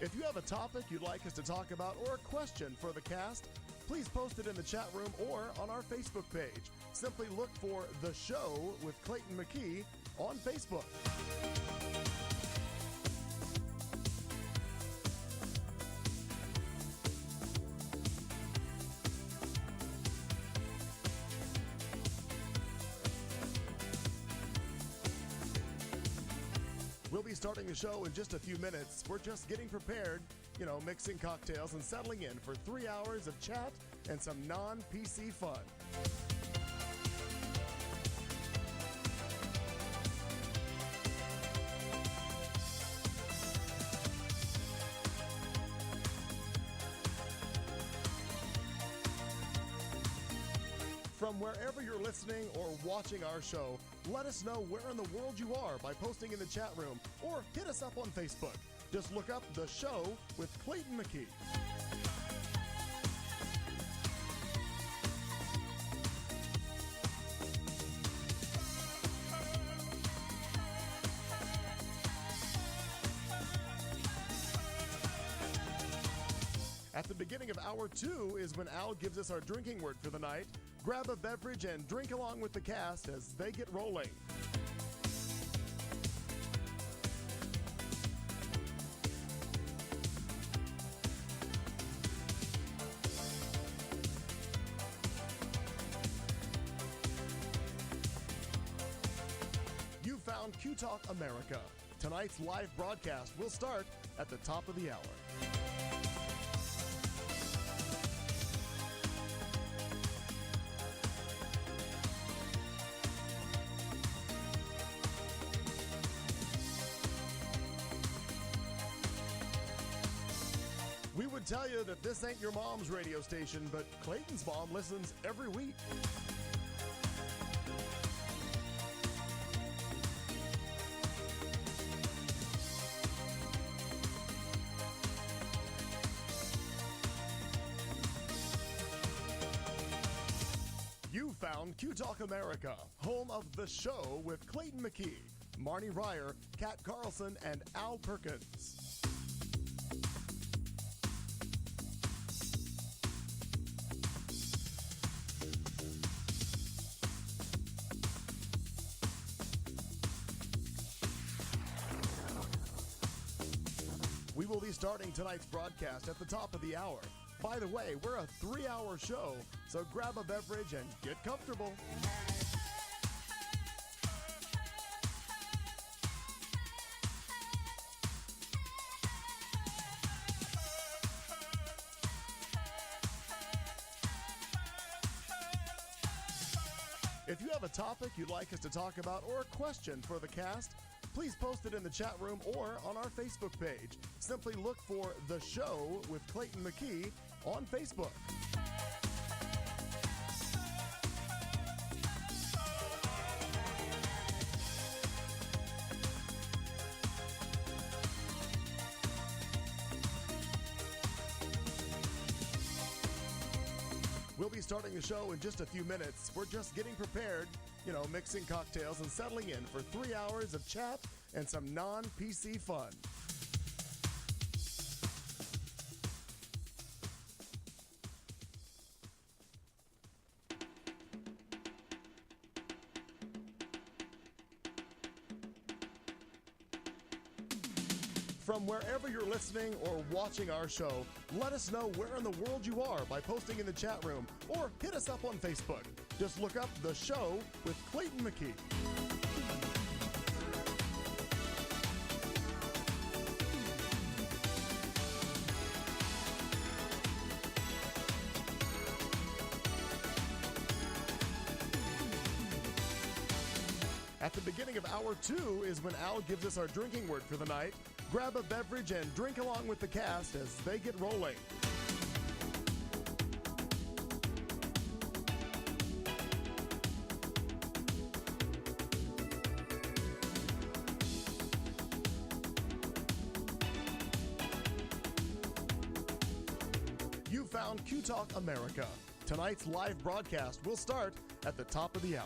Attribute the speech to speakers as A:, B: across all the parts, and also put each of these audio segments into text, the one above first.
A: If you have a topic you'd like us to talk about or a question for the cast, please post it in the chat room or on our Facebook page. Simply look for The Show with Clayton McKee on Facebook. We'll be starting the show in just a few minutes. We're just getting prepared, mixing cocktails and settling in for 3 hours of chat and some non-PC fun. From wherever you're listening or watching our show, let us know where in the world you are by posting in the chat room or hit us up on Facebook. Just look up The Show with Clayton McKee. At the beginning of Hour 2 is when Al gives us our drinking word for the night. Grab a beverage and drink along with the cast as they get rolling. You found Q Talk America. Tonight's live broadcast will start at the top of the hour. We would tell you that this ain't your mom's radio station, but Clayton's mom listens every week. You found Q Talk America, home of The Show with Clayton McKee, Marnie Ryer, Kat Carlson, and Al Perkins. We will be starting tonight's broadcast at the top of the hour. By the way, we're a 3-hour show, so grab a beverage and get comfortable. If you have a topic you'd like us to talk about or a question for the cast, please post it in the chat room or on our Facebook page. Simply look for The Show with Clayton McKee on Facebook. We'll be starting the show in just a few minutes. We're just getting prepared, mixing cocktails and settling in for 3 hours of chat and some non-PC fun. From wherever you're listening or watching our show, let us know where in the world you are by posting in the chat room or hit us up on Facebook. Just look up The Show with Clayton McKee. At the beginning of Hour 2 is when Al gives us our drinking word for the night. Grab a beverage and drink along with the cast as they get rolling. You found Q Talk America. Tonight's live broadcast will start at the top of the hour.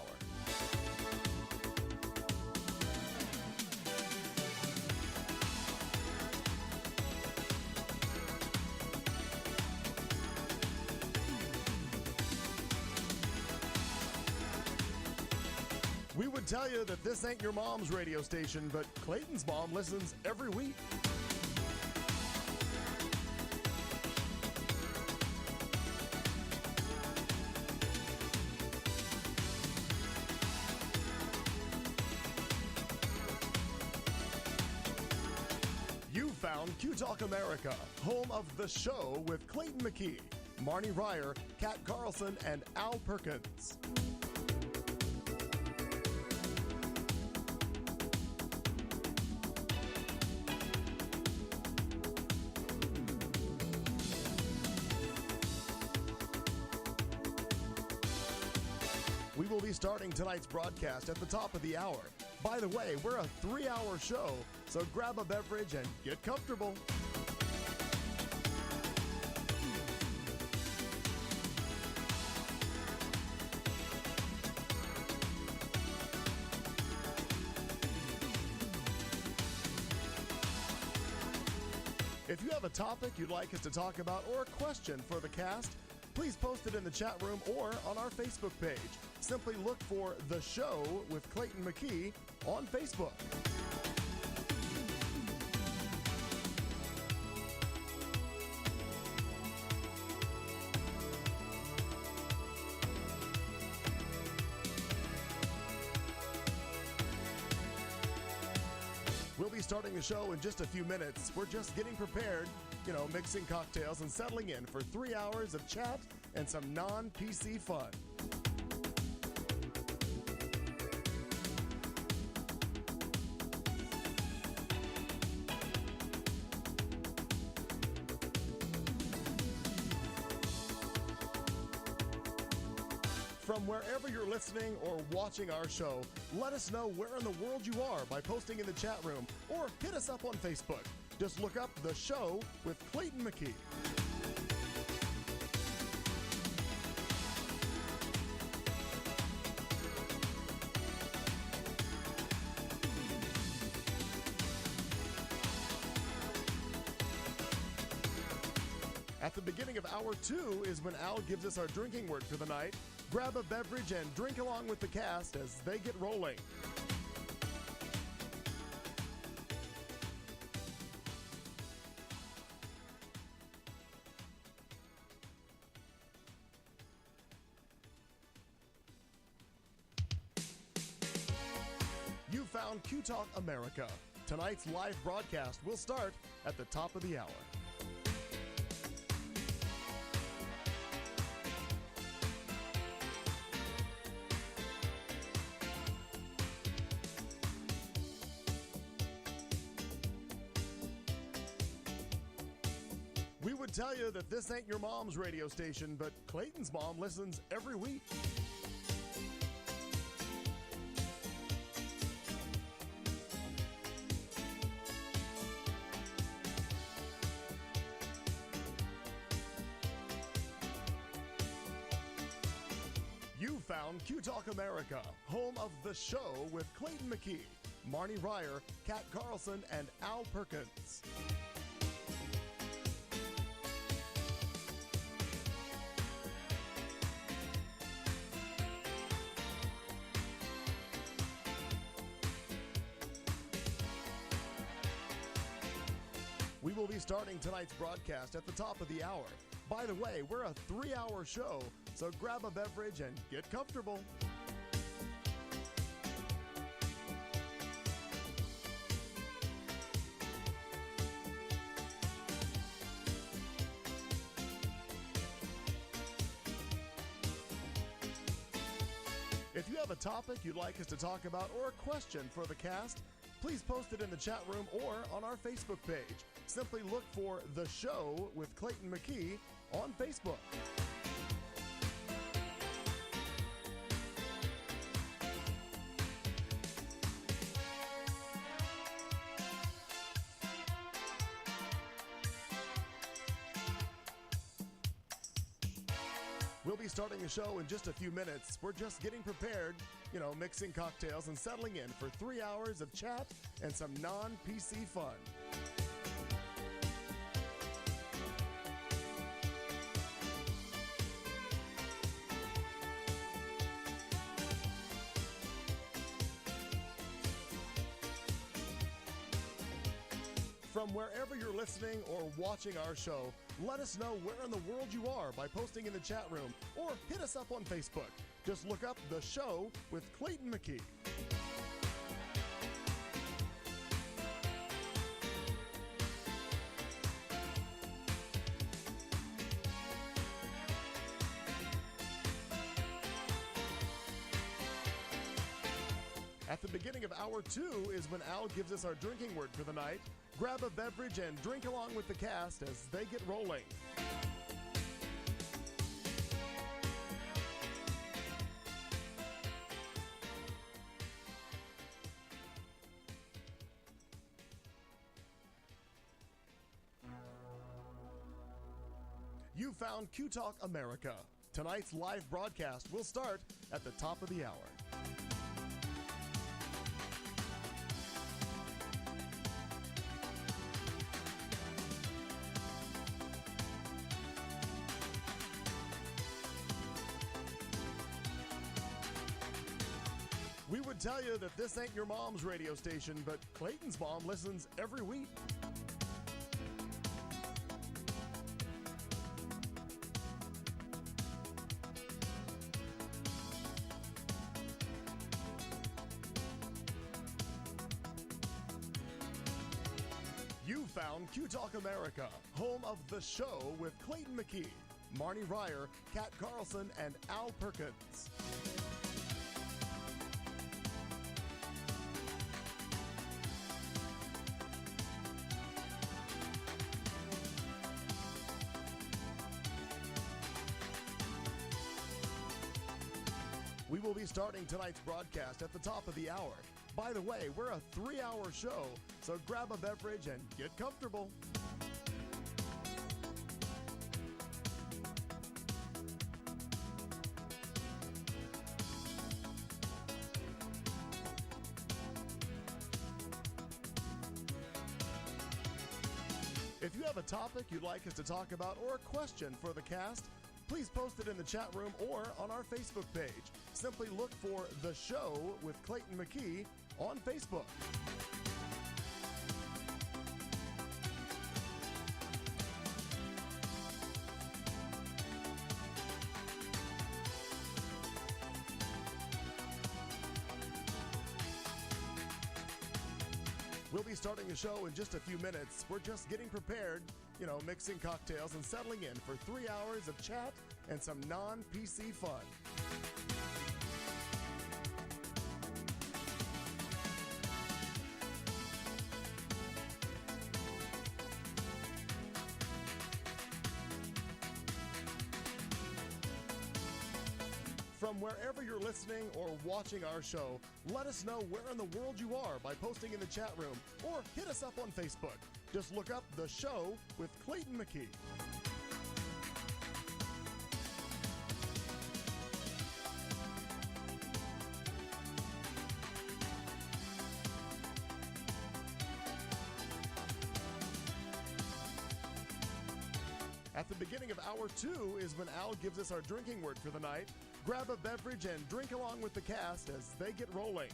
A: would tell you that this ain't your mom's radio station, but Clayton's mom listens every week. You found Q Talk America, home of The Show with Clayton McKee, Marnie Ryer, Kat Carlson, and Al Perkins. We will be starting tonight's broadcast at the top of the hour. By the way, we're a 3-hour show, so grab a beverage and get comfortable. If you have a topic you'd like us to talk about or a question for the cast, please post it in the chat room or on our Facebook page. Simply look for The Show with Clayton McKee on Facebook. We'll be starting the show in just a few minutes. We're just getting prepared, mixing cocktails and settling in for 3 hours of chat and some non-PC fun. From wherever you're listening or watching our show, let us know where in the world you are by posting in the chat room or hit us up on Facebook. Just look up The Show with Clayton McKee. At the beginning of hour 2 is when Al gives us our drinking word for the night. Grab a beverage and drink along with the cast as they get rolling. You found Q Talk America. Tonight's live broadcast will start at the top of the hour. We would tell you that this ain't your mom's radio station, but Clayton's mom listens every week. You found Q Talk America, home of The Show with Clayton McKee, Marnie Ryer, Kat Carlson, and Al Perkins. We will be starting tonight's broadcast at the top of the hour. By the way, we're a 3-hour show, so grab a beverage and get comfortable. If you have a topic you'd like us to talk about or a question for the cast, please post it in the chat room or on our Facebook page. Simply look for The Show with Clayton McKee on Facebook. We'll be starting the show in just a few minutes. We're just getting prepared, mixing cocktails and settling in for 3 hours of chat and some non-PC fun. From wherever you're listening or watching our show, let us know where in the world you are by posting in the chat room or hit us up on Facebook. Just look up The Show with Clayton McKee. At the beginning of hour 2 is when Al gives us our drinking word for the night. Grab a beverage and drink along with the cast as they get rolling. You found Q Talk America. Tonight's live broadcast will start at the top of the hour. We would tell you that this ain't your mom's radio station, but Clayton's mom listens every week. You found Q Talk America, home of The Show with Clayton McKee, Marnie Ryer, Kat Carlson, and Al Perkins. We will be starting tonight's broadcast at the top of the hour. By the way, we're a 3-hour show, so grab a beverage and get comfortable. If you have a topic you'd like us to talk about or a question for the cast, please post it in the chat room or on our Facebook page. Simply look for The Show with Clayton McKee on Facebook. We'll be starting the show in just a few minutes. We're just getting prepared, mixing cocktails and settling in for 3 hours of chat and some non-PC fun. From wherever you're listening or watching our show, let us know where in the world you are by posting in the chat room or hit us up on Facebook. Just look up The Show with Clayton McKee. At the beginning of hour 2 is when Al gives us our drinking word for the night. Grab a beverage and drink along with the cast as they get rolling.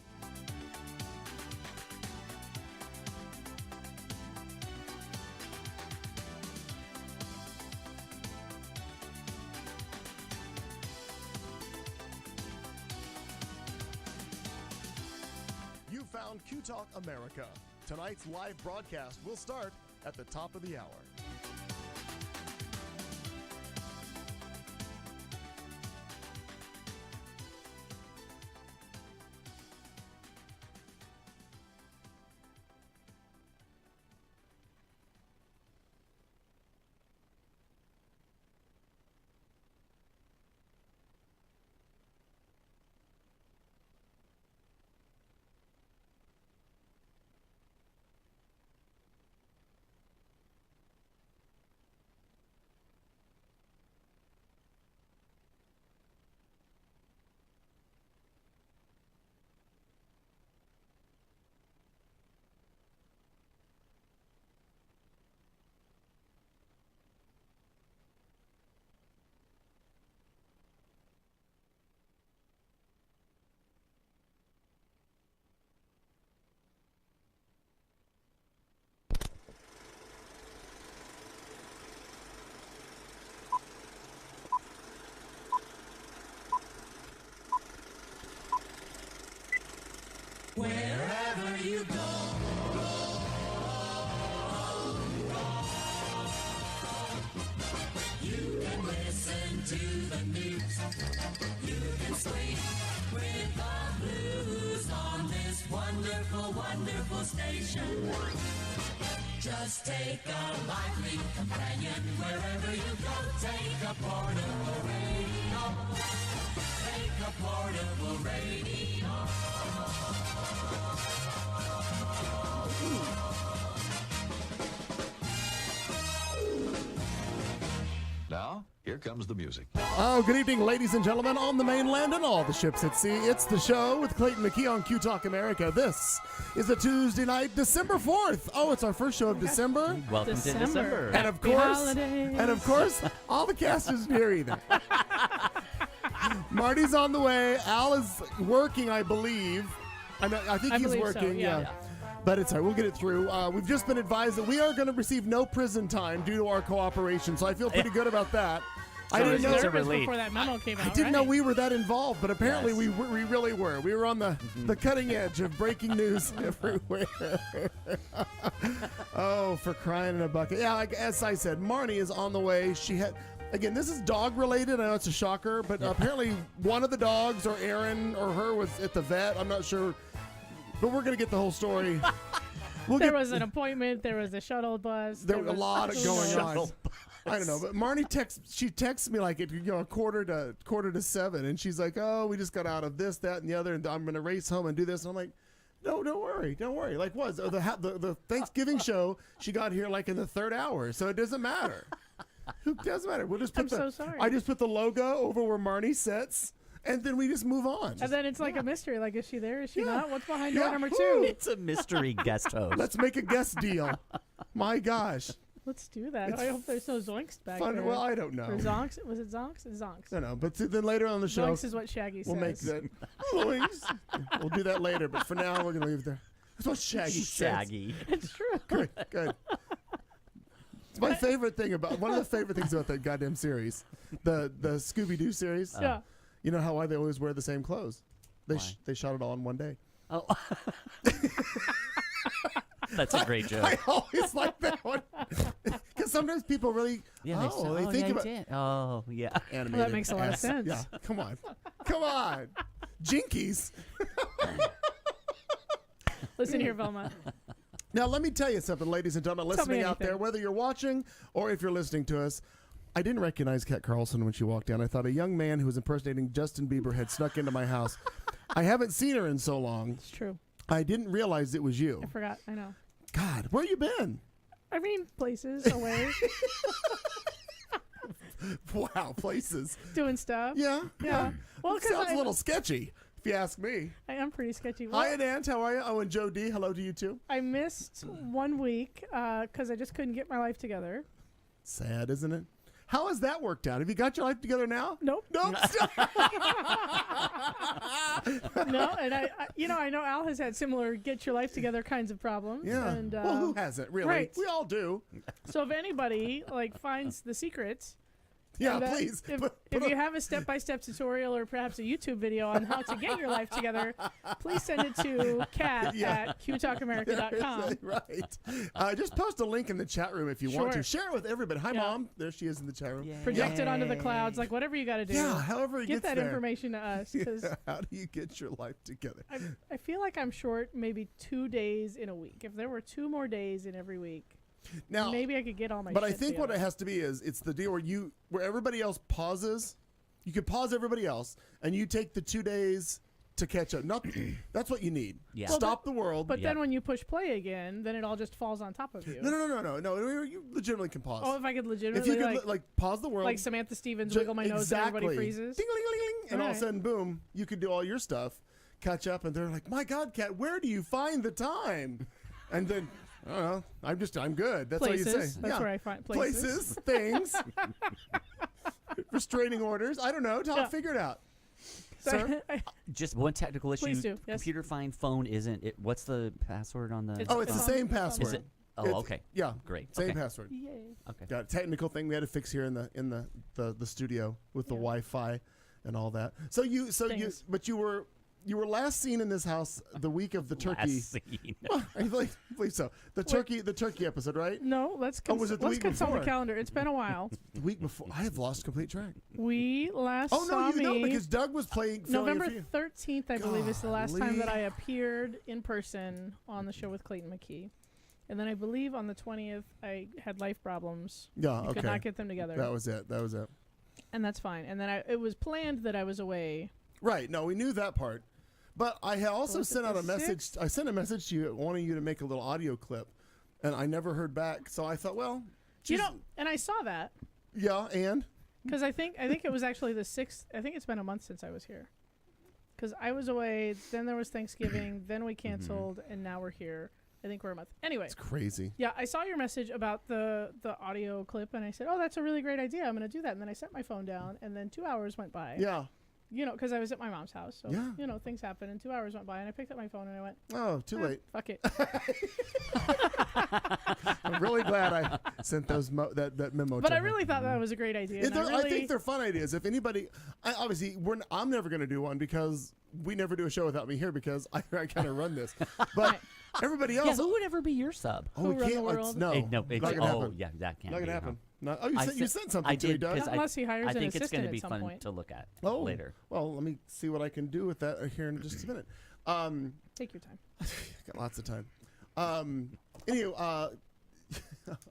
A: You found Q Talk America. Tonight's live broadcast will start at the top of the hour.
B: sleep with the blues on this wonderful, wonderful station. Just take a lively companion wherever you go. Take a portable radio. Take a portable radio.
C: Now, here comes the music.
A: Oh, good evening, ladies and gentlemen, on the mainland and all the ships at sea. It's the show with Clayton McKee on Q Talk America. This is a Tuesday night, December 4th. Oh, it's our first show of December.
D: Welcome to December.
A: And of course, all the cast isn't here either. Marty's on the way. Al is working, I believe. I think he's working.
E: So, yeah.
A: But it's all right. We'll get it through. We've just been advised that we are going to receive no prison time due to our cooperation, so I feel pretty good about that. I didn't know.
D: It's a relief.
E: Before that memo came out.
A: I didn't know
E: right?
A: we were that involved, but apparently
D: Yes.
A: we really were. We were on the cutting edge of breaking news everywhere. Oh, for crying in a bucket. Yeah, as I said, Marnie is on the way. She had, again, this is dog related. I know it's a shocker, but apparently one of the dogs, or Aaron or her, was at the vet. I'm not sure, but we're going to get the whole story.
E: There was an appointment. There was a shuttle bus.
A: There was a lot going on.
D: Shuttle
A: I don't know, but Marnie texts me like at quarter to 7, and she's like, "Oh, we just got out of this, that, and the other, and I'm gonna race home and do this." And I'm like, "No, don't worry. Like, what? The Thanksgiving show, she got here like in the 3rd hour, so it doesn't matter. Who doesn't matter? We'll just put
E: so sorry.
A: I just put the logo over where Marnie sits, and then we just move on.
E: And then it's like a mystery. Like, is she there? Is she not? What's behind
A: Yeah.
E: door number 2?
D: It's a mystery guest host.
A: Let's make a guest deal. My gosh,
E: Let's do that.
A: It's
E: I hope there's no Zoinks back
A: fun.
E: there.
A: Well, I don't know.
E: Or Zonks? Was it Zonks? It's Zonks.
A: No, but then later on the show,
E: Zonks is what Shaggy
A: we'll make
E: says.
A: that noise. We'll do that later, but for now, we're going to leave it there. That's what Shaggy says.
D: Shaggy.
E: It's true.
A: Good. It's my favorite thing one of the favorite things about that goddamn series, the Scooby-Doo series.
E: Yeah.
A: You know why they always wear the same clothes? They shot it all in one day.
D: Oh. That's a great joke.
A: I always like that one. Because sometimes people really, they think about
D: Oh, yeah.
A: animated.
E: Well, that makes a lot of sense.
A: Yeah, come on. Jinkies.
E: Listen here, Velma.
A: Now, let me tell you something, ladies and gentlemen,
E: Tell me
A: listening out there,
E: anything.
A: whether you're watching or if you're listening to us. I didn't recognize Kat Carlson when she walked down. I thought a young man who was impersonating Justin Bieber had snuck into my house. I haven't seen her in so long.
E: It's true.
A: I didn't realize it was you.
E: I forgot. I know.
A: God, where you been?
E: I mean, places away,
A: Wow, places.
E: doing stuff.
A: Yeah.
E: Yeah. Well, because
A: Sounds a little sketchy, if you ask me.
E: I am pretty sketchy. Well,
A: Hi, Aunt. How are you? Oh, and Joe D. Hello to you, too.
E: I missed 1 week because I just couldn't get my life together.
A: Sad, isn't it? How has that worked out? Have you got your life together now?
E: Nope.
A: Nope.
E: No, and I know Al has had similar get your life together kinds of problems.
A: Yeah.
E: And,
A: Well, who hasn't, really?
E: right.
A: We all do.
E: So if anybody finds the secrets,
A: Yeah,
E: and,
A: please.
E: If
A: Put
E: you have a step-by-step tutorial or perhaps a YouTube video on how to get your life together, please send it to Kat at qtalkamerica.com.
A: Right. Just post a link in the chat room if you want to.
E: Sure.
A: Share it with everybody. Hi,
E: Yeah.
A: Mom. There she is in the chat room.
E: Project it onto the clouds, like whatever you got to do.
A: Yeah, however it
E: Get
A: gets
E: that
A: there.
E: information to us because
A: How do you get your life together?
E: I feel like I'm short maybe 2 days in a week. If there were 2 more days in every week,
A: Now,
E: maybe I could get all my
A: but I
E: shit
A: think what
E: together.
A: it has to be is it's the deal where everybody else pauses. You can pause everybody else, and you take the 2 days to catch up. That's what you need.
D: Yeah.
A: Stop the world.
E: But
D: Yeah.
E: then when you push play again, then it all just falls on top of you.
A: No. You legitimately can pause.
E: Oh, if I could
A: if
E: legitimately
A: you could like pause the world,
E: like Samantha Stevens,
A: Ju-
E: wiggle my nose and everybody freezes.
A: Ding-a-ling-a-ling-a-ling, and all of a
E: Alright.
A: sudden, boom, you could do all your stuff, catch up, and they're like, "My God, Kat, where do you find the time?" And then, I don't know, I'm good. That's
E: Places.
A: all you say.
E: That's where I find places.
A: things, restraining orders. I don't know.
E: Yeah.
A: Figure it out. Sir?
D: Just one technical issue.
E: Please do, yes.
D: Computer find phone isn't it? What's the password on the?
E: It's-
A: Oh, it's the
E: on-
A: same
E: it's on
A: password.
D: Is it? Oh,
A: It's-
D: okay.
A: Yeah,
D: Great.
A: same
D: Okay.
A: password.
E: Yay.
D: Okay.
A: Got a technical thing we had to fix here in the studio with the
E: Yeah.
A: Wi-Fi and all that. So you
E: Things.
A: but you were you were last seen in this house the week of the turkey.
D: Last scene.
A: Well, I believe so. The turkey episode, right?
E: No, let's
A: was it the
E: let's
A: week
E: consult the
A: before?
E: calendar. It's been a while.
A: The week before. I have lost complete track.
E: We last
A: Oh
E: saw
A: no, you know
E: me
A: because Doug was playing
E: November
A: filling in for you.
E: 13th, I believe, is the last time that
A: Golly.
E: I appeared in person on the show with Clayton McKee. And then I believe on the 20th, I had life problems.
A: Yeah,
E: I
A: okay.
E: could not get them together.
A: That was it.
E: And that's fine. And then it was planned that I was away.
A: Right. No, we knew that part. But I had also
E: was it
A: sent out
E: the
A: a message.
E: 6th?
A: I sent a message to you wanting you to make a little audio clip, and I never heard back. So I thought, well,
E: You
A: she's-
E: know, and I saw that
A: yeah, and
E: because I think it was actually the 6th. I think it's been a month since I was here. Because I was away, then there was Thanksgiving, then we canceled, and now we're here. I think we're a month. Anyway.
A: it's crazy.
E: Yeah, I saw your message about the audio clip, and I said, "Oh, that's a really great idea. I'm going to do that." And then I set my phone down, and then 2 hours went by.
A: Yeah.
E: You know, because I was at my mom's house, so
A: Yeah.
E: you know things happen. And 2 hours went by, and I picked up my phone and I went,
A: Oh, too late.
E: "Fuck it."
A: I'm really glad I sent those that memo.
E: But
A: to
E: I
A: her.
E: really thought that was a great idea. And
A: I think they're fun ideas. If anybody, obviously, I'm never going to do one because we never do a show without me here because I kind of run this. But everybody else,
D: Yeah, who would ever be your sub?
A: oh,
E: Who
A: we
E: run the
A: can't.
E: world?
A: No,
D: Hey, no,
A: not
D: it's,
A: gonna happen.
D: yeah, that can't
A: Not
D: be.
A: gonna
D: huh?
A: happen. No, oh, you
D: I
A: sent
D: sent-
A: something
D: I
A: to me,
D: did,
A: Doug.
D: 'cause
E: Unless he hires
D: I
E: an
D: think it's
E: assistant
D: going to be
E: at some
D: fun
E: point.
D: to look at
A: Oh,
D: later.
A: Well, let me see what I can do with that here in just a minute.
E: Take your time.
A: Got lots of time. Anyway,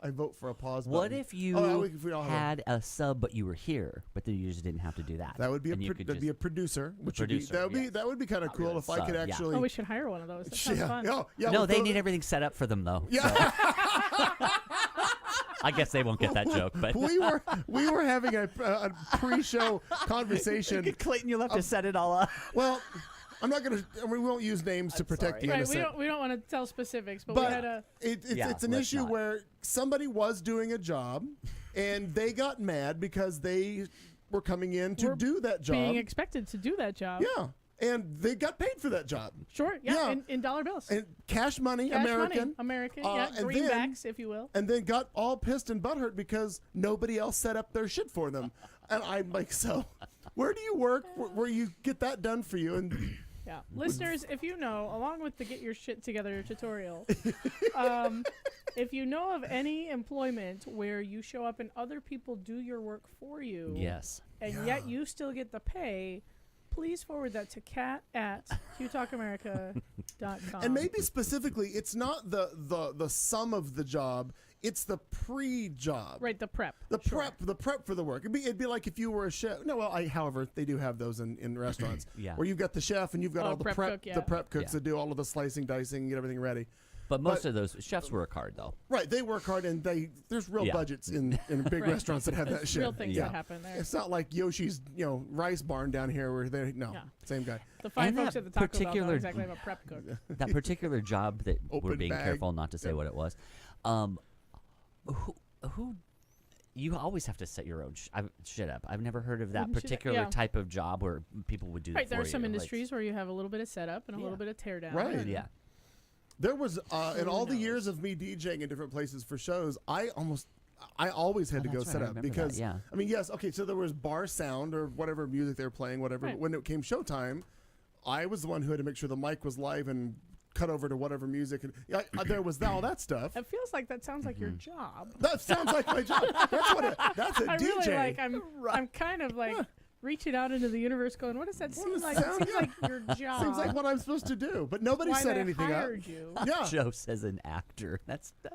A: I vote for a pause button.
D: What if you
A: if we don't have
D: had a sub, but you were here, but then you just didn't have to do that?
A: that would be
D: And you could
A: that'd be a
D: just-
A: producer, which
D: producer,
A: would be
D: yes.
A: that would be kind of
D: Not
A: cool
D: really a
A: if I could
D: sub, yeah.
A: actually.
E: Oh, we should hire one of those. That sounds fun.
A: Yeah,
D: no,
A: well,
D: they
A: so-
D: need everything set up for them though.
A: Yeah.
D: I guess they won't get that joke, but
A: we were having a pre-show conversation.
D: Clayton, you'll have to set it all up.
A: Well, I'm not gonna. We won't use names to protect
D: sorry.
A: the
E: Right,
A: innocent.
E: we don't want to tell specifics, but we had a
A: It's an
D: let's
A: issue
D: not.
A: where somebody was doing a job, and they got mad because they were coming in to
E: Were
A: do that job.
E: being expected to do that job.
A: Yeah, and they got paid for that job.
E: Sure. Yeah.
A: Yeah.
E: In dollar bills.
A: And cash money,
E: Cash
A: American.
E: money. American.
A: Uh,
E: Yeah.
A: and
E: Greenbacks, if you will.
A: And then got all pissed and butthurt because nobody else set up their shit for them. And I'm like, so where do you work where you get that done for you? And
E: Yeah. Listeners, if you know, along with the Get Your Shit Together tutorial, if you know of any employment where you show up and other people do your work for you,
D: Yes.
E: and yet you still get the pay, please forward that to cat@qtalkamerica.com.
A: and maybe specifically, it's not the sum of the job; it's the pre-job.
E: Right, the prep.
A: The
E: Sure.
A: prep for the work. It'd be like if you were a chef. No, well, however, they do have those in restaurants.
D: Yeah.
A: Where you've got the chef and you've got
E: Oh,
A: all the
E: prep cook, yeah.
A: the prep cooks
D: Yeah.
A: that do all of the slicing, dicing, get everything ready.
D: But most of those chefs work hard though.
A: Right, they work hard and there's real
D: Yeah.
A: budgets in big
E: Right.
A: restaurants that have that
E: There's
A: shit.
E: real things
A: yeah.
E: that happen there.
A: It's not like Yoshi's, rice barn down here where they
E: Yeah.
A: same guy.
E: The fine
D: And
E: folks
D: that
E: at the Taco Bell don't
D: particular-
E: exactly have a prep cook.
D: That particular job that we're
A: Open
D: being
A: bag.
D: careful not to say what it was. Who you always have to set your own shit up. I've never heard of that
E: Wouldn't you-
D: particular
E: yeah.
D: type of job where people would do that
E: Right, there
D: for
E: are some
D: you, like-
E: industries where you have a little bit of setup and a
D: Yeah.
E: little bit of tear down.
A: Right.
D: Yeah.
A: There was in all the
E: knows?
A: years of me DJing in different places for shows, I always had to go
D: that's
A: set
D: right, I
A: up
D: remember that,
A: because
D: yeah.
A: I mean, yes, okay, so there was bar sound or whatever music they were playing, whatever.
E: Right.
A: But when it came showtime, I was the one who had to make sure the mic was live and cut over to whatever music. And there was all that stuff.
E: It feels like that sounds like your job.
A: That sounds like my job. That's a
E: I
A: DJ.
E: really like. I'm kind of like reaching out into the universe, going, "What does that seem
A: does
E: like?
A: it
E: It
A: sound-
E: seems
A: yeah.
E: like your job.
A: Seems like what I'm supposed to do, but nobody
E: why
A: said
E: they
A: anything up.
E: hired you."
A: Yeah.
D: Joe says an actor. That's good.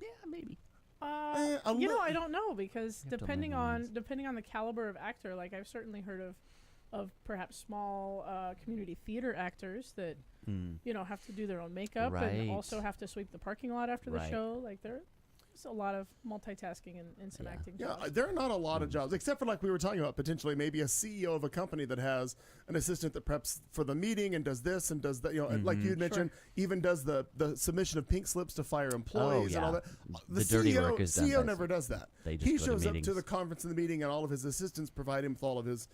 D: Yeah, maybe.
E: I don't know because
D: You have to
E: depending
D: learn
E: on
D: lines.
E: the caliber of actor, like I've certainly heard of perhaps small community theater actors that have to do their own makeup
D: Right.
E: and also have to sweep the parking lot after the
D: Right.
E: show. Like there's a lot of multitasking in some
D: Yeah.
E: acting.
A: Yeah,
E: jobs.
A: there are not a lot of jobs, except for like we were talking about potentially maybe a CEO of a company that has an assistant that preps for the meeting and does this and does that. And like you had mentioned, even does the submission of pink slips to fire employees and all
D: yeah.
A: that.
D: The dirty work is done
A: CEO
D: by
A: never does that.
D: They just
A: He
D: go to
A: shows up to
D: meetings.
A: the conference and the meeting, and all of his assistants provide him with all of his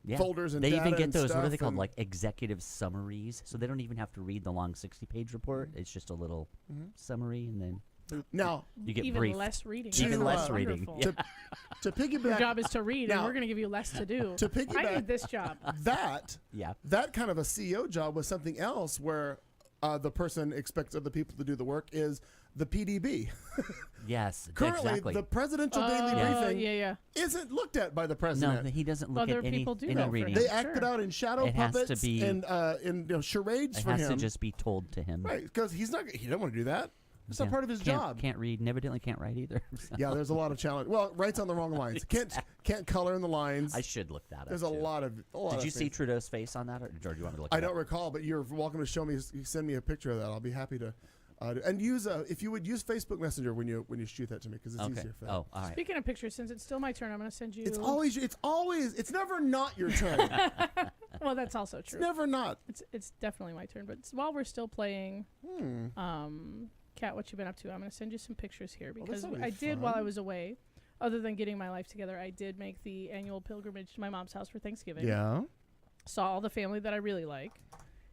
D: Yeah.
A: folders and
D: they
A: data
D: even get
A: and
D: those. What are
A: stuff
D: they called?
A: and-
D: Like executive summaries. So they don't even have to read the long 60-page report. It's just a little summary, and then
A: Now,
D: You get
E: even
D: briefed.
E: less reading.
D: Even
E: That's
D: less reading.
E: wonderful.
A: to
E: Your
A: piggyback
E: job is to read,
A: Now-
E: and we're going to give you less to do.
A: To
E: I
A: piggyback-
E: need this job.
D: Yeah.
A: that kind of a CEO job was something else where the person expects other people to do the work is the PDB.
D: Yes.
A: Currently,
D: exactly.
A: the presidential daily
E: Oh,
A: briefing
E: yeah.
A: isn't looked at by the
D: no,
A: president.
D: he doesn't look
E: Other
D: at any,
E: people do
D: any
E: that for
D: reading.
E: him.
A: They acted
E: Sure.
A: out in shadow
D: It has to
A: puppets
D: be-
A: and charades
D: It
A: for
D: has
A: him.
D: to just be told to him.
A: Right, because he don't want to do that. It's
D: Yeah.
A: not part of his
D: Can't-
A: job.
D: Can't read, and evidently can't write either. So
A: Yeah, there's a lot of challenge. Well, writes on the wrong lines. Can't color in the lines.
D: I should look that up.
A: There's a
D: too.
A: lot of.
D: Did you see
A: things.
D: Trudeau's face on that, or do you want me to look?
A: I
D: it
A: don't
D: up?
A: recall, but you're welcome to show me. Send me a picture of that. I'll be happy to. And use if you would use Facebook Messenger when you shoot that to me because it's
D: Okay.
A: easier for that.
D: Oh, all right.
E: Speaking of pictures, since it's still my turn, I'm going to send you.
A: It's never not your turn.
E: Well, that's also true.
A: It's never not.
E: It's definitely my turn. But while we're still playing,
A: Hmm.
E: Kat, what you been up to? I'm going to send you some pictures here because
A: that'll be
E: I did while I
A: fun.
E: was away. Other than getting my life together, I did make the annual pilgrimage to my mom's house for Thanksgiving.
A: Yeah.
E: Saw all the family that I really like.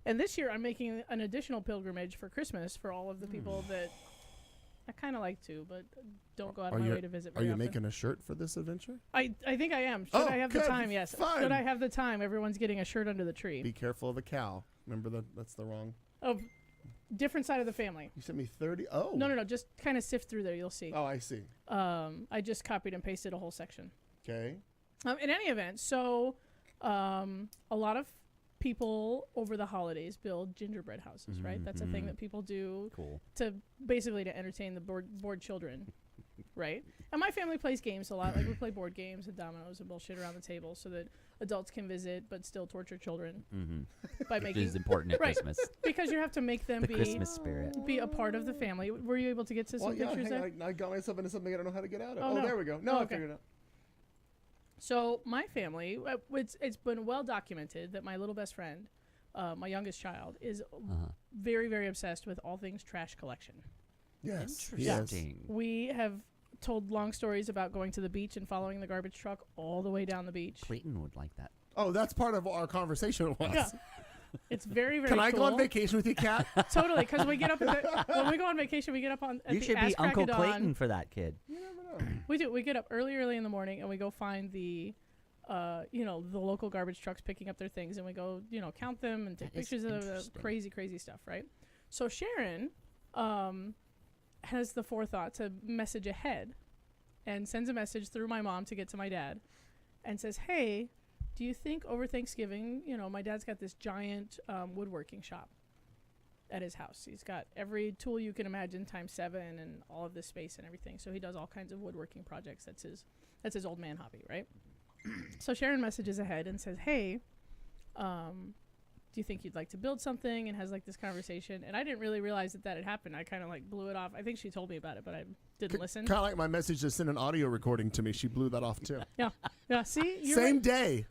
E: And this year, I'm making an additional pilgrimage for Christmas for all of the people that I kind of like to, but don't go out of my way to visit
A: Are
E: very
A: you
E: often.
A: making a shirt for this adventure?
E: I think I am. Should
A: Oh,
E: I have
A: good.
E: the time? Yes.
A: Fine.
E: Should I have the time? Everyone's getting a shirt under the tree.
A: Be careful of a cow. Remember that's the wrong.
E: Oh, different side of the family.
A: You sent me 30. Oh.
E: No. Just kind of sift through there. You'll see.
A: Oh, I see.
E: I just copied and pasted a whole section.
A: Okay.
E: In any event, so a lot of people over the holidays build gingerbread houses, right? That's a thing that people do
D: Cool.
E: to basically to entertain the bored children, right? And my family plays games a lot. Like we play board games and dominoes and bullshit around the table so that adults can visit but still torture children by
D: Which
E: making
D: is important at
E: right
D: Christmas.
E: because you have to make them
D: The
E: be
D: Christmas spirit.
E: a part of the family. Were you able to get to some
A: Well, yeah.
E: pictures
A: Hang
E: there?
A: on, I got myself into something I don't know how to get out of.
E: Oh,
A: Oh,
E: no.
A: there we go. No,
E: Oh,
A: I
E: okay.
A: figured it out.
E: So my family, it's been well documented that my little best friend, my youngest child, is very, very obsessed with all things trash collection.
A: Yes. Yes.
D: Interesting.
E: We have told long stories about going to the beach and following the garbage truck all the way down the beach.
D: Clayton would like that.
A: Oh, that's part of our conversation.
E: Yeah. It's very, very
A: Can I
E: cool.
A: go on vacation with you, Kat?
E: Totally, because we get up when we go on vacation, we get up on at
D: You
E: the
D: should
E: ass
D: be
E: crack
D: Uncle
E: of dawn.
D: Clayton for that kid.
E: We do. We get up early in the morning and we go find the local garbage trucks picking up their things, and we go, count them and take
D: That is
E: pictures of the
D: interesting.
E: crazy stuff, right? So Sharon has the forethought to message ahead and sends a message through my mom to get to my dad and says, hey, do you think over Thanksgiving, my dad's got this giant woodworking shop at his house. He's got every tool you can imagine ×7 and all of this space and everything. So he does all kinds of woodworking projects. That's his old man hobby, right? So Sharon messages ahead and says, hey, do you think you'd like to build something? And has like this conversation. And I didn't really realize that had happened. I kind of like blew it off. I think she told me about it, but I didn't listen.
A: Kind of like my message to send an audio recording to me. She blew that off too.
E: Yeah. See? You're
A: Same
E: right.
A: day.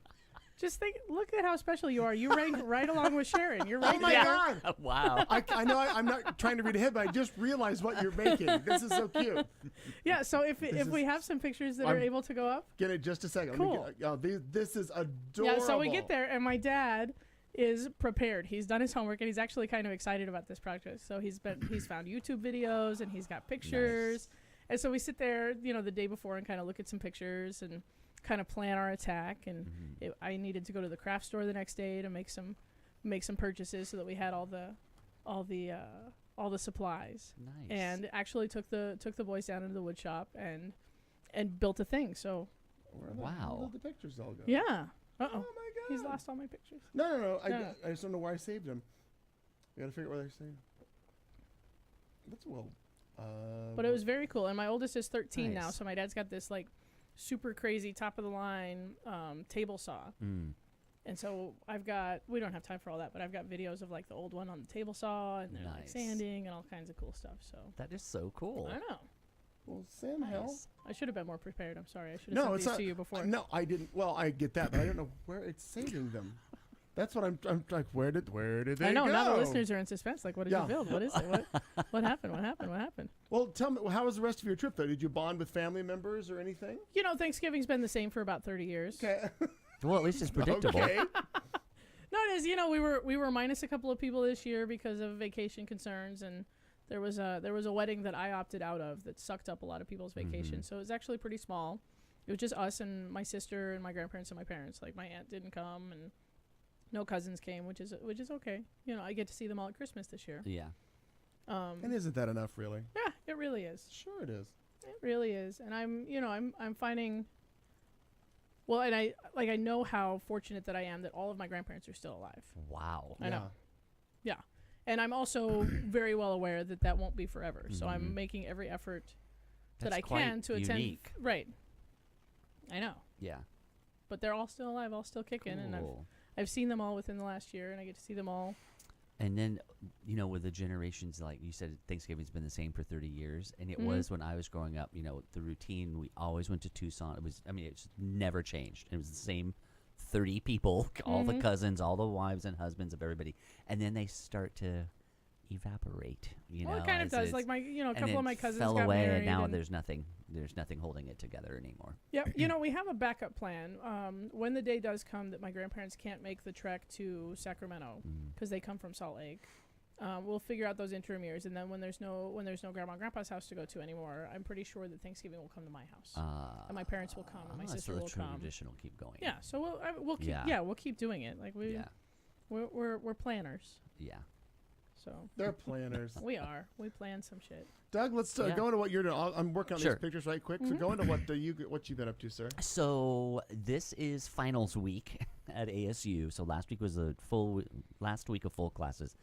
E: Just look at how special you are. You rank right along with Sharon. You're right
A: Oh my
E: there.
A: God.
D: Wow.
A: I know I'm not trying to read ahead, but I just realized what you're making. This is so cute.
E: Yeah, so if we have some pictures that are
A: I'm-
E: able to go up.
A: Get it just a second.
E: Cool.
A: This is adorable.
E: Yeah, so we get there, and my dad is prepared. He's done his homework, and he's actually kind of excited about this project. So he's found YouTube videos, and he's got pictures. And so we sit there, the day before and kind of look at some pictures and kind of plan our attack. And I needed to go to the craft store the next day to make some purchases so that we had all the supplies.
D: Nice.
E: And actually took the boys down into the wood shop and built a thing. So
D: Wow.
A: Where did the pictures all go?
E: yeah.
A: Oh my God.
E: He's lost all my pictures.
A: No.
E: No.
A: I just don't know where I saved them. We got to figure out where they're saved. That's well.
E: But it was very cool. And my oldest is 13 now,
D: Nice.
E: so my dad's got this like super crazy top of the line table saw. And so we don't have time for all that, but I've got videos of like the old one on the table saw and they're like
D: Nice.
E: sanding and all kinds of cool stuff. So
D: That is so cool.
E: I know.
A: Well, Sam, hell.
D: Nice.
E: I should have been more prepared. I'm sorry. I should have
A: No,
E: sent
A: it's
E: these
A: not.
E: to you before.
A: No, I didn't. Well, I get that, but I don't know where it's saving them. That's what I'm like. Where did they
E: I know.
A: go?
E: Now the listeners are in suspense. Like, what did
A: Yeah.
E: you build? What is it? What happened? What happened?
A: Well, tell me, how was the rest of your trip though? Did you bond with family members or anything?
E: Thanksgiving's been the same for about 30 years.
A: Okay.
D: Well, at least it's predictable.
A: Okay.
E: No, it is. We were minus a couple of people this year because of vacation concerns, and There was a wedding that I opted out of that sucked up a lot of people's vacation. So it was actually pretty small. It was just us and my sister and my grandparents and my parents. Like my aunt didn't come and no cousins came, which is okay. You know, I get to see them all at Christmas this year.
D: Yeah.
A: And isn't that enough, really?
E: Yeah, it really is.
A: Sure, it is.
E: It really is. And I'm finding. Well, and I know how fortunate that I am that all of my grandparents are still alive.
D: Wow.
E: I know. Yeah. And I'm also very well aware that that won't be forever. So I'm making every effort that
D: That's
E: I can to attend.
D: unique.
E: Right. I know.
D: Yeah.
E: But they're all still alive, all still kicking. And
D: Cool.
E: I've seen them all within the last year, and I get to see them all.
D: And then, you know, with the generations, like you said, Thanksgiving's been the same for 30 years. And it was when I was growing up, you know, the routine, we always went to Tucson. It's never changed. It was the same 30 people, all the cousins, all the wives and husbands of everybody. And then they start to evaporate, you know.
E: Well, it kind of
D: as
E: does.
D: it's-
E: Like a
D: and
E: couple
D: then
E: of my cousins
D: fell
E: got
D: away,
E: married.
D: and now
E: and
D: there's nothing holding it together anymore.
E: yeah, you know, we have a backup plan. When the day does come that my grandparents can't make the trek to Sacramento because they come from Salt Lake, we'll figure out those interim years, and then when there's no grandma and grandpa's house to go to anymore, I'm pretty sure that Thanksgiving will come to my house, and my parents will come, and my sister
D: so
E: will
D: the
E: come.
D: tradition will keep going.
E: Yeah, so we'll keep we'll keep doing it. Like we're planners.
D: Yeah.
E: So
A: They're planners.
E: we plan some shit.
A: Doug, let's
D: Yeah.
A: go into what you're doing. I'm working on
D: Sure.
A: these pictures right quick. So go into what you've been up to, sir.
D: So this is finals week at ASU. So last week was last week of full classes.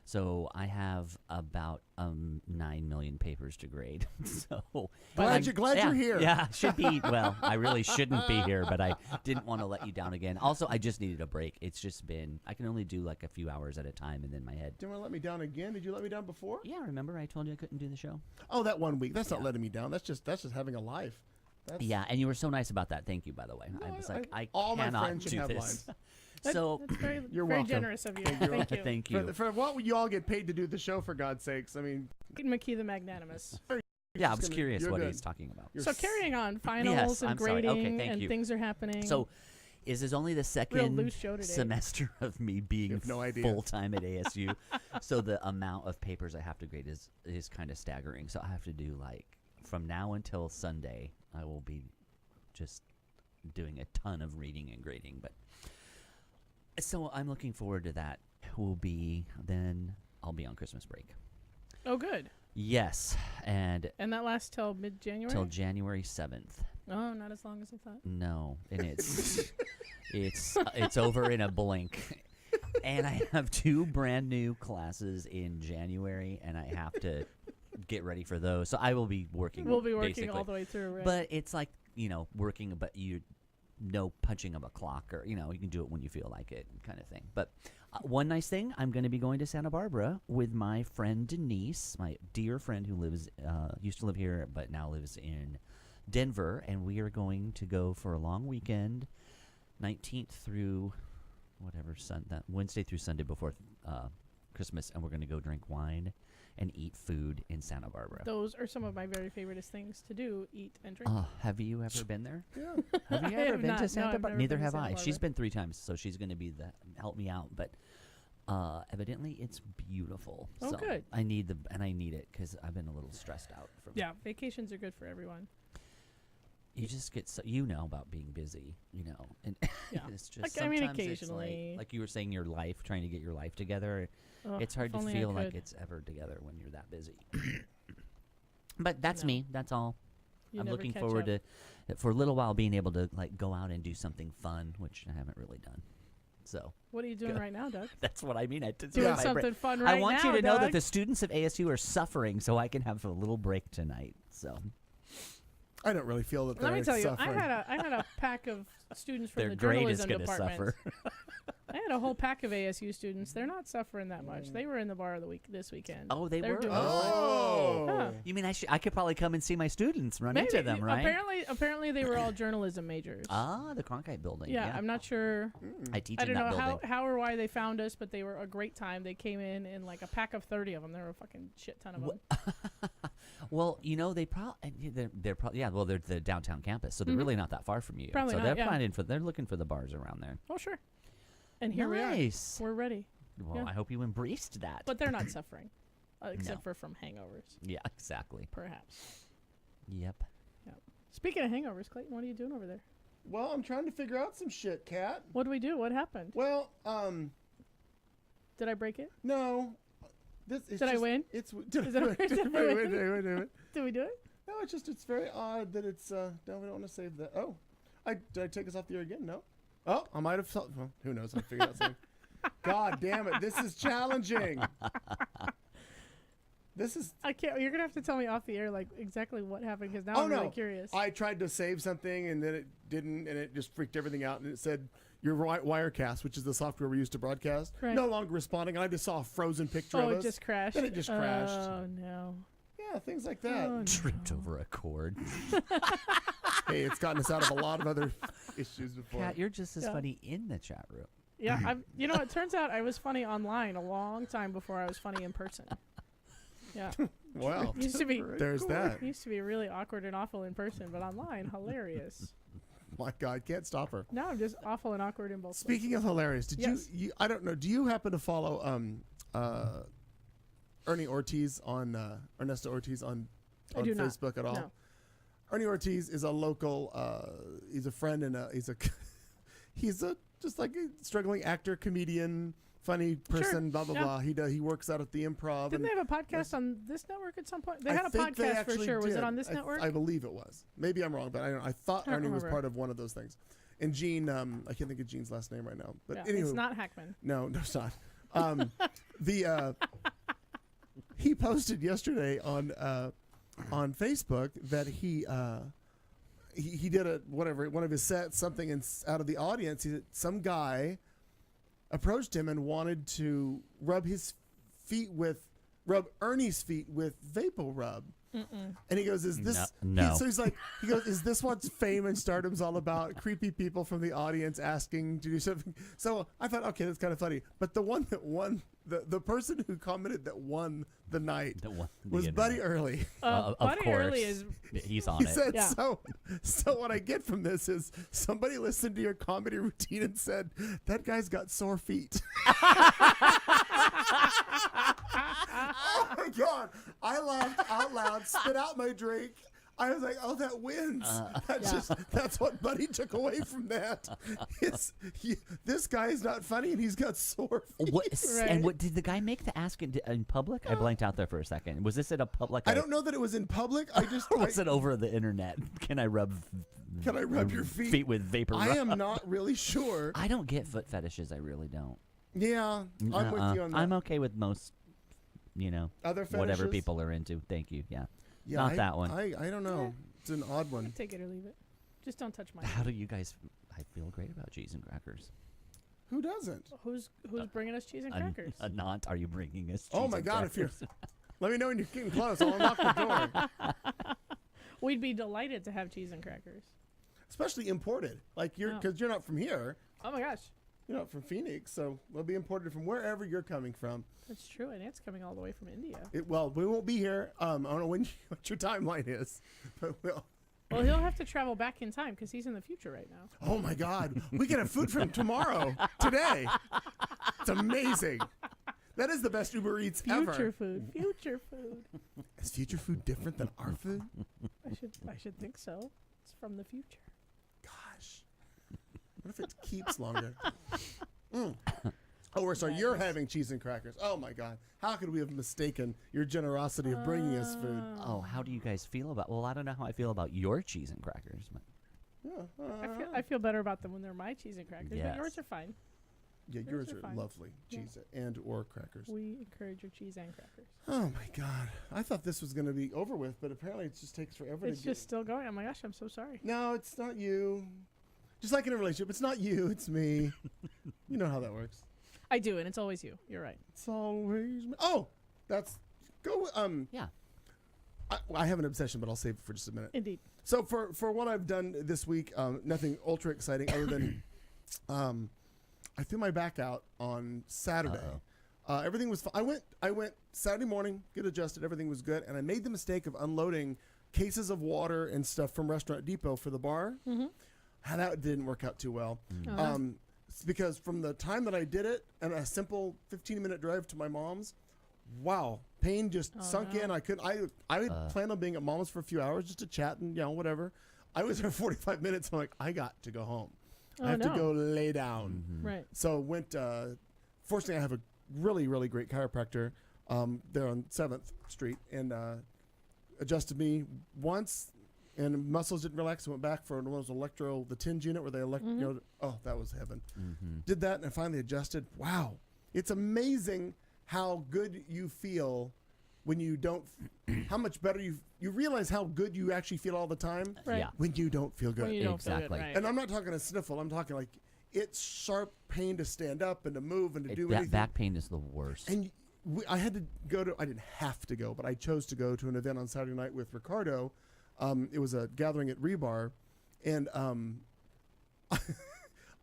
D: So I have about 9 million papers to grade. So
A: Glad you're here.
D: Yeah, should be. Well, I really shouldn't be here, but I didn't want to let you down again. Also, I just needed a break. It's just been I can only do like a few hours at a time, and then my head.
A: Didn't want to let me down again. Did you let me down before?
D: Yeah, remember I told you I couldn't do the show?
A: Oh, that 1 week. That's not letting me down. That's just having a life. That's,
D: Yeah, and you were so nice about that. Thank you, by the way. I was like, I
A: all my
D: cannot
A: friends should
D: do
A: have
D: this.
A: lines.
D: So
E: That's very,
A: You're
E: very
A: welcome.
E: generous of you. Thank you.
D: thank you.
A: For what you all get paid to do the show, for God's sakes. I mean,
E: McKee the Magnanimous.
D: Yeah, I was
A: gonna-
D: curious
A: you're
D: what
A: good.
D: he's talking about.
A: You're
E: So carrying on, finals
D: Yes,
E: and
D: I'm sorry.
E: grading
D: Okay, thank
E: and
D: you.
E: things are happening.
D: So, is this only the
E: Real
D: second
E: loose show today.
D: semester of me being
A: have no idea.
D: full time at ASU? So the amount of papers I have to grade is kind of staggering. So I have to do like from now until Sunday, I will be just doing a ton of reading and grading. But so I'm looking forward to that. Then I'll be on Christmas break.
E: Oh, good.
D: Yes, and
E: And that lasts till mid-January?
D: till January 7th.
E: Oh, not as long as I thought.
D: No, and it's over in a blink. And I have 2 brand new classes in January, and I have to get ready for those. So I will be working.
E: We'll be working
D: basically.
E: all the way through, right?
D: But it's like working, but no punching of a clock, or you can do it when you feel like it, kind of thing. But one nice thing, I'm going to be going to Santa Barbara with my friend Denise, my dear friend who used to live here, but now lives in Denver, and we are going to go for a long weekend, 19th through that Wednesday through Sunday before Christmas, and we're going to go drink wine and eat food in Santa Barbara.
E: Those are some of my very favoriteest things to do, eat and drink.
D: Have you ever been there?
A: Yeah.
D: Have you
E: I
D: ever
E: have
D: been
E: not.
D: to
E: No,
D: Santa
E: I've
D: Barbara?
E: never
D: Neither
E: been to
D: have
E: Santa
D: I. She's
E: Barbara.
D: been 3 times, so she's going to help me out. But evidently, it's beautiful.
E: Oh,
D: so
E: good.
D: I need it because I've been a little stressed out.
E: Yeah, vacations are good for everyone.
D: You just get about being busy, and
E: Yeah.
D: it's just
E: Like, I mean,
D: sometimes it's
E: occasionally.
D: like you were saying, your life, trying to get your life together.
E: Ugh,
D: It's hard
E: if
D: to
E: only I
D: feel like
E: could.
D: it's ever together when you're that busy. But that's
E: No.
D: me. That's all.
E: You
D: I'm
E: never
D: looking
E: catch
D: forward
E: up.
D: to, for a little while, being able to go out and do something fun, which I haven't really done. So
E: What are you doing right now, Doug?
D: that's what I mean.
E: Doing something fun right now,
D: I want you to know that
E: Doug.
D: the students of ASU are suffering, so I can have a little break tonight. So
A: I don't really feel that
E: Let
A: they're
E: me tell you,
A: suffering.
E: I had a pack of students from
D: their
E: the
D: grade is
E: journalism
D: going to
E: department.
D: suffer.
E: I had a whole pack of ASU students. They're not suffering that much. They were in the bar of the week this weekend.
D: Oh, they
E: They're
D: were?
E: doing
A: Oh.
E: fine. Huh.
D: You mean I could probably come and see my students, run
E: Maybe.
D: into them, right?
E: Apparently they were all journalism majors.
D: The Cronkite building.
E: yeah, I'm not sure.
D: I teach
E: I
D: in
E: don't
D: that
E: know
D: building.
E: how or why they found us, but they were a great time. They came in like a pack of 30 of them. There were a fucking shit ton of them.
D: Well, they probably they're the downtown campus, so they're really not that far from you.
E: Probably
D: so
E: not,
D: they're
E: yeah.
D: they're looking for the bars around there.
E: Oh, sure. And here
D: Nice.
E: we are. We're ready.
D: Well,
E: Yeah.
D: I hope you embraced that.
E: But they're not suffering. except for from hangovers,
D: Yeah, exactly.
E: perhaps.
D: Yep.
E: Speaking of hangovers, Clayton, what are you doing over there?
A: Well, I'm trying to figure out some shit, Kat.
E: What do we do? What happened?
A: Well,
E: Did I break it?
A: no. This is
E: Did I win?
A: It's
E: Is that-
A: wait,
E: did we win?
A: wait.
E: Did we do it?
A: No, it's very odd that it's no, we don't want to save that. Oh, did I take us off the air again? No. Oh, I might have. Well, who knows? I figured out something. God damn it! This is challenging. This is.
E: I can't. You're gonna have to tell me off the air like exactly what happened because now
A: Oh
E: I'm
A: no!
E: really curious.
A: I tried to save something and then it didn't, and it just freaked everything out. And it said your Wirecast, which is the software we use to broadcast,
E: Right.
A: no longer responding. And I just saw a frozen picture
E: Oh,
A: of
E: it
A: us.
E: just crashed.
A: Then it just crashed.
E: Oh no.
A: Yeah, things like that.
E: Oh, no.
D: Tripped over a cord.
A: Hey, it's gotten us out of a lot of other issues before.
D: Kat, you're just as
E: Yeah.
D: funny in the chat room.
E: Yeah, you know, it turns out I was funny online a long time before I was funny in person. Yeah,
A: Well,
E: used to be
A: there's that.
E: used to be really awkward and awful in person, but online hilarious.
A: My God, can't stop her.
E: Now I'm just awful and awkward in both.
A: Speaking of hilarious, did
E: Yes.
A: you? I don't know. Do you happen to follow Ernie Ortiz on Ernesto Ortiz on
E: I do not.
A: Facebook at all?
E: No.
A: Ernie Ortiz is a local. He's a friend and he's a just like a struggling actor, comedian, funny person. Blah blah
E: yeah.
A: blah. He works out at the Improv.
E: Didn't
A: and
E: they have a podcast on this network at some point? They
A: I
E: had a
A: think they
E: podcast for
A: actually
E: sure. Was it
A: did.
E: on this network?
A: I believe it was. Maybe I'm wrong, but I don't know. I thought
E: I don't
A: Ernie was
E: remember.
A: part of one of those things. And Gene, I can't think of Gene's last name right now. But
E: yeah,
A: anyway,
E: it's not Hackman.
A: no, it's not. He posted yesterday on Facebook that he did one of his sets, something out of the audience. Some guy approached him and wanted to rub Ernie's feet with Vapor Rub. And he goes, "Is this?"
D: No.
A: So he goes, "Is this what fame and stardom's all about? Creepy people from the audience asking to do something." So I thought, okay, that's kind of funny. But the one that won, the person who commented that won the night was Buddy Early.
D: Of
E: Buddy
D: course.
E: Early is
D: He's on
A: He
D: it.
A: said,
E: Yeah.
A: "So what I get from this is somebody listened to your comedy routine and said that guy's got sore feet." Oh my God! I laughed out loud, spit out my drink. I was like, "Oh, that wins." That's what Buddy took away from that. This guy is not funny, and he's got sore feet.
D: What,
E: Right.
D: And what did the guy make the ask in public? I blanked out there for a second. Was this at a public?
A: I don't know that it was in public. I just
D: Or was it over the internet? Can I rub
A: your feet?
D: with vapor
A: I
D: rub?
A: am not really sure.
D: I don't get foot fetishes. I really don't.
A: Yeah, I'm with you on that.
D: I'm okay with most,
A: Other fetishes?
D: whatever people are into. Thank you. Yeah.
A: Yeah,
D: Not that one.
A: I don't know. It's an odd one.
E: take it or leave it. Just don't touch mine.
D: How do you guys? I feel great about cheese and crackers.
A: Who doesn't?
E: Who's bringing us cheese and
D: An-
E: crackers?
D: Anant, are you bringing us?
A: Oh
D: cheese
A: my
D: and
A: God! If you're,
D: crackers?
A: let me know when you're getting close. I'll unlock the door.
E: We'd be delighted to have cheese and crackers.
A: Especially imported, like because you're not from here.
E: Oh my gosh,
A: You're not from Phoenix, so we'll be imported from wherever you're coming from.
E: that's true, and it's coming all the way from India.
A: Well, we won't be here. I don't know what your timeline is, but we'll.
E: Well, he'll have to travel back in time because he's in the future right now.
A: Oh my God! We can have food from today. It's amazing. That is the best Uber Eats
E: Future
A: ever.
E: food, future food.
A: Is future food different than our food?
E: I should think so. It's from the future.
A: Gosh. What if it keeps longer? Oh, we're sorry. You're having cheese and crackers. Oh my God! How could we have mistaken your generosity of bringing us food?
D: Oh, how do you guys feel about? Well, I don't know how I feel about your cheese and crackers. But
A: Yeah,
E: I feel better about them when they're my cheese and crackers,
D: Yes.
E: but yours are fine.
A: yeah,
E: yours
A: yours
E: are
A: are
E: fine.
A: lovely.
E: Yeah.
A: Cheese and or crackers.
E: We encourage your cheese and crackers.
A: Oh my God! I thought this was going to be over with, but apparently it just takes forever
E: It's
A: to get.
E: just still going. Oh my gosh, I'm so sorry.
A: No, it's not you. Just like in a relationship, it's not you, it's me. You know how that works.
E: I do, and it's always you. You're right.
A: It's always me. Oh, that's go.
D: yeah,
A: I have an obsession, but I'll save it for just a minute.
E: Indeed.
A: So for what I've done this week, nothing ultra exciting other than I threw my back out on Saturday. Everything was I went Saturday morning, get adjusted, everything was good, and I made the mistake of unloading cases of water and stuff from Restaurant Depot for the bar.
E: Mm-hmm.
A: That didn't work out too well. It's because from the time that I did it and a simple 15-minute drive to my mom's, wow, pain just
E: Oh,
A: sunk
E: no.
A: in. I couldn't. I had planned on being at Mama's for a few hours just to chat and whatever. I was there 45 minutes. I'm like, I got to go home.
E: Oh,
A: I have to
E: no.
A: go lay down.
E: Right.
A: So went. Fortunately, I have a really, really great chiropractor there on 7th Street, and adjusted me once, and muscles didn't relax. I went back for one of those the TENS unit where they oh, that was heaven. Did that, and I finally adjusted. Wow, it's amazing how good you feel when you don't. How much better you realize how good you actually feel all the time
E: Right.
D: Yeah.
A: when you don't feel good.
E: When you don't feel
D: Exactly.
E: good, right.
A: And I'm not talking a sniffle. I'm talking like it's sharp pain to stand up and to move and to do
D: That
A: anything.
D: back pain is the worst.
A: And I had to go to. I didn't have to go, but I chose to go to an event on Saturday night with Ricardo. It was a gathering at Rebar, and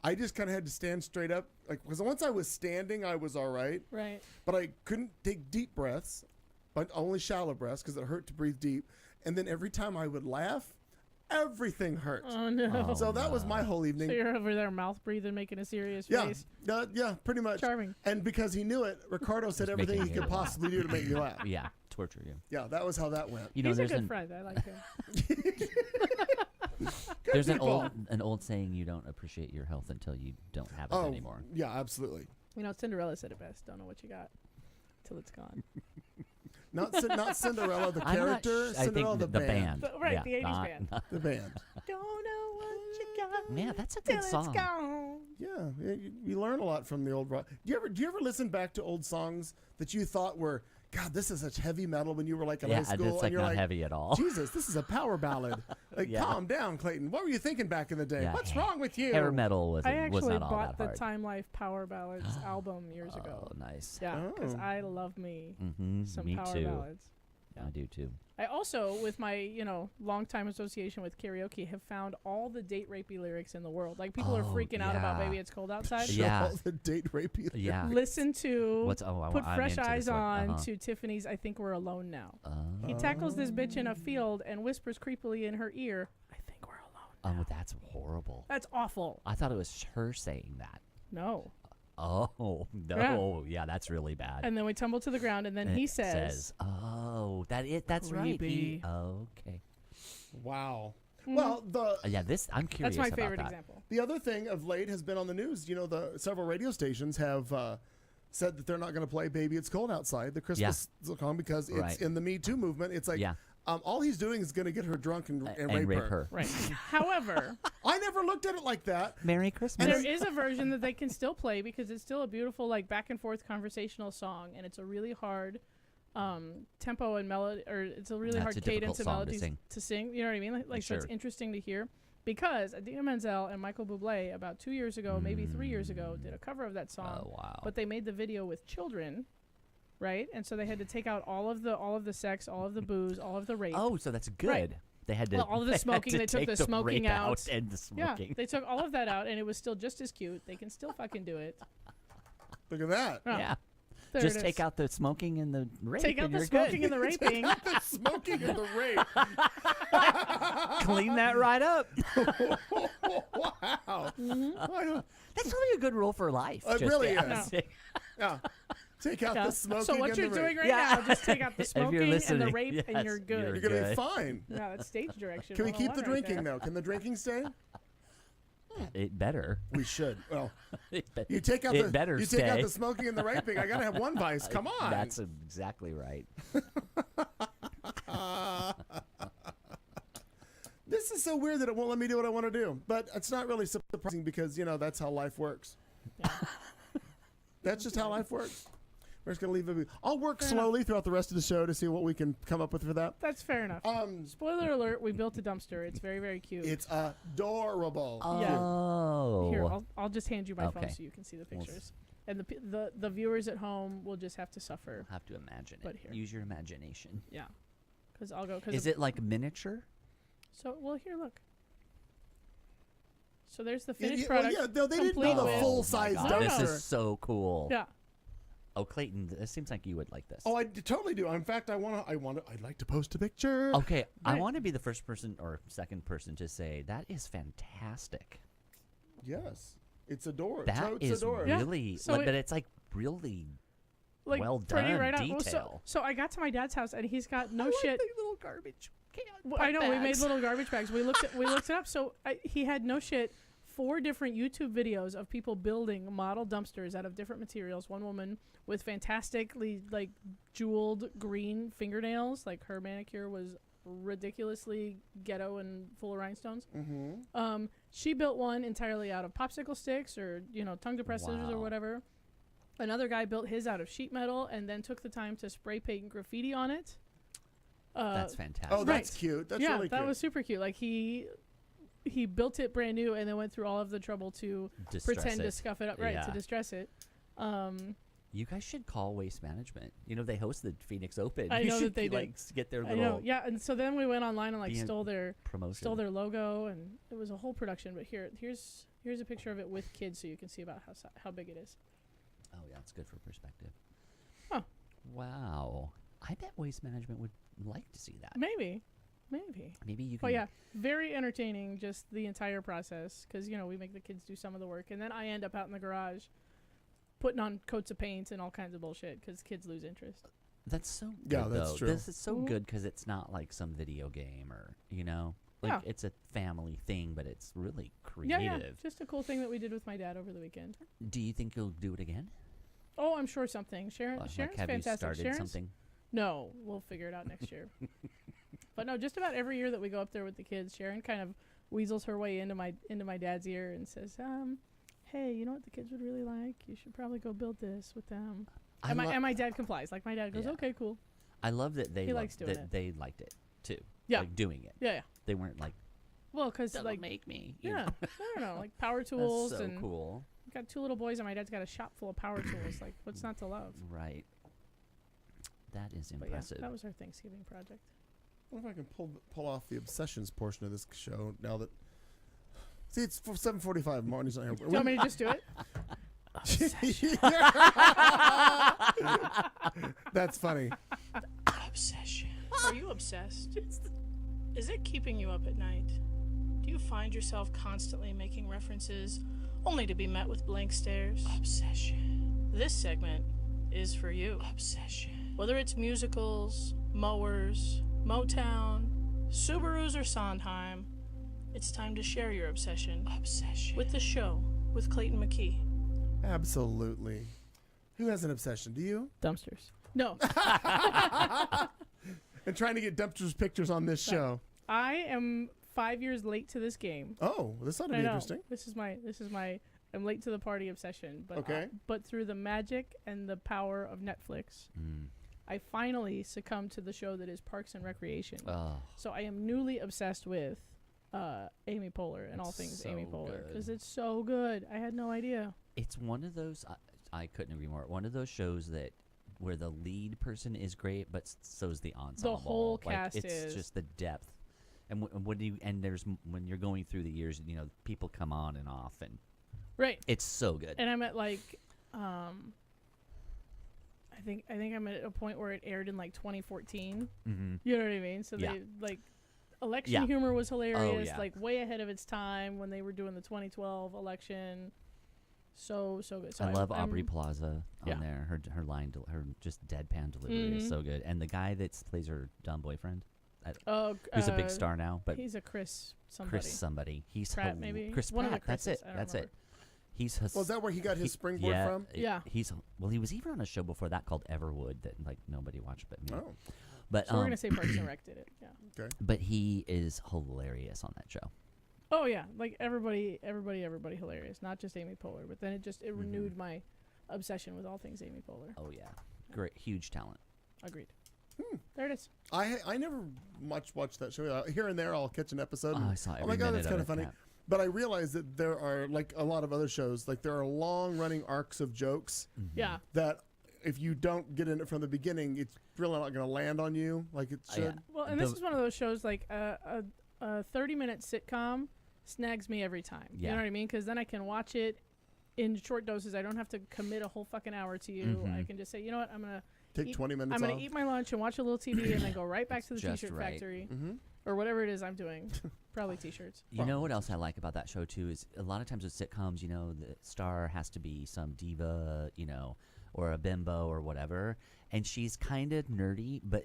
A: I just kind of had to stand straight up, like because once I was standing, I was all right,
E: Right.
A: but I couldn't take deep breaths, but only shallow breaths because it hurt to breathe deep. And then every time I would laugh, everything hurt.
E: Oh no.
A: So that was my whole evening.
E: So you're over there mouth breathing, making a serious
A: Yeah,
E: face.
A: yeah, pretty much.
E: Charming.
A: And because he knew it, Ricardo said
D: Just
A: everything he
D: making you
A: could
D: laugh.
A: possibly do to make me laugh.
D: Yeah, torture you.
A: Yeah, that was how that went.
D: You know,
E: He's a
D: there's
E: good
D: an
E: friend. I like him.
D: there's
A: people.
D: an old saying: you don't appreciate your health until you don't have it
A: Oh,
D: anymore.
A: yeah, absolutely.
E: You know, Cinderella said it best. Don't know what you got till it's gone.
A: Not Cinderella the
D: I'm not
A: character,
D: I think
A: Cinderella the band.
E: Right,
D: Yeah,
E: the 80s
D: not-
E: band.
A: The band.
E: Don't know what you got.
D: Yeah, that's a
E: till
D: good
E: it's
D: song.
E: gone.
A: Yeah, you learn a lot from the old rock. Do you ever listen back to old songs that you thought were, God, this is such heavy metal when you were like in
D: Yeah,
A: high school,
D: it's like
A: and you're
D: not
A: like,
D: heavy at all.
A: Jesus, this is a power ballad. Like,
D: Yeah.
A: calm down, Clayton. What were you thinking back in the day?
D: Yeah,
A: What's wrong with you?
D: Hair metal was
E: I
D: was
E: actually
D: not all
E: bought
D: that
E: the
D: hard.
E: Time Life Power Ballads album years ago.
D: Oh, nice.
E: Yeah, because
A: Oh.
E: I love me
D: Mm-hmm.
E: some
D: Me
E: power
D: too.
E: ballads.
D: I do too.
E: I also, with my long-time association with karaoke, have found all the date rapey lyrics in the world. Like people are
D: Oh,
E: freaking out about
D: yeah.
E: "Baby It's Cold Outside."
D: Yeah.
A: All the date rapey.
D: Yeah.
E: Listen to
D: What's oh?
E: "Put
D: I'm
E: Fresh
D: into
E: Eyes
D: this one.
E: On"
D: Uh-huh.
E: to Tiffany's "I Think We're Alone Now."
D: Oh.
E: He tackles this bitch in a field and whispers creepily in her ear, "I think we're alone."
D: Oh, that's horrible.
E: That's awful.
D: I thought it was her saying that.
E: No.
D: Oh no! Yeah, that's really bad.
E: And then we tumble to the ground, and then
D: And
E: he
D: it
E: says,
D: "Oh, that's right."
E: Creepy.
D: Okay.
A: Wow. Well,
D: Yeah, this I'm curious.
E: "That's my
D: about
E: favorite
D: that.
E: example."
A: the other thing of late has been on the news. You know, the several radio stations have said that they're not going to play "Baby It's Cold Outside," the Christmas song, because it's
D: Right.
A: in the Me Too movement. It's like,
D: Yeah.
A: all he's doing is going to get her drunk and
D: And
A: rape her.
E: Right. However,
A: I never looked at it like that.
D: Merry Christmas.
E: there is a version that they can still play because it's still a beautiful, like, back and forth conversational song, and it's a really hard tempo and melody, or it's a really
D: That's
E: hard
D: a difficult
E: cadence and
D: song to
E: melodies
D: sing.
E: to sing. You know what I mean? Like so it's
D: Sure.
E: interesting to hear because Idina Menzel and Michael Bublé about 2 years ago, maybe 3 years ago, did a cover of that song.
D: Oh wow.
E: But they made the video with children, right? And so they had to take out all of the sex, all of the booze, all of the rape.
D: Oh, so that's good.
E: Right.
D: They had to.
E: Well, all of the
D: they had
E: smoking,
D: to
E: they took
D: take
E: the smoking
D: rape
E: out.
D: and the
E: Yeah,
D: smoking.
E: they took all of that out, and it was still just as cute. They can still fucking do it.
A: Look at that.
E: Oh,
D: Yeah.
E: there
D: Just
E: it
D: take
E: is.
D: out the smoking and the rape.
E: Take out
D: and
E: the
D: you're
E: smoking
D: good.
E: and the raping.
A: The smoking and the rape.
D: Clean that right up.
A: Wow. I don't-
D: That's probably a good rule for life.
A: It
D: just
A: really
D: to-
A: is. Yeah. Take out
E: Yeah.
A: the smoking
E: So what
A: and
E: you're
A: the
E: doing
A: rape.
E: right
D: Yeah.
E: now, just take out the
D: If you're
E: smoking and the
D: listening,
E: rape, and
D: yes,
E: you're good.
A: You're
D: you're
A: going to be
D: good.
A: fine.
E: Yeah, that's stage direction.
A: Can we keep the
E: 101 right
A: drinking,
E: there.
A: though? Can the drinking stay?
D: It better.
A: We should. Well,
D: It be-
A: you take out
D: It
A: the
D: better
A: you take out
D: stay.
A: the smoking and the raping. I got to have one vice. Come on.
D: That's exactly right.
A: This is so weird that it won't let me do what I want to do. But it's not really surprising because, that's how life works. That's just how life works. We're just going to leave it. I'll work
E: Fair
A: slowly throughout the rest of the show to see what we can come up with for that.
E: That's fair enough. Spoiler alert: we built a dumpster. It's very, very cute.
A: It's adorable.
E: Yeah.
D: Oh.
E: Here, I'll just hand you my phone
D: Okay.
E: so you can see the pictures. And the viewers at home will just have to suffer.
D: I'll have to imagine
E: But
D: it.
E: here.
D: Use your imagination.
E: Yeah, because I'll go. Cause
D: Is it like miniature?
E: So here, look. So there's the
A: Yeah,
E: finished
A: well,
E: product.
A: no, they didn't
E: complete
A: build a
E: with-
A: full size
D: God,
E: No,
D: This
E: no.
D: is so cool.
E: Yeah.
D: Oh, Clayton, this seems like you would like this.
A: Oh, I totally do. In fact, I'd like to post a picture.
D: Okay, I
E: Right.
D: want to be the first person or second person to say that is fantastic.
A: Yes. It's adorable.
D: That
A: Totes
D: is
A: adorable.
E: Yeah.
D: really,
E: So
D: but it's like really
E: like
D: Well
E: pretty
D: done,
E: right on. Well,
D: detail.
E: so I got to my dad's house and he's got no
D: I like
E: shit.
D: the little garbage can.
E: I know we made
D: bags.
E: little garbage bags. We looked it up. So he had no shit. 4 different YouTube videos of people building model dumpsters out of different materials. One woman with fantastically like jeweled green fingernails, like her manicure was ridiculously ghetto and full of rhinestones. She built one entirely out of popsicle sticks or tongue depressors or
D: Wow.
E: whatever. Another guy built his out of sheet metal and then took the time to spray paint graffiti on it.
D: That's fantastic.
A: Oh, that's
E: Right.
A: cute. That's
E: yeah,
A: really
E: that
A: cute.
E: was super cute. Like he built it brand new and then went through all of the trouble to
D: Distress
E: pretend to
D: it.
E: scuff it up, right?
D: Yeah.
E: To distress it.
D: You guys should call Waste Management. They host the Phoenix Open.
E: I
D: You
E: know
D: should
E: that they
D: like
E: did.
D: get their
E: I
D: little
E: know, yeah. And so then we went online and like
D: Be a
E: stole their
D: promotion.
E: logo, and it was a whole production. But here's a picture of it with kids, so you can see about how big it is.
D: Oh yeah, it's good for perspective.
E: Huh.
D: Wow. I bet Waste Management would like to see that.
E: Maybe.
D: Maybe you can.
E: Oh yeah, very entertaining. Just the entire process, because we make the kids do some of the work, and then I end up out in the garage, putting on coats of paint and all kinds of bullshit, because kids lose interest.
D: That's so good.
A: Yeah, that's
D: though.
A: true.
D: This is so
E: Mhm.
D: good because it's not like some video game or
E: Yeah.
D: it's a family thing, but it's really
E: Yeah,
D: creative.
E: yeah. Just a cool thing that we did with my dad over the weekend.
D: Do you think you'll do it again?
E: Oh, I'm sure something. Sharon's
D: Like,
E: Sharon's
D: have
E: fantastic.
D: you started
E: Sharon's
D: something?
E: No, we'll figure it out next year. But no, just about every year that we go up there with the kids, Sharon kind of weasels her way into my dad's ear and says, "Hey, you know what the kids would really like? You should probably go build this with them." And my dad complies. Like my dad goes,
D: Yeah.
E: "Okay, cool."
D: I love that
E: He likes doing it.
D: they liked it too.
E: Yeah.
D: Like doing it.
E: Yeah, yeah.
D: They weren't like,
E: Well, because
D: don't
E: like
D: make me. you
E: yeah,
D: know?
E: no, like power tools
D: That's so
E: and
D: cool.
E: got 2 little boys, and my dad's got a shop full of power tools. Like, what's not to love?
D: Right. That is
E: But yeah,
D: impressive.
E: that was our Thanksgiving project.
A: I wonder if I can pull off the obsessions portion of this show now that. See, it's 7:45. Marty's not here.
E: Do you want me to just do it?
A: That's funny.
F: Obsession. Are you obsessed? Is it keeping you up at night? Do you find yourself constantly making references only to be met with blank stares? Obsession. This segment is for you. Obsession. Whether it's musicals, mowers, Motown, Subarus, or Sondheim, it's time to share your obsession. Obsession. With the show with Clayton McKee.
A: Absolutely. Who has an obsession? Do you?
E: Dumpsters. No,
A: And trying to get dumpsters pictures on this show.
E: I am 5 years late to this game.
A: Oh, this ought to
E: I
A: be
E: know.
A: interesting.
E: This is my I'm late to the party obsession. But
A: Okay.
E: but through the magic and the power of Netflix, I finally succumbed to the show that is Parks and Recreation.
D: Oh,
E: So I am newly obsessed with Amy Poehler and all
D: It's
E: things
D: so
E: Amy Poehler
D: good.
E: because it's so good. I had no idea.
D: it's one of those. I couldn't agree more. One of those shows that where the lead person is great, but so is the ensemble.
E: whole
D: Like,
E: cast
D: it's
E: is.
D: just the depth. And when you're going through the years, people come on and off, and
E: Right.
D: it's so good.
E: And I'm at like I think I'm at a point where it aired in like 2014.
D: Mm-hmm.
E: You know what I mean? So
D: Yeah.
E: they like election
D: Yeah.
E: humor was hilarious,
D: yeah.
E: like way ahead of its time when they were doing the 2012 election. So good. So
D: I love
E: I'm-
D: Aubrey Plaza on
E: yeah.
D: there. Her line, her just deadpan delivery is
E: Mhm.
D: so good. And the guy that plays her dumb boyfriend,
E: Oh,
D: who's a big star now, but
E: he's a Chris somebody.
D: Chris somebody. He's
E: Pratt, maybe?
D: Chris
E: One of the
D: Pratt. That's
E: Chris's.
D: it.
E: I don't
D: That's
E: remember.
D: it. He's
A: Well, is that where he got his springboard
D: yeah,
A: from?
E: Yeah.
D: He's he was even on a show before that called Everwood that like nobody watched but me.
A: Oh,
D: But
E: So we're gonna say Parks and Rec did it. Yeah.
A: okay.
D: but he is hilarious on that show.
E: Oh yeah, like everybody hilarious. Not just Amy Poehler, but then it renewed my obsession with all things Amy Poehler.
D: Oh yeah, great, huge talent.
E: Agreed. There it is.
A: I never much watched that show. Here and there, I'll catch an episode.
D: Oh,
A: and
D: I saw
A: I'm
D: every
A: like, oh,
D: minute
A: that's
D: of
A: kind
D: it.
A: of funny.
D: Yeah.
A: But I realize that there are, like a lot of other shows, like there are long-running arcs of jokes
E: Yeah.
A: that if you don't get in it from the beginning, it's really not going to land on you like it should.
D: Yeah.
E: Well, and this
D: The-
E: is one of those shows like a 30-minute sitcom snags me every time. You
D: Yeah.
E: know what I mean? Because then I can watch it in short doses. I don't have to commit a whole fucking hour to you.
D: Mhm.
E: I can just say, you know what, I'm gonna
A: Take 20 minutes
E: I'm gonna
A: off.
E: eat my lunch and watch a little TV and then go right back to the
D: Just
E: T-shirt
D: right.
E: factory
A: Mm-hmm.
E: or whatever it is I'm doing. Probably T-shirts.
D: You know what else I like about that show too is a lot of times with sitcoms, the star has to be some diva, or a bimbo or whatever. And she's kind of nerdy, but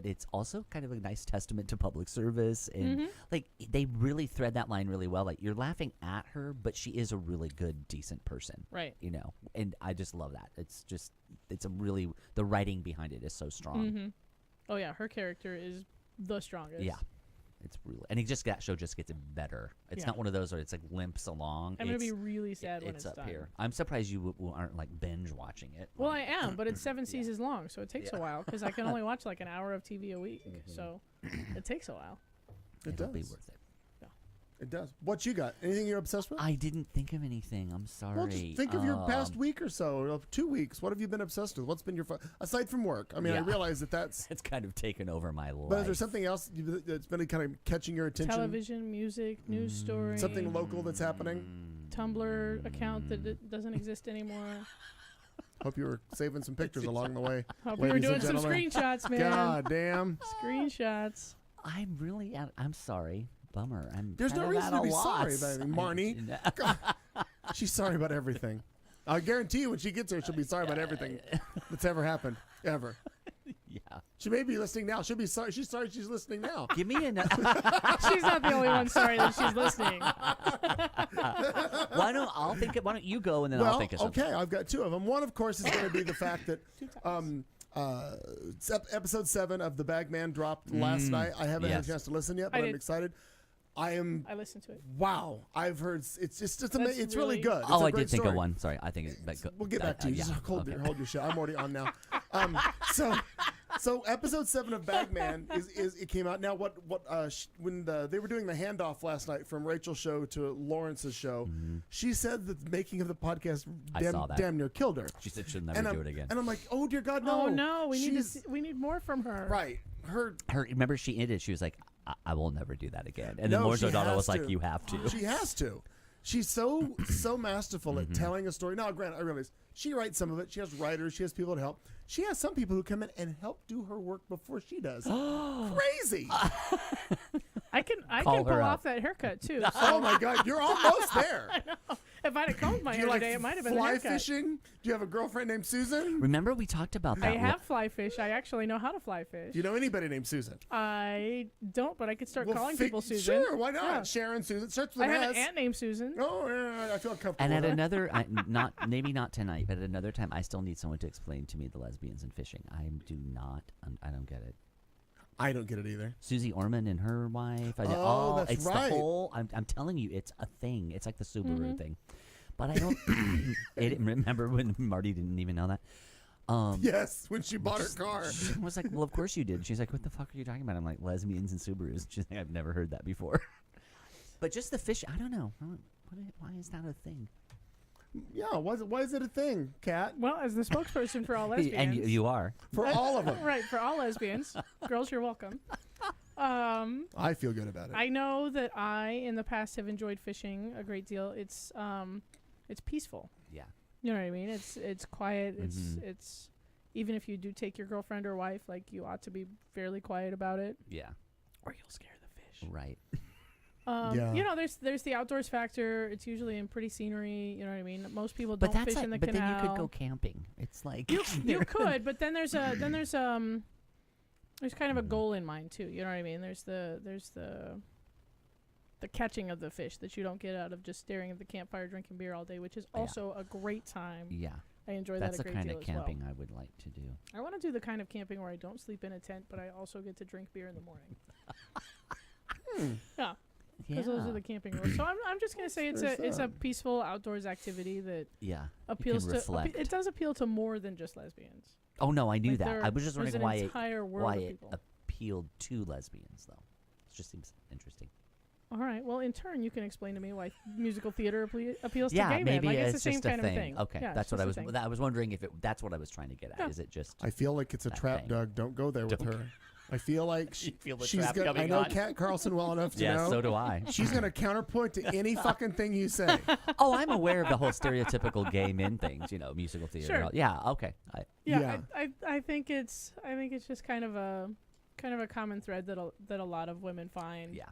D: it's also kind of a nice testament to public service. And like they really thread that line really well. Like you're laughing at her, but she is a really good, decent person.
E: Right.
D: You know, and I just love that. It's a really, the writing behind it is so strong.
E: Oh yeah, her character is the strongest.
D: Yeah. It's really, and that show just gets better. It's
E: Yeah.
D: not one of those where it's like limps along.
E: I'm gonna be
D: It's-
E: really sad when it's
D: up
E: done.
D: here. I'm surprised you aren't like binge watching it.
E: Well, I am, but it's 7 seasons long, so it takes a while because I can only watch like an hour of TV a week. So it takes a while.
A: It
D: It'll
A: does.
D: be worth it.
A: It does. What you got? Anything you're obsessed with?
D: I didn't think of anything. I'm sorry.
A: Well, just think of your past week or so, or 2 weeks. What have you been obsessed with? What's been your aside from work? I mean, I
D: Yeah.
A: realize that's.
D: It's kind of taken over my life.
A: But is there something else that's been kind of catching your attention?
E: Television, music, news story,
A: Something local that's happening?
E: Tumblr account that doesn't exist anymore.
A: Hope you were saving some pictures along the way.
E: Hope we were
A: ladies and
E: doing some
A: gentlemen.
E: screenshots, man.
A: God damn.
E: Screenshots.
D: I'm really. I'm sorry. Bummer.
A: There's no
D: kind of
A: reason
D: at
A: to
D: a
A: be sorry
D: loss.
A: about it, Marnie. She's sorry about everything. I guarantee you when she gets here, she'll be sorry about everything that's ever happened. Ever.
D: Yeah.
A: She may be listening now. She'll be sorry. She's sorry she's listening now.
D: Give me another.
E: She's not the only one sorry that she's listening.
D: Why don't you go and then I'll
A: Well,
D: think of something.
A: okay, I've got two of them. One, of course, is going to be the fact that episode 7 of The Bagman dropped last night. I haven't had a
D: yes.
A: chance to listen yet, but
E: I
A: I'm
E: did.
A: excited. I listened
E: to it.
A: Wow, I've heard it's just
E: That's
A: it's really
E: really-
A: good. It's
D: Oh,
A: a
D: I
A: great
D: did think
A: story.
D: of one. Sorry, I think it. But
A: We'll get back to you.
D: yeah,
A: Just hold
D: okay.
A: your shit. I'm already on now. So episode 7 of Bagman is it came out now. When they were doing the handoff last night from Rachel's show to Lawrence's show, she said that the making of the podcast
D: I saw that.
A: damn near killed her.
D: She said she'll never do it again.
A: And I'm like, oh dear God, no.
E: Oh no, we
A: She's-
E: need more from her.
A: right. Her
D: Remember, she ended. She was like, "I will never do that again." And then
A: No,
D: Lawrence
A: she
D: O'Donnell
A: has
D: was like,
A: to.
D: "You have to."
A: She has to. She's so masterful at telling a story. Now, granted, I realize she writes some of it. She has writers. She has people to help. She has some people who come in and help do her work before she does. Crazy!
E: I can
D: Call
E: pull
D: her
E: off
D: out.
E: that haircut too.
A: Oh my God, you're almost there.
E: If I'd have combed my
A: Do
E: hair
A: you like
E: today, it might have been the
A: fly
E: haircut.
A: fishing? Do you have a girlfriend named Susan?
D: Remember, we talked about that.
E: I have fly fish. I actually know how to fly fish.
A: Do you know anybody named Susan?
E: I don't, but I could start
A: Well,
E: calling people Susan.
A: Sure, why not?
E: Yeah.
A: Sharon, Susan. Starts with
E: I
A: an
E: have
A: S.
E: an aunt named Susan.
A: Oh, yeah, I feel comfortable.
D: And at
A: with that.
D: another, maybe not tonight, but at another time, I still need someone to explain to me the lesbians and fishing. I don't get it.
A: I don't get it either.
D: Susie Orman and her wife.
A: Oh, that's
D: it's
A: right.
D: the whole. I'm telling you, it's a thing. It's like the Subaru thing. But I don't. I didn't remember when Marty didn't even know that.
A: Yes, when she bought her car.
D: She was like, "Well, of course you did." She's like, "What the fuck are you talking about?" I'm like, "Lesbians and Subarus." She's like, "I've never heard that before." But just the fish. I don't know. Why is that a thing?
A: Yeah, why is it a thing, Kat?
E: Well, as the spokesperson for all lesbians.
D: And you are.
A: For all of them.
E: Right, for all lesbians. Girls, you're welcome.
A: I feel good about it.
E: I know that I, in the past, have enjoyed fishing a great deal. It's peaceful.
D: Yeah.
E: You know what I mean? It's quiet.
D: Mhm.
E: It's even if you do take your girlfriend or wife, like you ought to be fairly quiet about it,
D: Yeah.
E: or you'll scare the fish.
D: Right.
A: Yeah.
E: You know, there's the outdoors factor. It's usually in pretty scenery. You know what I mean? Most people
D: But
E: don't
D: that's
E: fish
D: like,
E: in the
D: but
E: canal.
D: then you could go camping. It's like
E: You could, but then there's kind of a goal in mind too. You know what I mean? There's the catching of the fish that you don't get out of just staring at the campfire drinking beer all day, which is
D: Yeah.
E: also a great time.
D: Yeah.
E: I enjoy
D: That's
E: that
D: the
E: a great
D: kind
E: deal
D: of
E: as well.
D: camping I would like to do.
E: I want to do the kind of camping where I don't sleep in a tent, but I also get to drink beer in the morning. Yeah, because those are the camping rules. So I'm just gonna say it's
A: There's
E: a peaceful outdoors activity that
D: Yeah.
E: appeals
D: you
E: to.
D: can reflect.
E: It does appeal to more than just lesbians.
D: Oh no, I knew
E: Like,
D: that. I was just
E: there's
D: wondering
E: an
D: why
E: entire world
D: why
E: of
D: it
E: people.
D: appealed to lesbians though. It just seems interesting.
E: All right. Well, in turn, you can explain to me why musical theater appeals
D: Yeah,
E: to gay
D: maybe
E: men. Like,
D: it's
E: it's the same
D: just a
E: kind
D: thing.
E: of thing.
D: Okay,
E: Yeah,
D: that's
E: it's
D: what I
E: just
D: was.
E: a thing.
D: I was wondering if that's what I was trying to get at.
E: Yeah.
D: Is it just?
A: I feel like it's a
D: that
A: trap,
D: thing.
A: Doug. Don't go there with
D: Don't-
A: her. I feel like
D: feel the
A: she's
D: trap
A: gonna. I
D: coming
A: know
D: on.
A: Kat Carlson well enough to
D: Yeah,
A: know.
D: so do I.
A: She's gonna counterpoint to any fucking thing you say.
D: Oh, I'm aware of the whole stereotypical gay men things. You know, musical theater.
E: Sure.
D: Yeah. Okay.
E: Yeah. I think it's just kind of a common thread that a lot of women find
D: Yeah.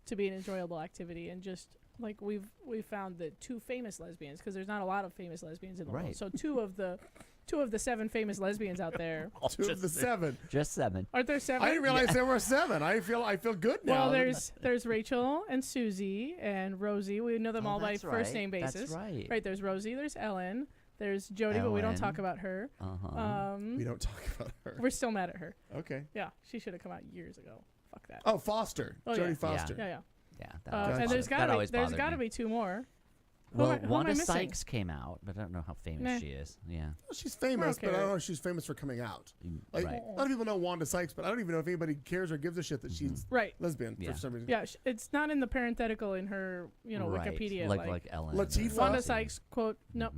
E: to be an enjoyable activity, and just like we've found that two famous lesbians, because there's not a lot of famous lesbians in the
D: Right.
E: world. So two of the two of the 7 famous lesbians out there.
A: Two of the 7.
D: Just 7.
E: Aren't there 7?
A: I didn't realize there were 7. I feel good now.
E: Well, there's Rachel and Susie and Rosie. We know them all by
D: that's
E: first
D: right.
E: name basis.
D: That's right.
E: Right. There's Rosie. There's Ellen. There's Jody, but we don't talk about her.
A: We don't talk about her.
E: We're still mad at her.
A: Okay.
E: Yeah, she should have come out years ago. Fuck that.
A: Oh, Foster.
E: Oh,
A: Jodie
E: yeah.
A: Foster.
E: Yeah, yeah.
D: Yeah.
A: Gotcha.
E: And there's
D: that
E: got
D: always
E: to
D: bothered me.
E: be 2 more.
D: Well,
E: am I
D: Wanda
E: missing?
D: Sykes came out, but I don't know how famous
E: Nah.
D: she is. Yeah.
A: Well, she's famous,
E: okay.
A: but I don't know if she's famous for coming out. Like,
D: Right.
A: a lot of people know Wanda Sykes, but I don't even know if anybody cares or gives a shit that she's
E: Right.
A: lesbian
D: Yeah.
A: for some reason.
E: Yeah, it's not in the parenthetical in her,
D: Right.
E: Wikipedia.
D: Like Ellen.
A: Latifah?
E: Wanda Sykes quote. No,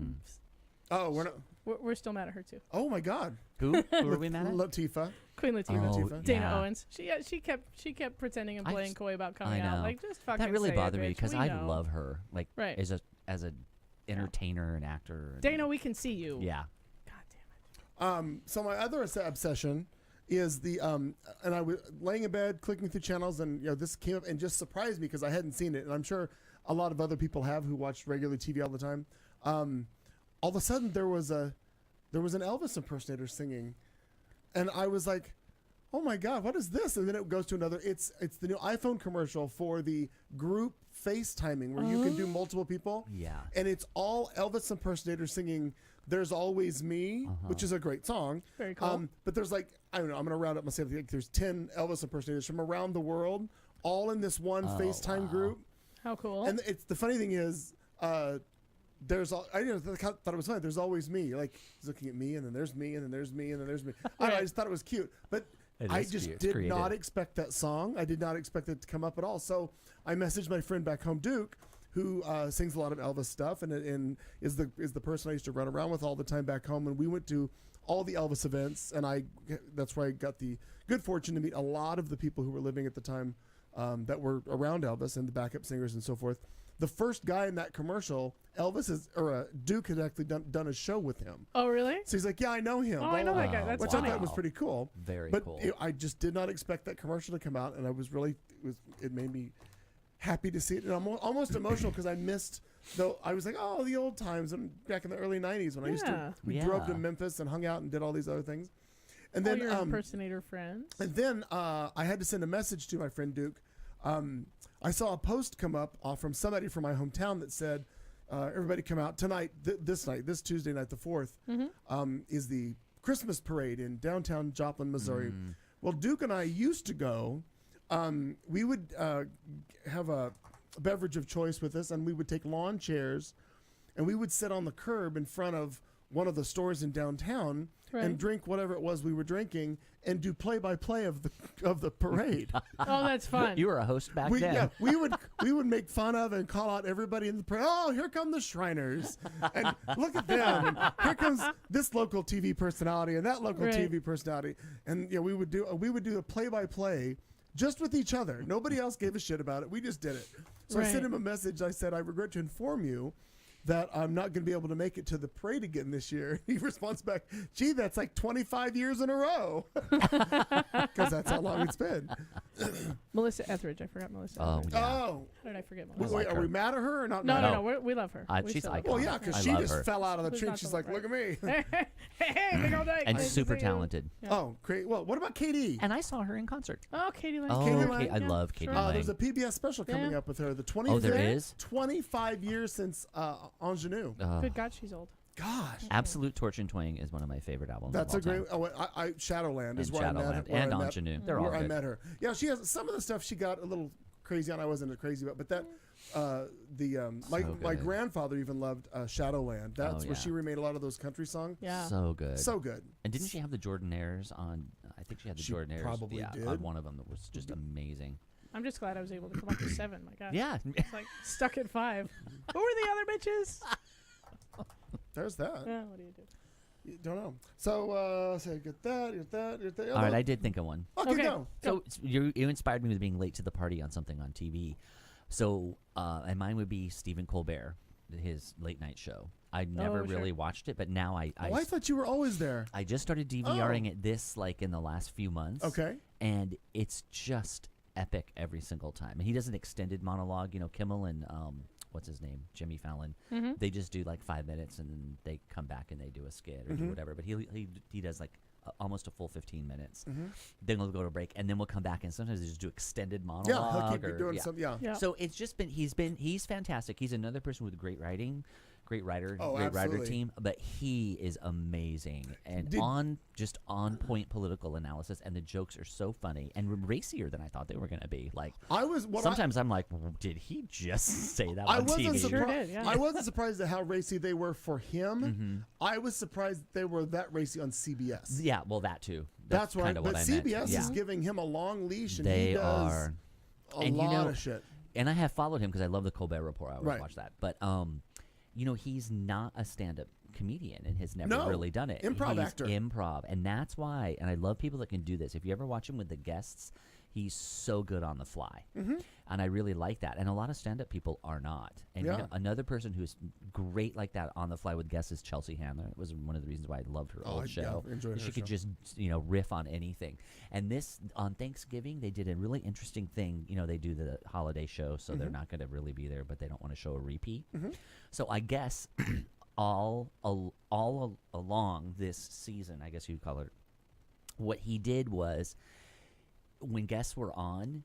A: Oh, we're not.
E: we're still mad at her too.
A: Oh my God.
D: Who are we mad at?
A: Latifah.
E: Queen Latifah.
D: Oh,
A: Latifah.
E: Dana
D: yeah.
E: Owens. She kept pretending and
D: I
E: playing
D: just-
E: coy about coming
D: I
E: out.
D: know.
E: Like just fucking.
D: That really
E: say
D: bothered
E: it,
D: me
E: bitch.
D: because
E: We
D: I
E: know.
D: love her, like
E: Right.
D: as a entertainer and actor. And,
E: Dana, we can see you.
D: Yeah.
E: God damn it.
A: So my other obsession is the and I was laying in bed clicking through channels, and this came up and just surprised me because I hadn't seen it, and I'm sure a lot of other people have who watch regular TV all the time. All of a sudden there was an Elvis impersonator singing, and I was like, oh my God, what is this? And then it goes to another. It's the new iPhone commercial for the group FaceTiming where you can do multiple people.
D: Yeah.
A: And it's all Elvis impersonators singing "There's Always Me," which is a great song.
E: Very cool.
A: But there's like, I don't know, I'm going to round up myself. Like there's 10 Elvis impersonaters from around the world, all in this one FaceTime group.
E: How cool.
A: And it's the funny thing is, I thought it was funny. There's always me. Like he's looking at me, and then there's me, and then there's me, and then there's me. I don't know, I just thought it was cute, but
D: It
A: I
D: is
A: just
D: cute. It's
A: did
D: creative.
A: not expect that song. I did not expect it to come up at all. So I messaged my friend back home, Duke, who sings a lot of Elvis stuff, and is the person I used to run around with all the time back home. And we went to all the Elvis events, and that's where I got the good fortune to meet a lot of the people who were living at the time that were around Elvis and the backup singers and so forth. The first guy in that commercial, Duke had actually done a show with him.
E: Oh, really?
A: So he's like, yeah, I know him.
E: Oh, I know that guy. That's
A: which
E: funny.
A: I thought was pretty cool.
D: Very
A: But
D: cool.
A: I just did not expect that commercial to come out, and I was really it made me happy to see it, and I'm almost emotional because I missed. Though I was like, oh, the old times, and back in the early '90s when I used to we drove to
D: Yeah.
A: Memphis and hung out and did all these other things, and
E: All
A: then
E: your impersonator friends.
A: and then I had to send a message to my friend Duke. I saw a post come up from somebody from my hometown that said, everybody come out tonight, this Tuesday night, the 4th, is the Christmas parade in downtown Joplin, Missouri. Well, Duke and I used to go. We would have a beverage of choice with us, and we would take lawn chairs, and we would sit on the curb in front of one of the stores in downtown
E: Right.
A: and drink whatever it was we were drinking and do play-by-play of the parade.
E: Oh, that's fun.
D: You were a host back then.
A: Yeah, we would make fun of and call out everybody in the parade. Oh, here come the Shriners, and look at them. And here comes this local TV personality and that local
E: Right.
A: TV personality, and we would do a play-by-play just with each other. Nobody else gave a shit about it. We just did it. So I
E: Right.
A: sent him a message. I said, I regret to inform you that I'm not going to be able to make it to the parade again this year. He responds back, gee, that's like 25 years in a row. Because that's how long it's been.
E: Melissa Etheridge. I forgot Melissa.
D: Oh,
E: Etheridge.
D: yeah.
A: Oh.
E: How did I forget
A: Wait,
E: Melissa?
D: like
A: are
D: her.
A: we mad at her or not
E: No,
A: mad
E: no,
A: at
E: no. We love her. We
D: she's
E: still love
D: iconic.
E: her.
A: Well, yeah, because
D: I
A: she
D: love
A: just
D: her.
A: fell out of the
E: Who's
A: tree.
E: not
A: She's
E: to
A: like,
E: love
A: look at me.
E: Hey, big old day.
D: And
E: Nice to
D: super
E: see you.
D: talented.
E: Yeah.
A: Oh, great. Well, what about KD?
D: And I saw her in concert.
E: Oh, Katie Lang.
D: Oh,
A: Katie
D: okay.
A: Lang,
D: I
E: yeah,
D: love Katie
E: sure.
D: Lang.
A: There's a PBS special coming
E: Yeah.
A: up with her. The 20th.
D: Oh, there is?
A: 25 years since Ingenue.
E: Good God, she's old.
A: Gosh.
D: Absolute Torch and Twang is one of my favorite albums.
A: That's
D: of
A: a
D: all
A: great.
D: time.
A: Oh, Shadowland is
D: And
A: where I met her.
D: Shadowland
A: where
D: and
A: I met-
D: Ingenue. They're all
A: where I
D: good.
A: met her. Yeah, she has some of the stuff she got a little crazy on. I wasn't crazy about, but that my
D: good.
A: grandfather even loved Shadowland. That's
D: Oh,
A: where
D: yeah.
A: she remade a lot of those country songs.
E: Yeah.
D: So good.
A: So good.
D: And didn't she have the Jordanaires on? I think she had the
A: She
D: Jordanaires.
A: probably
D: yeah,
A: did.
D: on one of them that was just amazing.
E: I'm just glad I was able to come up to 7. My God.
D: Yeah.
E: It's like stuck at 5. Who were the other bitches?
A: There's that.
E: Yeah, what do you do?
A: You don't know. So get that.
D: All right, I did think of one.
A: Okay,
E: Okay.
A: go.
D: So you inspired me with being late to the party on something on TV. So and mine would be Stephen Colbert, his late night show. I never
E: sure.
D: really watched it, but now I
A: I thought you were always there.
D: I just started DVRing it this like in the last few months.
A: Okay.
D: And it's just epic every single time. And he does an extended monologue. You know, Kimmel and what's his name, Jimmy Fallon.
E: Mm-hmm.
D: They just do like 5 minutes and then they come back and they do a skit or do whatever. But he does like almost a full 15 minutes. Then we'll go to break and then we'll come back and sometimes they just do extended monologue.
A: Yeah, he'll keep
D: or,
A: doing some. Yeah.
E: Yeah.
D: So it's just he's fantastic. He's another person with great writing, great writer,
A: Oh,
D: great writer
A: absolutely.
D: team. But he is amazing and
A: Did-
D: on point political analysis, and the jokes are so funny and racier than I thought they were going to be. Like
A: I was
D: sometimes I'm like, did he just say that
A: I
D: on
A: wasn't
D: TV?
E: Sure
A: surprised.
E: did, yeah.
A: I wasn't surprised at how racy they were for him. I was surprised they were that racy on CBS.
D: Yeah, well, that too.
A: That's right.
D: kind of
A: But
D: what I
A: CBS
D: meant. Yeah.
A: is giving him a long leash, and
D: They
A: he does
D: are.
A: a
D: And you
A: lot
D: know,
A: of shit.
D: And I have followed him because I love the Colbert Report. I always
A: Right.
D: watch that. But he's not a stand-up comedian and has never
A: No.
D: really done it.
A: Improv
D: He's
A: actor.
D: Improv, and that's why. And I love people that can do this. If you ever watch him with the guests, he's so good on the fly, and I really like that. And a lot of stand-up people are not. And you
A: Yeah.
D: know, another person who's great like that on the fly with guests is Chelsea Handler. It was one of the reasons why I loved her old show.
A: enjoyed
D: she
A: her
D: could
A: show.
D: just riff on anything. And this on Thanksgiving they did a really interesting thing. They do the holiday show, so they're not going to really be there, but they don't want to show a repeat. So I guess all along this season, I guess you'd call it, what he did was when guests were on,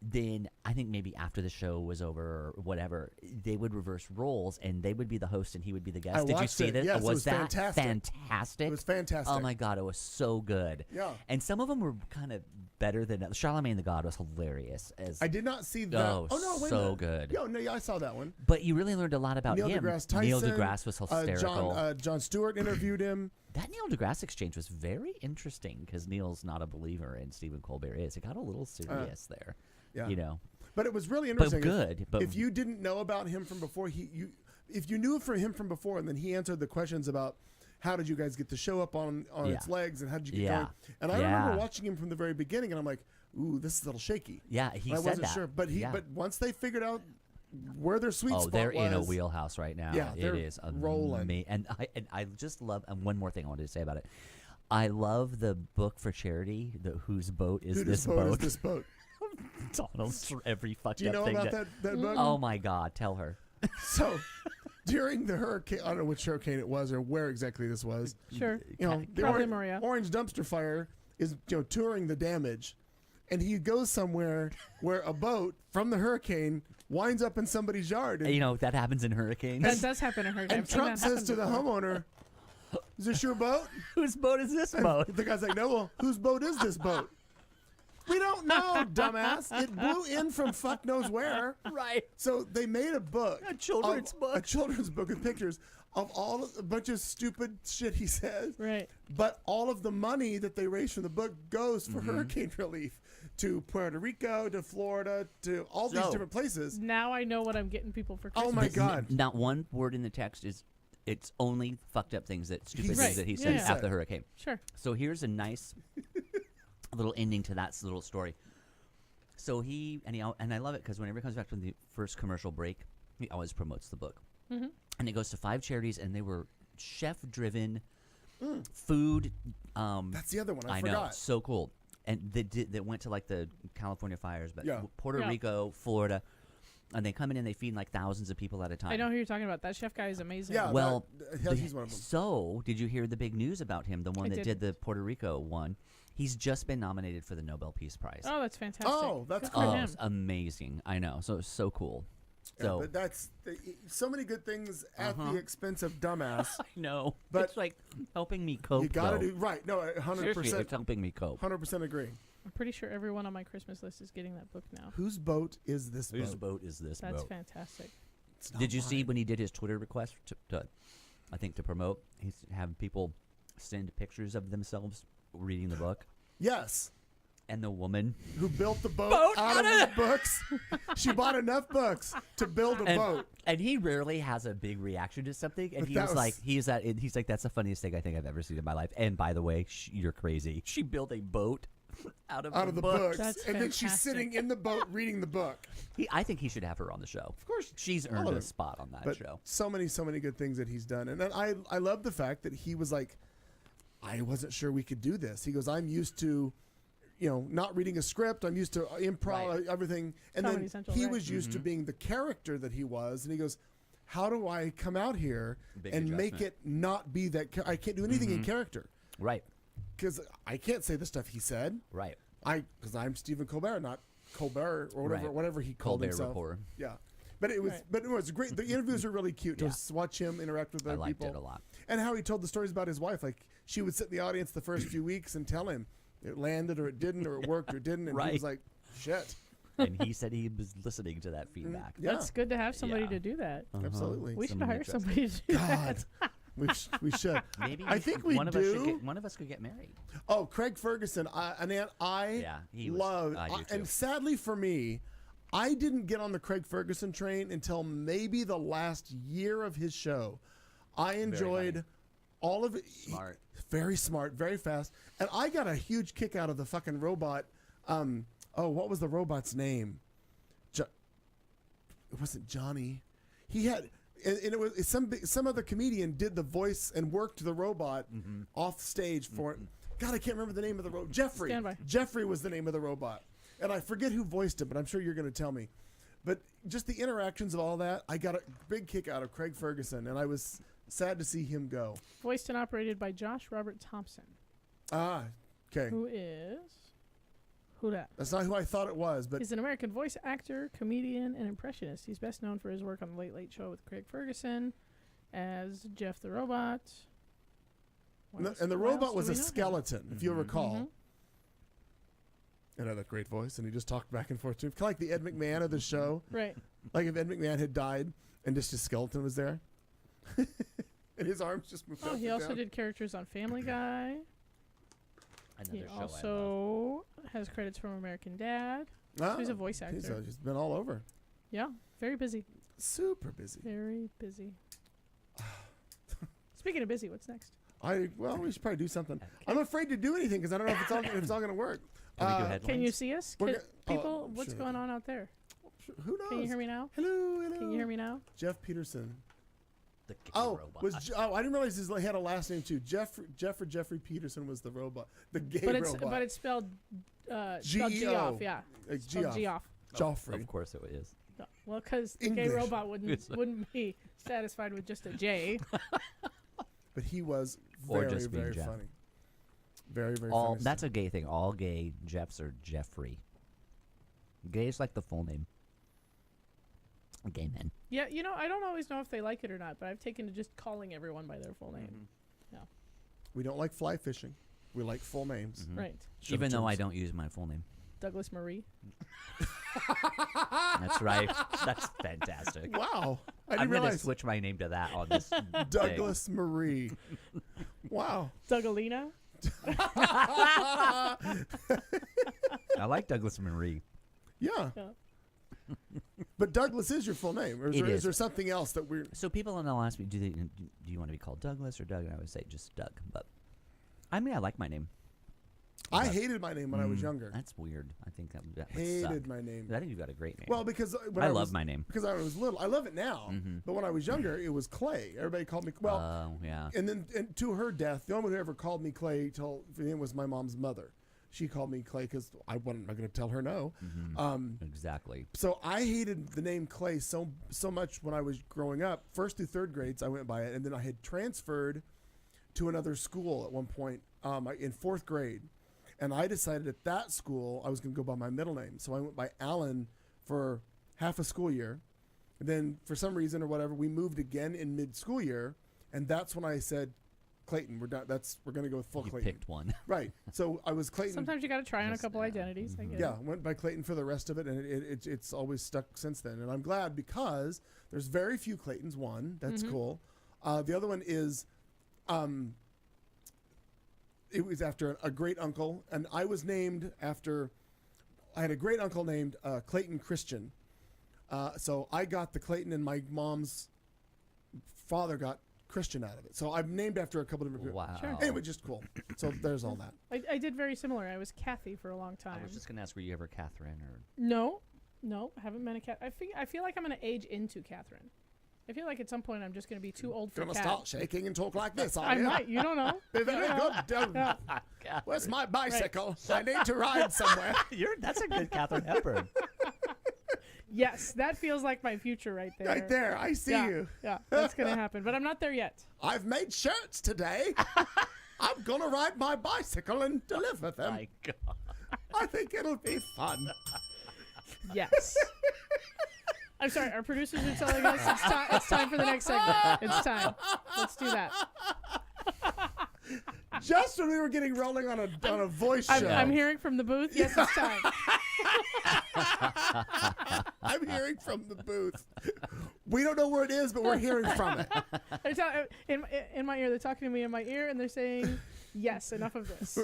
D: then I think maybe after the show was over or whatever, they would reverse roles and they would be the host and he would be the guest.
A: I
D: Did you
A: watched
D: see
A: it.
D: this?
A: Yes, it was
D: that
A: fantastic.
D: fantastic?
A: It was fantastic.
D: Oh my God, it was so good.
A: Yeah.
D: And some of them were kind of better than others. Charlemagne the God was hilarious.
A: I did not see that.
D: Oh,
A: no, wait a
D: so
A: minute.
D: good.
A: Yo, no, yeah, I saw that one.
D: But you really learned a lot about
A: Neil
D: him.
A: deGrasse Tyson.
D: Neil deGrasse was hysterical.
A: John Stewart interviewed him.
D: That Neil deGrasse exchange was very interesting because Neil's not a believer and Stephen Colbert is. It got a little serious there.
A: Yeah. But it was really
D: But
A: interesting.
D: good. But
A: If you didn't know about him from before, if you knew him from before, and then he answered the questions about how did you guys get the show up on its legs and how did you get
D: Yeah.
A: going? And I
D: Yeah.
A: remember watching him from the very beginning, and I'm like, ooh, this is a little shaky.
D: yeah, he
A: And I
D: said
A: wasn't
D: that.
A: sure, but
D: Yeah.
A: but once they figured out where their sweet
D: Oh,
A: spot
D: they're
A: was,
D: in a wheelhouse right now.
A: Yeah,
D: it
A: they're
D: is
A: rolling.
D: And I just love. And one more thing I wanted to say about it. I love the book for charity. The Whose Boat Is
A: Dude,
D: This
A: boat
D: Boat?
A: is this boat.
D: Donald's every fucked
A: Do you
D: up
A: know
D: thing.
A: about that book?
D: Oh my God! Tell her.
A: So during the hurricane, I don't know which hurricane it was or where exactly this was.
E: Sure.
A: The
E: Probably Maria.
A: Orange dumpster fire is touring the damage, and he goes somewhere where a boat from the hurricane winds up in somebody's yard, and,
D: That happens in hurricanes.
E: That does happen in her.
A: and Trump says to the homeowner, "Is this your boat?"
D: Whose boat is this
A: And
D: boat?
A: the guy's like, "No, well, whose boat is this boat?" We don't know, dumbass. It blew in from fuck knows where.
D: Right.
A: So they made a book,
D: A children's book.
A: a children's book with pictures of a bunch of stupid shit he says.
E: Right.
A: But all of the money that they raise from the book goes
D: Mm-hmm.
A: for hurricane relief to Puerto Rico, to Florida, to all these
D: So-
A: different places.
E: Now I know what I'm getting people for Christmas.
A: Oh my God!
D: Not one word in the text is. It's only fucked up things stupid
A: He
D: things
E: said.
D: that he
E: Yeah,
D: said
E: yeah.
D: after the hurricane.
E: Sure.
D: So here's a nice little ending to that little story. So and I love it because whenever he comes back from the first commercial break, he always promotes the book.
E: Mm-hmm.
D: And it goes to 5 charities, and they were chef-driven food.
A: That's the other one. I
D: I know,
A: forgot.
D: so cool. And that went to like the California fires, but
A: Yeah.
D: Puerto
E: Yeah.
D: Rico, Florida, and they come in and they feed like thousands of people at a time.
E: I know who you're talking about. That chef guy is amazing.
A: Yeah.
D: Well,
A: he's one of them.
D: So, did you hear the big news about him? The one
E: I
D: that
E: didn't.
D: did the Puerto Rico one. He's just been nominated for the Nobel Peace Prize.
E: Oh, that's fantastic.
A: Oh, that's
E: Good for
A: cool.
E: him.
D: It's amazing. I know. So it's so cool.
A: Yeah,
D: So
A: but that's so many good things at the expense of dumbass.
D: I know,
A: But
D: it's like helping me cope.
A: You got to
D: though.
A: do right. No, 100%.
D: Seriously, it's helping me cope.
A: 100% agree.
E: I'm pretty sure everyone on my Christmas list is getting that book now.
A: Whose boat is this
D: Whose
A: boat?
D: boat is this
E: That's
D: boat?
E: fantastic.
A: It's not
D: Did you see
A: mine.
D: when he did his Twitter request I think to promote? He's having people send pictures of themselves reading the book,
A: Yes.
D: and the woman
A: Who built the boat,
D: Boat
A: out of
D: out
A: the books? She bought enough books to build a boat.
D: and he rarely has a big reaction to something, and
A: But
D: he
A: that
D: was
A: was-
D: like, he's like, that's the funniest thing I think I've ever seen in my life. And by the way, you're crazy. She built a boat out of
A: Out of the books.
E: That's
A: And then she's
E: fantastic.
A: sitting in the boat reading the book.
D: I think he should have her on the show. Of
A: course,
D: she's
A: all
D: earned
A: of
D: a
A: them.
D: spot on that
A: But
D: show.
A: so many good things that he's done. And then I love the fact that he was like, I wasn't sure we could do this. He goes, I'm used to, not reading a script. I'm used to improv, everything. And
E: Comedy
A: then
E: Central,
A: he
E: right.
A: was used to being the character that he was. And he goes, how do I come out here
D: Big
A: and make
D: adjustment.
A: it not be that? I can't do anything in character
D: Right.
A: because I can't say the stuff he said.
D: Right.
A: Because I'm Stephen Colbert, not Colbert or whatever,
D: Right.
A: whatever he called
D: Colbert
A: himself.
D: Report.
A: Yeah. But it was,
E: Right.
A: but it was great. The interviews were really cute
D: Yeah.
A: to watch him interact with
D: I
A: other
D: liked
A: people.
D: it a lot.
A: And how he told the stories about his wife. Like she would sit in the audience the first few weeks and tell him it landed or it didn't or it worked or it didn't. And he
D: Right.
A: was like, shit.
D: And he said he was listening to that feedback.
A: Yeah,
E: That's good to have somebody
D: Yeah.
E: to do that.
A: absolutely.
E: We should
D: Somebody
E: hire
D: interested.
E: somebody to do
A: God.
E: that.
A: we should.
D: Maybe
A: I think we
D: one of us should
A: do.
D: get, one of us could get married.
A: Oh, Craig Ferguson.
D: Yeah, he was-
A: love.
D: I do too.
A: And sadly for me, I didn't get on the Craig Ferguson train until maybe the last year of his show. I enjoyed
D: funny.
A: all of it.
D: Smart.
A: Very smart, very fast. And I got a huge kick out of the fucking robot. What was the robot's name? It wasn't Johnny. He had, and it was some other comedian did the voice and worked the robot off stage for it. God, I can't remember the name of the robot. Jeffrey.
E: Standby.
A: Jeffrey was the name of the robot. And I forget who voiced it, but I'm sure you're going to tell me. But just the interactions of all that, I got a big kick out of Craig Ferguson, and I was sad to see him go.
E: Voiced and operated by Josh Robert Thompson,
A: Ah, okay.
E: who is who that?
A: That's not who I thought it was, but
E: He's an American voice actor, comedian, and impressionist. He's best known for his work on The Late Late Show with Craig Ferguson as Jeff the Robot. What else-
A: and the
E: what else
A: robot
E: do
A: was
E: we
A: a
E: know him?
A: skeleton, if you'll recall.
E: Mhm.
A: And had that great voice, and he just talked back and forth to him. Kind of like the Ed McMahon of the show.
E: Right.
A: Like if Ed McMahon had died and just his skeleton was there. And his arms just moved
E: Oh,
A: up
E: he
A: and
E: also
A: down.
E: did characters on Family Guy.
D: Another
E: He
D: show I love.
E: also has credits from American Dad.
A: Ah,
E: he's a voice
A: He's,
E: actor.
A: he's been all over.
E: Yeah, very busy.
A: Super busy.
E: Very busy. Speaking of busy, what's next?
A: We should probably do something. I'm afraid to do anything because I don't know if it's all going to work.
D: Can we do headlines?
E: Can you see us?
A: We're
E: Can
A: go-
E: people,
A: oh,
E: what's
A: sure.
E: going on out there?
A: Who knows?
E: Can you hear me now?
A: Hello.
E: Can you hear me now?
A: Jeff Peterson.
D: The gay
A: Oh,
D: robot.
A: I didn't realize he had a last name too. Jeffrey Peterson was the robot, the gay
E: But it's
A: robot.
E: but it's spelled G
A: G-E-O.
E: off. Yeah.
A: Like
E: Spelled G off.
A: Joffrey.
D: Of course it is.
E: No. Well, because the gay
A: English.
E: robot wouldn't be satisfied with just a J.
A: But he was
D: Or
A: very,
D: just being
A: very
D: Jeff.
A: funny. Very, very
D: All
A: funny.
D: that's a gay thing. All gay Jeffs are Jeffrey. Gay is like the full name. Gay men.
E: Yeah, I don't always know if they like it or not, but I've taken to just calling everyone by their full name.
A: We don't like fly fishing. We like full names.
E: Right.
D: Even though I
A: terms.
D: don't use my full name.
E: Douglas Marie.
D: That's right. That's fantastic.
A: Wow. I
D: I'm
A: didn't
D: going to
A: realize.
D: switch my name to that on this thing.
A: Douglas Marie. Wow.
E: Dougalina.
D: I like Douglas Marie.
A: Yeah.
E: Yeah.
A: But Douglas is your full name. Or is,
D: It
A: there,
D: is.
A: is there something else that we're.
D: So people in the last week, do you want to be called Douglas or Doug? And I would say just Doug. But I mean, I like my name.
A: I hated my name when I was younger.
D: That's weird. I think that would
A: Hated
D: suck.
A: my name.
D: I think you've got a great name.
A: Well, because when
D: I
A: I
D: love
A: was,
D: my name.
A: Because I was little. I love it now. But when I was younger, it was Clay. Everybody called me. Well,
D: Oh, yeah.
A: and then to her death, the only one who ever called me Clay till for him was my mom's mother. She called me Clay because I wasn't going to tell her no.
D: Exactly.
A: So I hated the name Clay so much when I was growing up. First through third grades, I went by it, and then I had transferred to another school at one point in fourth grade, and I decided at that school I was going to go by my middle name. So I went by Alan for half a school year, and then for some reason or whatever, we moved again in mid-school year, and that's when I said, Clayton, we're done. We're going to go with full
D: You
A: Clayton.
D: picked one.
A: Right. So I was Clayton.
E: Sometimes you got to try on a
D: Yes,
E: couple
D: yeah.
E: identities. I get
A: Yeah,
E: it.
A: went by Clayton for the rest of it, and it's always stuck since then. And I'm glad because there's very few Claytons. One, that's cool. The other one is, it was after a great uncle, and I was named after. I had a great uncle named Clayton Christian. So I got the Clayton, and my mom's father got Christian out of it. So I'm named after a couple different people.
D: Wow.
E: Sure.
A: Anyway, just cool. So there's all that.
E: I did very similar. I was Kathy for a long time.
D: I was just going to ask, were you ever Catherine or?
E: No, I haven't been a cat. I feel like I'm going to age into Catherine. I feel like at some point I'm just going to be too old for
A: Gonna
E: cat.
A: start shaking and talk like this, are
E: I
A: you?
E: might. You don't know.
A: Very good.
E: Yeah.
A: Where's my bicycle? I need to ride somewhere.
D: That's a good Katharine Hepburn.
E: Yes, that feels like my future right there.
A: Right there, I see
E: Yeah,
A: you.
E: yeah, that's going to happen. But I'm not there yet.
A: I've made shirts today. I'm gonna ride my bicycle and deliver them.
D: My God.
A: I think it'll be fun.
E: Yes. I'm sorry, our producers are telling us it's time for the next segment. It's time. Let's do that.
A: Just when we were getting rolling on a voice show,
E: I'm hearing from the booth. Yes, it's time.
A: I'm hearing from the booth. We don't know where it is, but we're hearing from it.
E: They're in my ear. They're talking to me in my ear, and they're saying, "Yes, enough of this."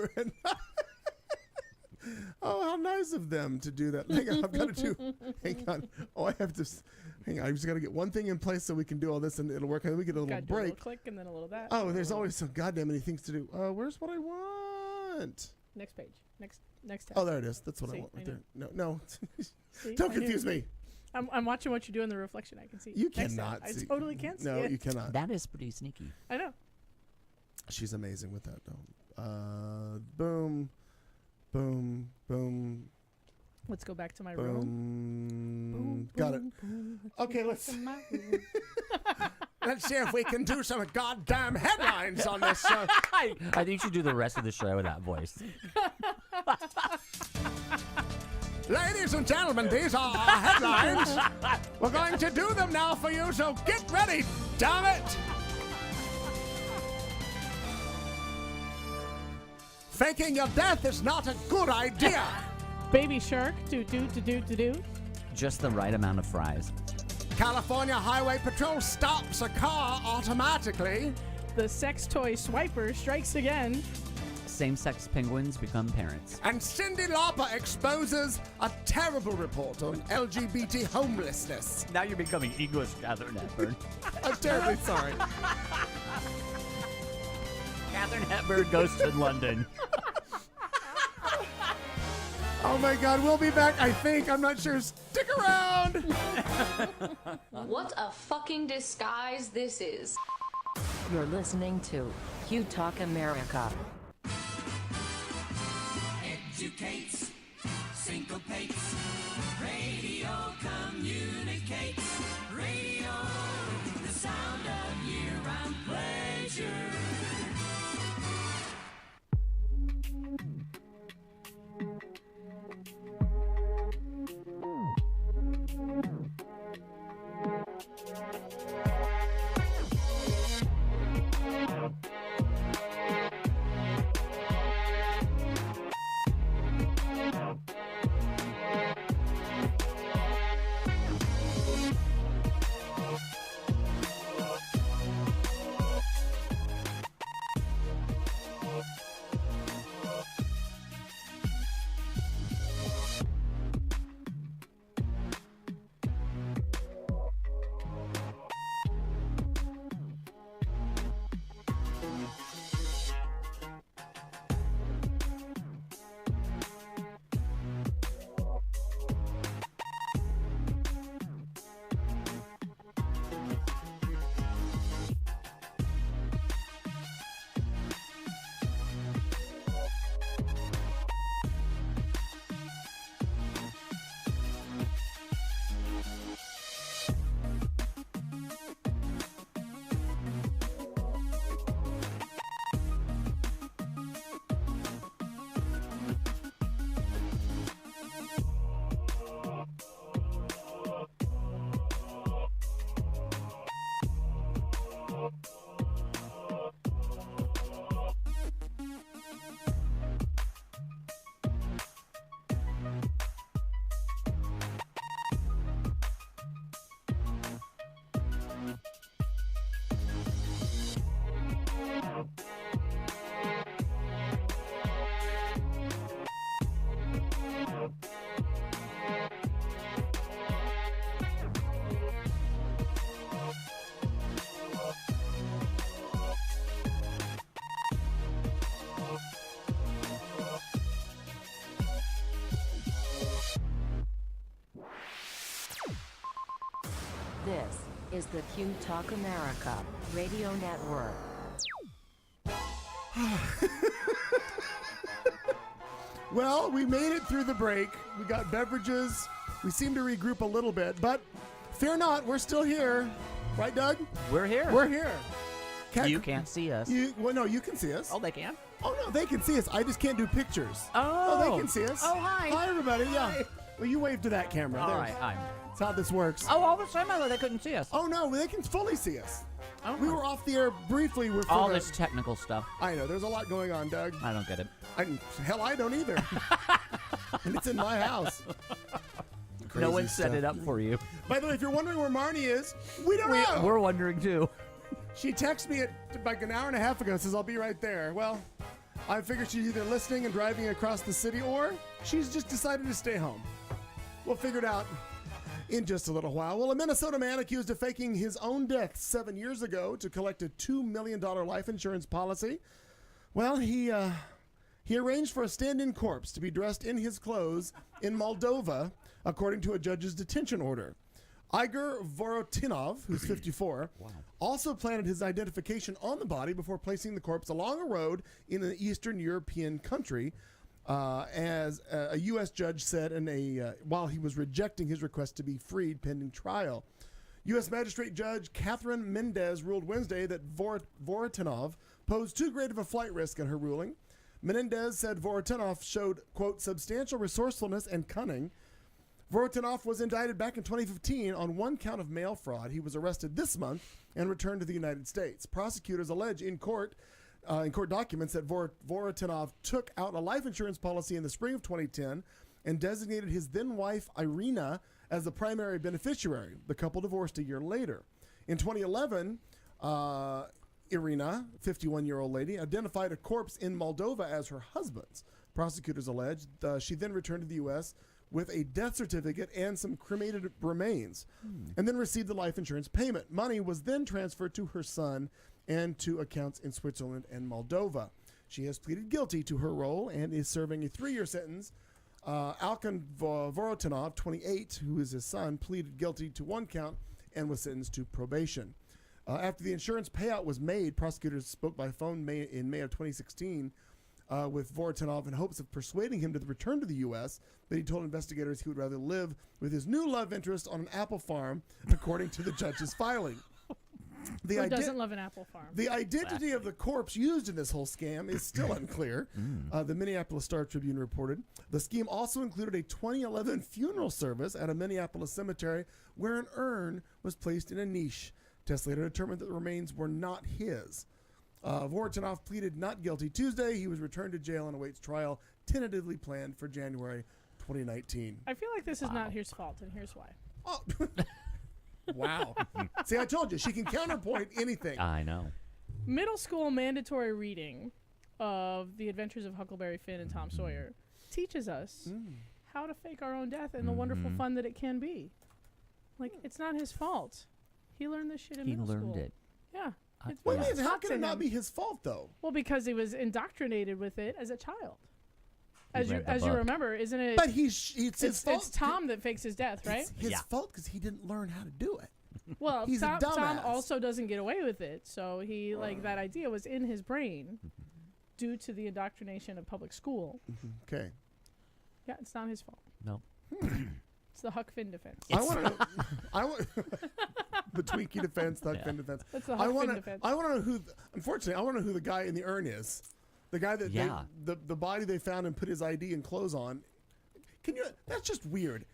A: Oh, how nice of them to do that. Hang on, I've got to do. Hang on. Oh, I have to. Hang on. I just got to get one thing in place so we can do all this and it'll work. And then we get a little
E: Got to do a
A: break.
E: little click and then a little that.
A: Oh, there's always so goddamn many things to do. Where's what I want?
E: Next page. Next tab.
A: Oh, there it is. That's what I
E: See,
A: want right
E: I
A: there. No.
E: See,
A: Don't
E: I knew.
A: confuse me.
E: I'm watching what you do in the reflection. I can see.
A: You
E: Next
A: cannot
E: tab.
A: see.
E: I totally can't see
A: No,
E: it.
A: you cannot.
D: That is pretty sneaky.
E: I know.
A: She's amazing with that, though. Boom, boom, boom,
E: Let's go back to my room.
A: boom. Got it. Okay, let's
E: To my room.
A: let's see if we can do some goddamn headlines on this show.
D: I think you should do the rest of the show with that voice.
A: Ladies and gentlemen, these are our headlines. We're going to do them now for you, so get ready, damn it! Faking your death is not a good idea.
E: Baby Shark. Do.
D: Just the right amount of fries.
A: California Highway Patrol stops a car automatically.
E: The sex toy swiper strikes again.
D: Same-sex penguins become parents.
A: And Cyndi Lauper exposes a terrible report on LGBT homelessness.
D: Now you're becoming English, Katharine Hepburn.
A: I'm terribly sorry.
D: Katharine Hepburn goes to London.
A: Oh my God, we'll be back, I think. I'm not sure. Stick around.
G: What a fucking disguise this is.
H: You're listening to Q Talk America.
B: Educates, syncopates, radio communicates, radio, the sound of year-round pleasure.
H: This is the Q Talk America Radio Network.
A: Well, we made it through the break. We got beverages. We seem to regroup a little bit, but fear not, we're still here. Right, Doug?
D: We're here.
A: We're here.
D: You can't see us.
A: Well, no, you can see us.
D: Oh, they can?
A: Oh, no, they can see us. I just can't do pictures.
D: Oh.
A: They can see us.
D: Oh, hi.
A: Hi, everybody. Yeah. Well, you wave to that camera.
D: All
A: There.
D: right, hi.
A: That's how this works.
D: Oh, all of a sudden I thought they couldn't see us.
A: Oh, no, they can fully see us.
D: Oh.
A: We were off the air briefly. With
D: All this technical stuff.
A: I know. There's a lot going on, Doug.
D: I don't get it.
A: Hell, I don't either. And it's in my house.
D: No one
A: Crazy
D: set it
A: stuff.
D: up for you.
A: By the way, if you're wondering where Marnie is, we don't know.
D: We're wondering too.
A: She texted me like an hour and a half ago, says, I'll be right there. Well, I figured she's either listening and driving across the city or she's just decided to stay home. We'll figure it out in just a little while. Well, a Minnesota man accused of faking his own death 7 years ago to collect a $2 million life insurance policy. Well, he arranged for a stand-in corpse to be dressed in his clothes in Moldova, according to a judge's detention order. Igor Vorotinov, who's 54, also planted his identification on the body before placing the corpse along a road in an Eastern European country, as a U.S. judge said while he was rejecting his request to be freed pending trial. U.S. Magistrate Judge Catherine Mendez ruled Wednesday that Vorotinov posed too great of a flight risk in her ruling. Menendez said Vorotinov showed, quote, substantial resourcefulness and cunning. Vorotinov was indicted back in 2015 on one count of mail fraud. He was arrested this month and returned to the United States. Prosecutors allege in court documents that Vorotinov took out a life insurance policy in the spring of 2010 and designated his then-wife Irina as the primary beneficiary. The couple divorced a year later. In 2011, Irina, 51-year-old lady, identified a corpse in Moldova as her husband's. Prosecutors alleged she then returned to the U.S. with a death certificate and some cremated remains, and then received the life insurance payment. Money was then transferred to her son and to accounts in Switzerland and Moldova. She has pleaded guilty to her role and is serving a 3-year sentence. Alkan Vorotinov, 28, who is his son, pleaded guilty to one count and was sentenced to probation. After the insurance payout was made, prosecutors spoke by phone in May of 2016 with Vorotinov in hopes of persuading him to return to the U.S., but he told investigators he would rather live with his new love interest on an apple farm, according to the judge's filing.
E: Who doesn't love an apple farm?
A: The identity of the corpse used in this whole scam is still unclear. The Minneapolis Star-Tribune reported. The scheme also included a 2011 funeral service at a Minneapolis cemetery where an urn was placed in a niche. Tests later determined that the remains were not his. Vorotinov pleaded not guilty Tuesday. He was returned to jail and awaits trial, tentatively planned for January 2019.
E: I feel like this is not his fault, and here's why.
A: Oh. Wow. See, I told you, she can counterpoint anything.
D: I know.
E: Middle school mandatory reading of The Adventures of Huckleberry Finn and Tom Sawyer teaches us how to fake our own death and the wonderful fun that it can be. Like, it's not his fault. He learned this shit in middle school.
D: He learned it.
E: Yeah. It's
A: Well,
E: really
A: how
E: taught
A: can
E: to
A: it not
E: him.
A: be his fault, though?
E: Well, because he was indoctrinated with it as a child.
D: He
E: As you
D: read the book.
E: remember, isn't it?
A: But it's his fault.
E: It's Tom that fakes his death, right?
A: It's his fault because he didn't learn how to do it.
E: Well,
A: He's a
E: Tom
A: dumbass.
E: also doesn't get away with it, so he that idea was in his brain due to the indoctrination of public school.
A: Okay.
E: Yeah, it's not his fault.
D: No.
E: It's the Huck Finn defense.
A: I want to know. I want the Twinkie defense, the Huck Finn defense.
E: That's the
A: I
E: Huck
A: want
E: Finn
A: to.
E: defense.
A: I want to know who. Unfortunately, I want to know who the guy in the urn is. The guy that the body they found and put his ID and clothes on. Can you? That's just weird.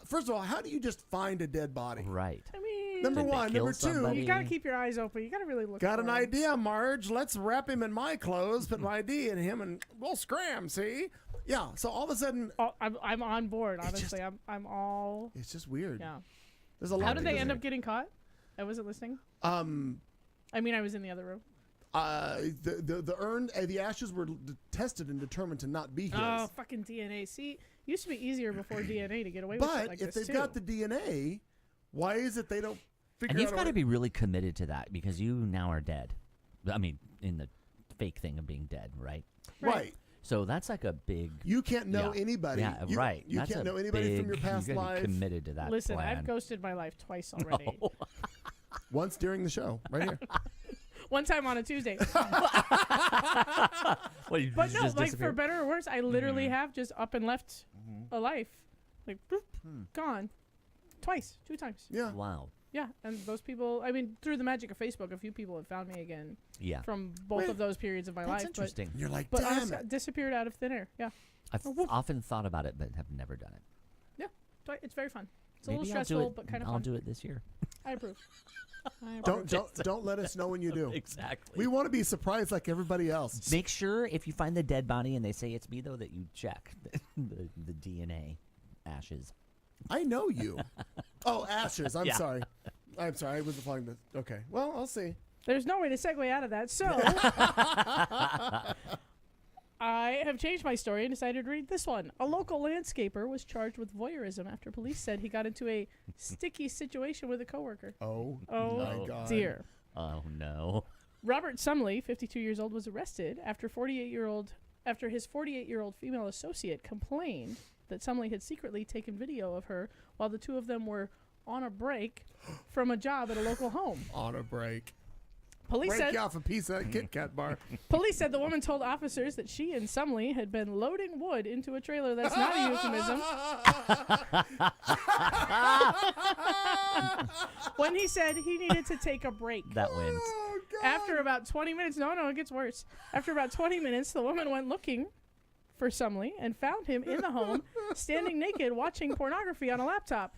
A: First of all, how do you just find a dead body?
D: Right.
E: I mean,
A: Number
D: Did they
A: one.
D: kill
A: Number two.
D: somebody?
E: you gotta keep your eyes open. You gotta really look.
A: Got
E: for
A: an
E: him.
A: idea, Marge. Let's wrap him in my clothes, put my ID in him, and we'll scram. See? Yeah. So all of a sudden,
E: Oh, I'm on board.
A: It's
E: Honestly, I'm all.
A: it's just weird.
E: Yeah.
A: There's a lot.
E: How did
A: that
E: they
A: goes
E: end
A: in.
E: up getting caught? I wasn't listening.
A: I
E: mean, I was in the other room.
A: The urn, the ashes were tested and determined to not be his.
E: Oh, fucking DNA. See, used to be easier before DNA to get away with
A: But
E: shit like
A: if
E: this
A: they've got the DNA, why is it they don't figure
D: And you've
A: out?
D: got to be really committed to that because you now are dead. I mean, in the fake thing of being dead, right?
A: right.
D: So that's like a big.
A: You can't know
D: Yeah.
A: anybody.
D: Yeah,
A: You-
D: right.
A: You
D: That's
A: can't
D: a
A: know anybody from your
D: big-
A: past
D: you gotta be
A: life.
D: committed to that.
E: Listen,
D: plan.
E: I've ghosted my life twice already.
D: No.
A: Once during the show, right here.
E: One time on a Tuesday.
D: Well, you
E: But no,
D: just
E: like for
D: disappeared?
E: better or worse, I literally have just up and left a life. Like, boop, gone. Twice. 2 times.
A: Yeah.
D: Wow.
E: Yeah. And those people, I mean, through the magic of Facebook, a few people have found me again
D: Yeah.
E: from both
A: Wait.
E: of those periods of my
D: That's
E: life.
D: interesting.
A: You're like,
E: But
A: damn
E: honestly,
A: it.
E: disappeared out of thin air. Yeah.
D: I've
E: Oh, whoop.
D: often thought about it, but have never done it.
E: It's very fun. It's a
D: Maybe
E: little
D: I'll do
E: stressful,
D: it.
E: but kind of
D: I'll
E: fun.
D: do it this year.
E: I approve. I approve.
A: Don't let us know when you do.
D: Exactly.
A: We want to be surprised like everybody else.
D: Make sure if you find the dead body and they say it's me, though, that you check the DNA ashes.
A: I know you. Oh, ashes. I'm
D: Yeah.
A: sorry. I'm sorry. I wasn't following this. Okay. Well, I'll see.
E: There's no way to segue out of that. So I have changed my story and decided to read this one. A local landscaper was charged with voyeurism after police said he got into a sticky situation with a coworker.
A: Oh,
E: Oh,
A: my God.
E: dear.
D: Oh, no.
E: Robert Sumley, 52 years old, was arrested after his 48-year-old female associate complained that Sumley had secretly taken video of her while the two of them were on a break from a job at a local home.
A: On a break.
E: Police
A: Break
E: said
A: you off a piece of that Kit Kat bar.
E: Police said the woman told officers that she and Sumley had been loading wood into a trailer. That's not a euphemism. When he said he needed to take a break.
D: That wins.
A: Oh, God.
E: After about 20 minutes, no, it gets worse. After about 20 minutes, the woman went looking for Sumley and found him in the home, standing naked, watching pornography on a laptop.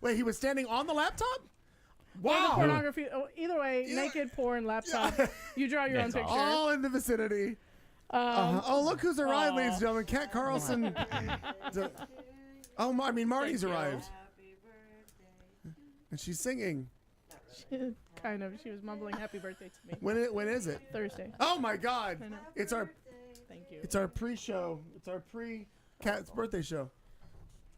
A: Wait, he was standing on the laptop?
E: Or the
A: Wow.
E: pornography. Oh, either way, naked, porn, laptop. You draw your own
D: That's
E: picture.
A: All in the vicinity. Oh, look who's arrived, ladies and gentlemen. Kat Carlson. Marty's arrived. And she's singing.
E: Kind of. She was mumbling happy birthday to me.
A: When is it?
E: Thursday.
A: Oh my God!
E: I know.
A: It's our
E: Thank you.
A: pre-show. It's our pre-Kat's birthday show.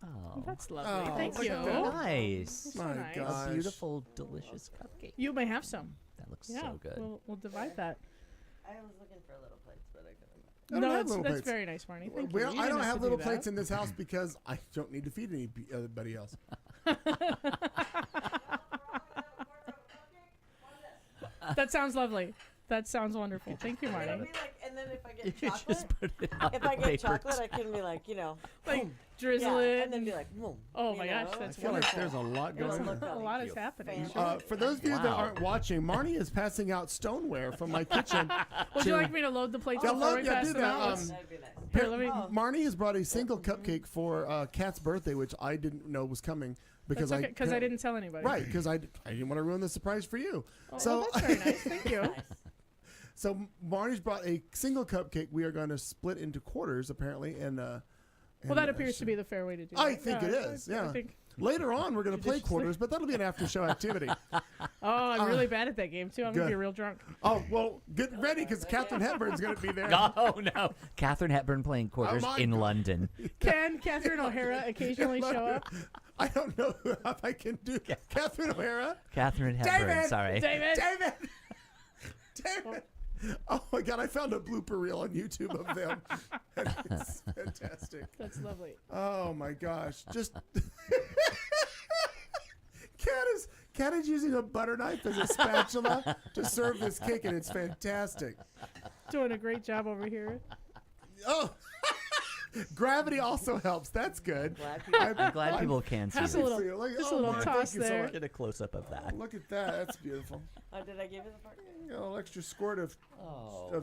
D: Oh.
E: That's lovely.
A: Oh,
E: Thank
A: look
E: you.
A: at that.
D: Nice.
A: My
E: nice.
A: gosh.
D: A beautiful, delicious cupcake.
E: You may have some.
D: That looks
E: Yeah.
D: so good.
E: We'll divide that.
I: I was looking for little plates, but I couldn't.
A: I don't
E: No,
A: have little
E: that's
A: plates.
E: very nice, Marnie. Thank
A: Well,
E: you.
A: I
E: didn't
A: don't have
E: to
A: little
E: do
A: plates
E: that.
A: in this house because I don't need to feed anybody else.
E: That sounds lovely. That sounds wonderful. Thank you,
I: And
E: Marty.
I: then if I
D: You
I: get
D: could
I: chocolate,
D: just put it on
I: if I get
D: paper.
I: chocolate, I can be like,
E: Like
I: boom.
E: drizzle
I: Yeah,
E: it.
I: and then be like, boom.
E: Oh
I: you
E: my gosh,
I: know?
E: that's
A: I feel like
E: wonderful.
A: there's a lot
I: It'll
A: going on.
I: look
E: a
I: really
E: lot is
I: cute.
E: happening.
I: Fancy.
A: For those of you that
D: Wow.
A: aren't watching, Marnie is passing out stoneware from my kitchen.
E: Would you like me to load the plates before we pass
A: do
E: them
A: that.
E: out?
I: That'd be nice.
E: Here, let me.
A: Marnie has brought a single cupcake for Kat's birthday, which I didn't know was coming because
E: That's okay, because I didn't tell anybody.
A: Right, because I didn't want to ruin the surprise for you.
E: Oh,
A: so
E: well, that's very nice. Thank you.
A: so Marnie's brought a single cupcake. We are going to split into quarters apparently, and
E: Well, that appears to be the fair way to do it.
A: I think it is.
E: I
A: Yeah.
E: think,
A: Later on, we're going to play quarters, but that'll be an after-show activity.
E: I'm really bad at that game, too. I'm going to
A: good.
E: be real drunk.
A: Oh well, get ready because Katharine Hepburn's going to be there.
D: Oh, no. Katharine Hepburn playing quarters
A: my
D: in
A: God.
D: London.
E: Can Catherine O'Hara occasionally show up?
A: I don't know if I can do Catherine O'Hara.
D: Katharine Hepburn,
A: David!
D: sorry.
E: David?
A: David! Oh my God! I found a blooper reel on YouTube of them. It's fantastic.
E: That's lovely.
A: Oh my gosh! Just Kat is using a butter knife as a spatula to serve this cake, and it's fantastic.
E: Doing a great job over here.
A: Oh, gravity also helps. That's good.
D: I'm glad people can see
E: Just a
D: this.
E: little,
A: Like,
E: just
A: oh
E: a little
A: my,
E: toss
A: thank you so
E: there.
A: much.
D: Get a close-up of that.
A: Look at that. That's beautiful.
I: Oh, did I give you the part?
A: A little extra squirt of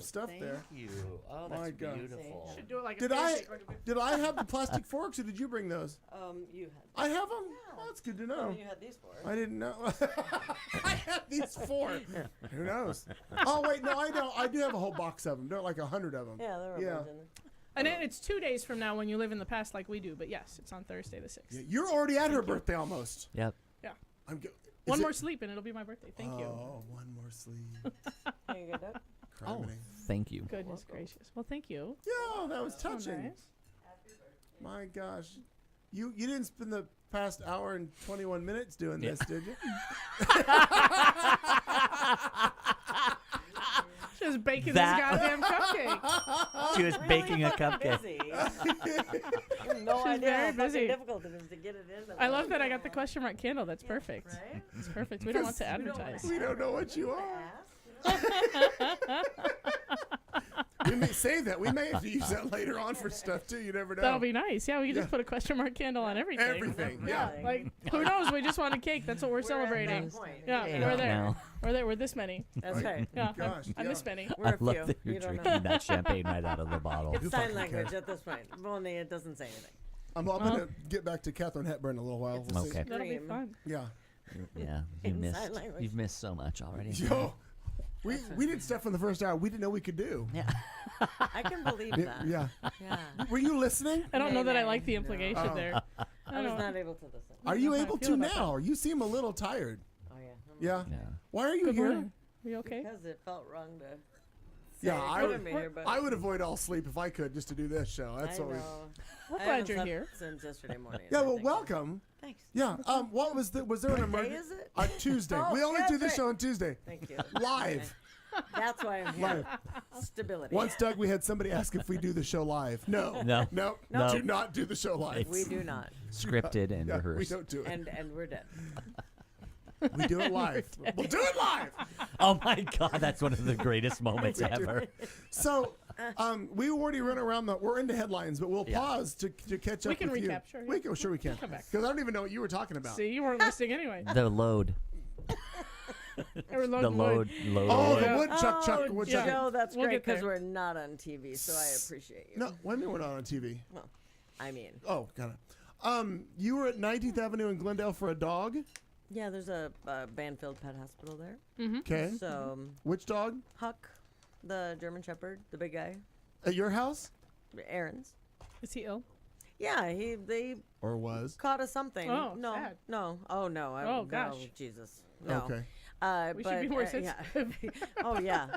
A: stuff there.
D: you. Oh,
A: that's My God.
D: beautiful.
E: Should do it like a
A: Did I
E: pancake.
A: did I have the plastic forks or did you bring those?
I: You had.
A: I have them. Oh, that's good to know.
I: You had these for.
A: I didn't know. I have these 4. Who knows? Oh wait, no, I don't. I do have a whole box of them. There are like 100 of them.
I: Yeah, there were
A: Yeah.
I: birds in there.
E: And then it's 2 days from now when you live in the past like we do. But yes, it's on Thursday the 6th.
A: Yeah, you're already at her birthday almost.
D: Yep.
E: Yeah.
A: I'm go-
E: One
A: is
E: more
A: it-
E: sleep and it'll be my birthday. Thank you.
A: Oh, one more sleep.
I: Here you go, Doug.
D: Oh,
A: Criminy.
D: thank you.
E: Goodness gracious. Well, thank you.
A: Yeah, that was
E: So
A: touching.
E: nice.
A: My gosh. You didn't spend the past hour and 21 minutes doing this, did you?
E: Should just baking
D: That-
E: this goddamn cupcake.
D: She was baking a cupcake.
I: Busy. I have no
E: She's
I: idea
E: very
I: how fucking
E: busy.
I: difficult it is to get it in.
E: I love that I got the question mark candle. That's perfect.
I: Right?
E: It's perfect. We don't want to advertise.
A: We don't know what you are.
I: Ask.
A: We may save that. We may have to use that later on for stuff too. You never know.
E: That'll be nice. Yeah, we can just
A: Yeah.
E: put a question mark candle on everything.
A: Everything. Yeah.
I: Really.
E: Like, who knows? We just want a cake. That's what we're
I: We're at
E: celebrating.
I: that point.
E: Yeah,
D: Yeah.
E: we're there.
D: No.
E: We're there. We're this many.
I: That's right.
E: Yeah,
A: Gosh,
E: I'm
A: yeah.
E: this many.
I: We're
D: I
I: a
D: love
I: few.
D: that you're
I: You don't know.
D: drinking that champagne right out of the bottle.
I: It's
A: Who
I: sign
A: fucking
I: language
A: cares?
I: at this point. Only it doesn't say anything.
A: I'm going to get back to Katharine Hepburn in a little while.
I: It's
A: We'll see.
D: Okay.
E: That'll be
I: Scream.
E: fun.
A: Yeah.
D: Yeah, you
I: In
D: missed.
I: sign language.
D: You've missed so much already.
A: Yo, we did stuff in the first hour we didn't know we could do.
D: Yeah.
I: I can believe that.
A: Yeah.
I: Yeah.
A: Were you listening?
E: I don't know that I
I: Nay,
E: like the
I: no.
E: implication
A: Oh.
E: there.
I: I was
E: don't-
I: not able to listen.
A: Are you
E: know how I
A: able
E: feel
A: to
E: about
A: now? You seem a little tired.
I: Oh yeah.
A: Yeah.
D: Yeah.
A: Why are you
E: Good
A: here?
E: morning. Are you okay?
I: Because it felt wrong to.
A: Yeah,
I: say
A: I
I: it
A: would-
I: couldn't be here, but
A: I would avoid all sleep if I could just to do this show. That's
I: I
A: what we.
I: know.
E: We're
I: I
E: glad
I: haven't
E: you're
I: slept
E: here.
I: since yesterday morning.
A: Yeah,
I: I
A: well,
I: think.
A: welcome.
I: Thanks.
A: Yeah. What was was there an
I: What day
A: emergency?
I: is it?
A: Tuesday.
I: Oh,
A: we only
I: yeah,
A: do this
I: right.
A: show on Tuesday.
I: Thank you.
A: Live.
I: Okay. That's why I'm here. Stability.
A: Once, Doug, we had somebody ask if we do the show live. No.
D: No.
A: No.
D: No.
A: Do not do the show live.
I: We do not,
D: Scripted and
A: Yeah, we
D: rehearsed.
A: don't do it.
I: and we're dead.
A: We do it live. We'll do it live.
D: Oh my God, that's one of the greatest moments ever.
A: So, we already run around we're into headlines, but we'll
D: Yeah.
A: pause to catch
E: We
A: up
E: can
A: with you.
E: recap, sure,
A: We
E: yeah.
A: can, sure we can.
E: Come back.
A: Because I don't even know what you were talking about.
E: See, you weren't listening anyway.
D: The load.
E: They were
D: The
E: loading
D: load. Load.
A: Oh, the
E: Yeah.
A: woodchuck chuck.
I: Oh,
A: Woodchuck.
I: Joe, that's
E: We'll
I: great
E: get there.
I: because we're not on TV, so I appreciate you.
A: No, what do you mean we're not on TV?
I: Well, I mean,
A: Oh, got it. You were at 19th Avenue in Glendale for a dog.
I: yeah, there's a Banfield Pet Hospital there.
A: Okay.
I: So
A: Which dog?
I: Huck, the German Shepherd, the big guy,
A: At your house?
I: Aaron's.
E: Is he ill?
I: Yeah, they
A: Or was?
I: caught us something.
E: Oh,
I: no,
E: sad.
I: no. Oh no.
E: Oh, gosh.
I: No, Jesus. No.
A: Okay.
E: We should be more
I: yeah.
E: sensitive.
I: Oh yeah.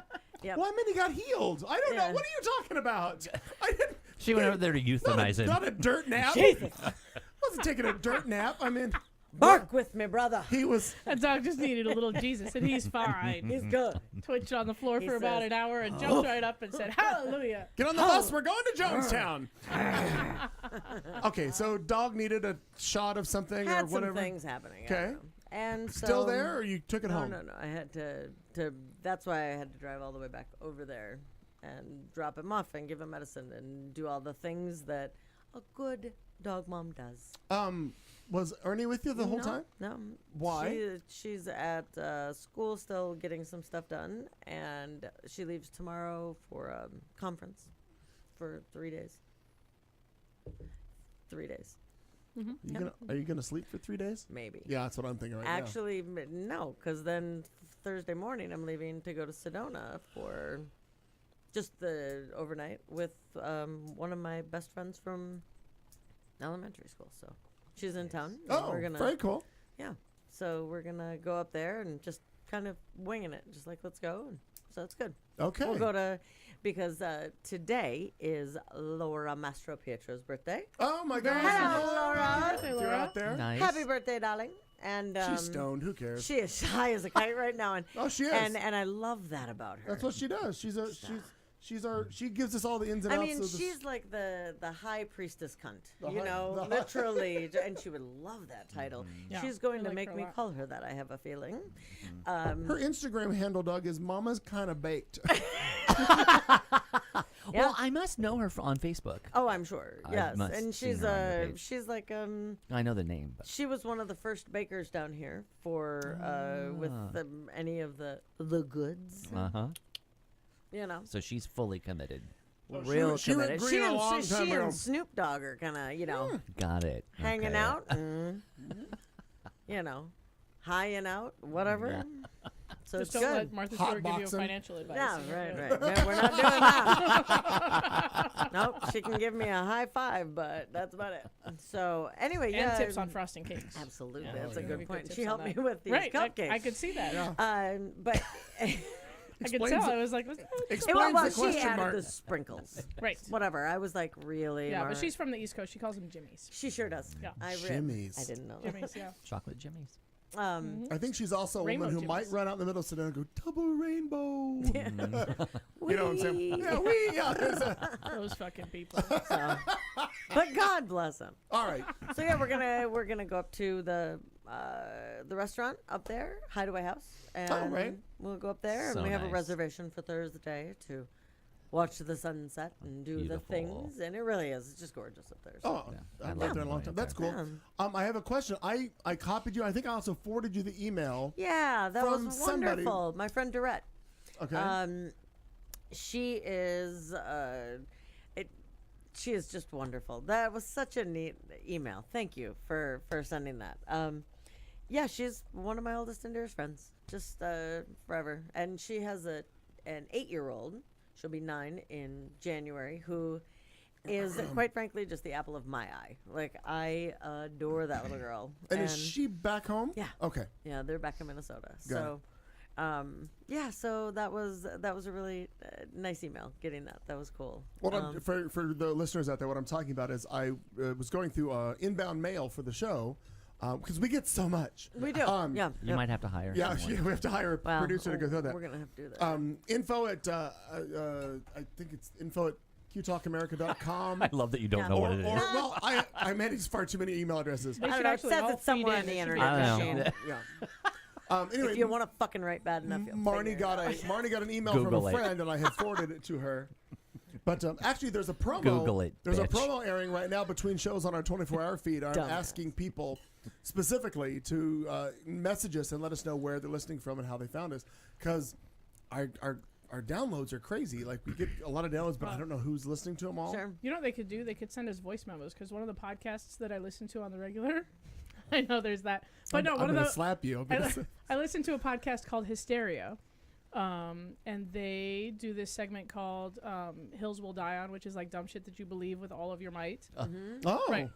I: Yep.
A: Well, I mean, he got healed. I don't know.
I: Yeah.
A: What are you talking about? I didn't.
D: She went over there to euthanize him.
A: Not a dirt nap.
I: Jesus.
A: Wasn't taking a dirt nap. I mean,
I: Bark with me, brother.
A: he was.
E: That dog just needed a little Jesus, and he's fine.
I: He's good.
E: Twitched on the floor
I: He
E: for about
I: says,
E: an hour and jumped right up and said, "Hallelujah!"
A: Get on the bus. We're going to Jonestown. Okay, so dog needed a shot of something
I: Had
A: or whatever.
I: some things happening. I
A: Okay.
I: don't know. And
A: Still
I: so,
A: there, or you took it
I: No,
A: home?
I: no. I had to. That's why I had to drive all the way back over there and drop him off and give him medicine and do all the things that a good dog mom does.
A: Was Ernie with you the whole
I: No,
A: time?
I: No.
A: Why?
I: She's at school still getting some stuff done, and she leaves tomorrow for a conference for 3 days. 3 days,
A: Are you gonna sleep for 3 days?
I: maybe.
A: Yeah, that's what I'm thinking right now.
I: Actually, no, because then Thursday morning I'm leaving to go to Sedona for just the overnight with one of my best friends from elementary school. So she's in town. and
A: Oh,
I: we're gonna,
A: very cool.
I: Yeah. So we're gonna go up there and just kind of winging it, just like let's go. And so it's good.
A: Okay.
I: We'll go to because today is Laura Mastro Pietro's birthday.
A: Oh my gosh.
I: Hello, Laura.
A: If you're out there.
D: Nice.
I: Happy birthday, darling. And
A: She's stoned. Who cares?
I: She is shy as a kite right now, and
A: Oh, she is.
I: and I love that about her.
A: That's what she does. She gives us all the ins and
I: I
A: outs.
I: mean,
A: of the
I: she's like the high priestess cunt,
A: The
I: you
A: high-
I: know,
A: the high-
I: literally, and she would love that title.
E: Yeah,
I: She's going
E: I
I: to
E: like
I: make
E: her a
I: me
E: lot.
I: call her that. I have a feeling.
A: her Instagram handle, Doug, is Mama's kind of baked.
I: Yeah.
D: Well, I must know her on Facebook.
I: Oh, I'm sure.
D: I
I: Yes,
D: must
I: and
D: seen
I: she's
D: her on your page.
I: she's like
D: I know the name, but
I: she was one of the first bakers down here for with any of the goods,
D: uh-huh.
I: you know.
D: So she's fully committed.
I: Real
A: she went
I: committed.
A: green a long time
I: She
A: ago.
I: and Snoop Dogg are kind of, you know,
D: Got it.
I: hanging
D: Okay.
I: out, you know, hieing out, whatever.
D: Yeah.
I: So
E: Just
I: it's
E: don't
I: good.
E: let Martha
A: Hot
E: Stewart give you
A: boxing.
E: financial advice.
I: Yeah,
E: You know,
I: right,
E: really.
I: right. No, we're not doing that. Nope, she can give me a high five, but that's about it. So anyway,
E: And
I: yeah,
E: tips on frosting cakes.
I: absolutely,
E: Yeah,
I: that's a
E: yeah.
I: good
E: Very
I: point.
E: tips
I: She
E: on
I: helped me
E: that.
I: with these
E: Right,
I: cupcakes.
E: I could see that.
I: But
E: I could
A: Explains
E: tell.
A: it.
E: I was like,
A: Explains
I: well,
A: the
I: she
A: question
I: added
A: mark.
I: the sprinkles.
E: right.
I: Whatever. I was like, really?
E: Yeah, but
I: Mara?
E: she's from the East Coast. She calls them Jimmy's.
I: She sure does.
E: Yeah.
I: I
A: Jimmy's.
I: I didn't know. that.
E: Jimmy's, yeah.
D: Chocolate Jimmy's.
A: I think she's also a
E: Rainbow
A: woman who might
E: gymnast.
A: run out in the middle of Sedona and go, double rainbow. You know what I'm saying?
I: Whee!
A: Yeah, there's a,
E: Those fucking people.
I: But God bless him.
A: all right.
I: So yeah, we're gonna go up to the restaurant up there, Hideaway House, and
A: right.
I: we'll go up there,
D: So
I: and we have a
D: nice.
I: reservation for Thursday to watch the sunset and do
D: Beautiful.
I: the things, and it really is. It's just gorgeous up there. So.
A: Oh,
D: Yeah, I
A: I've
D: love
A: lived there a long time.
D: going
A: That's
D: there.
A: cool. I have a question. I copied you. I think I also forwarded you the email.
I: Yeah, that
A: From
I: was
A: somebody.
I: wonderful. My friend Dorette.
A: Okay.
I: She is she is just wonderful. That was such a neat email. Thank you for sending that. Yeah, she's one of my oldest and dearest friends, just forever. And she has an 8-year-old. She'll be 9 in January, who is quite frankly just the apple of my eye. Like, I adore that little girl.
A: and is she back home?
I: Yeah.
A: Okay.
I: Yeah, they're back in Minnesota.
A: Got
I: So, yeah, so that was a really nice email. Getting that was cool.
A: Well, for the listeners out there, what I'm talking about is I was going through inbound mail for the show because we get so much.
I: We do.
D: You
I: Yep.
D: might have to hire
A: Yeah,
D: someone.
A: we have to hire a
I: Well,
A: producer to go through that.
I: We're gonna have to do that.
A: Info at I think it's info at qtalkamerica.com.
D: I love that you don't know what it is.
A: Or, well, I manage far too many email addresses.
E: They
I: I
E: should
I: don't know. It
E: actually
I: says
E: all
I: it's somewhere
E: feed
I: on
E: in.
I: the
E: It should be
I: internet.
D: I don't
E: machine.
D: know.
A: Yeah. Anyway,
I: If you want to fucking write bad enough, you'll
A: Marnie
I: figure it out.
A: got an email
D: Google
A: from a
D: it.
A: friend, and I had forwarded it to her. But actually, there's a promo.
D: Google it,
A: There's a
D: bitch.
A: promo airing right now between shows on our 24-hour feed. I'm
I: Dumbass.
A: asking people specifically to message us and let us know where they're listening from and how they found us, because our downloads are crazy. Like, we get a lot of downloads, but I don't know who's listening to them all.
I: Sure.
E: You know what they could do? They could send us voice memos, because one of the podcasts that I listen to on the regular, I know there's that. But no,
A: I'm
E: one of
A: gonna
E: the
A: slap you.
E: I listen to a podcast called Hysteria, and they do this segment called Hills Will Die On, which is like dumb shit that you believe with all of your might.
A: Oh,
E: Right.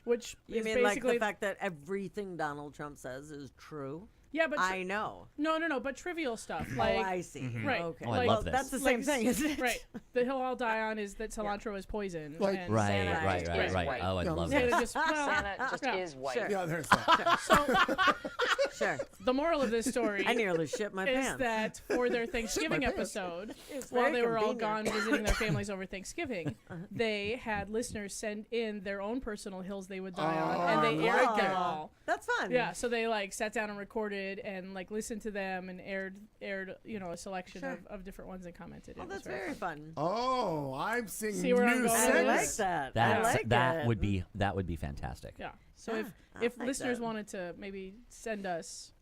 E: Which
I: You
E: is
I: mean like
E: basically
I: the fact that everything Donald Trump says is true?
E: yeah, but
I: I know.
E: no, but trivial stuff
I: Oh,
E: like
I: I see.
E: Right.
I: Okay.
D: Oh, I
E: Like-
D: love
I: well,
D: this.
I: that's the
E: like
I: same thing, isn't it?
E: right. The hill I'll die on is that cilantro is poison.
A: Like-
E: and
D: Right,
E: Santa
D: right,
E: is
D: right,
E: white.
D: right. Oh, I
A: Yeah,
D: love
E: Santa
D: this.
E: just, well,
G: Santa just
E: yeah.
G: is white.
I: Sure.
A: yeah, there's that.
E: So
I: Sure.
E: the moral of this story
I: I nearly shit my
E: is
I: pants.
E: that for their Thanksgiving
A: pants.
E: episode,
I: It's
E: while
I: very
E: they were all gone
I: convenient.
E: visiting their families over Thanksgiving, they had listeners send in their own personal hills they would die on, and they
A: I
E: aired
A: like
E: them
A: it.
E: all.
I: That's fun.
E: Yeah, so they like sat down and recorded and like listened to them and aired a selection
I: Sure.
E: of different ones and commented.
I: Oh,
E: It was
I: that's very fun.
A: Oh, I'm seeing
E: See where I'm
A: new
E: going
I: I
E: with
A: segments.
I: like
E: this?
I: that. I
D: That's,
I: like
D: that
I: it.
D: would be fantastic.
E: Yeah. So
I: Yeah, I
E: if
I: like
E: listeners
I: that.
E: wanted to maybe send us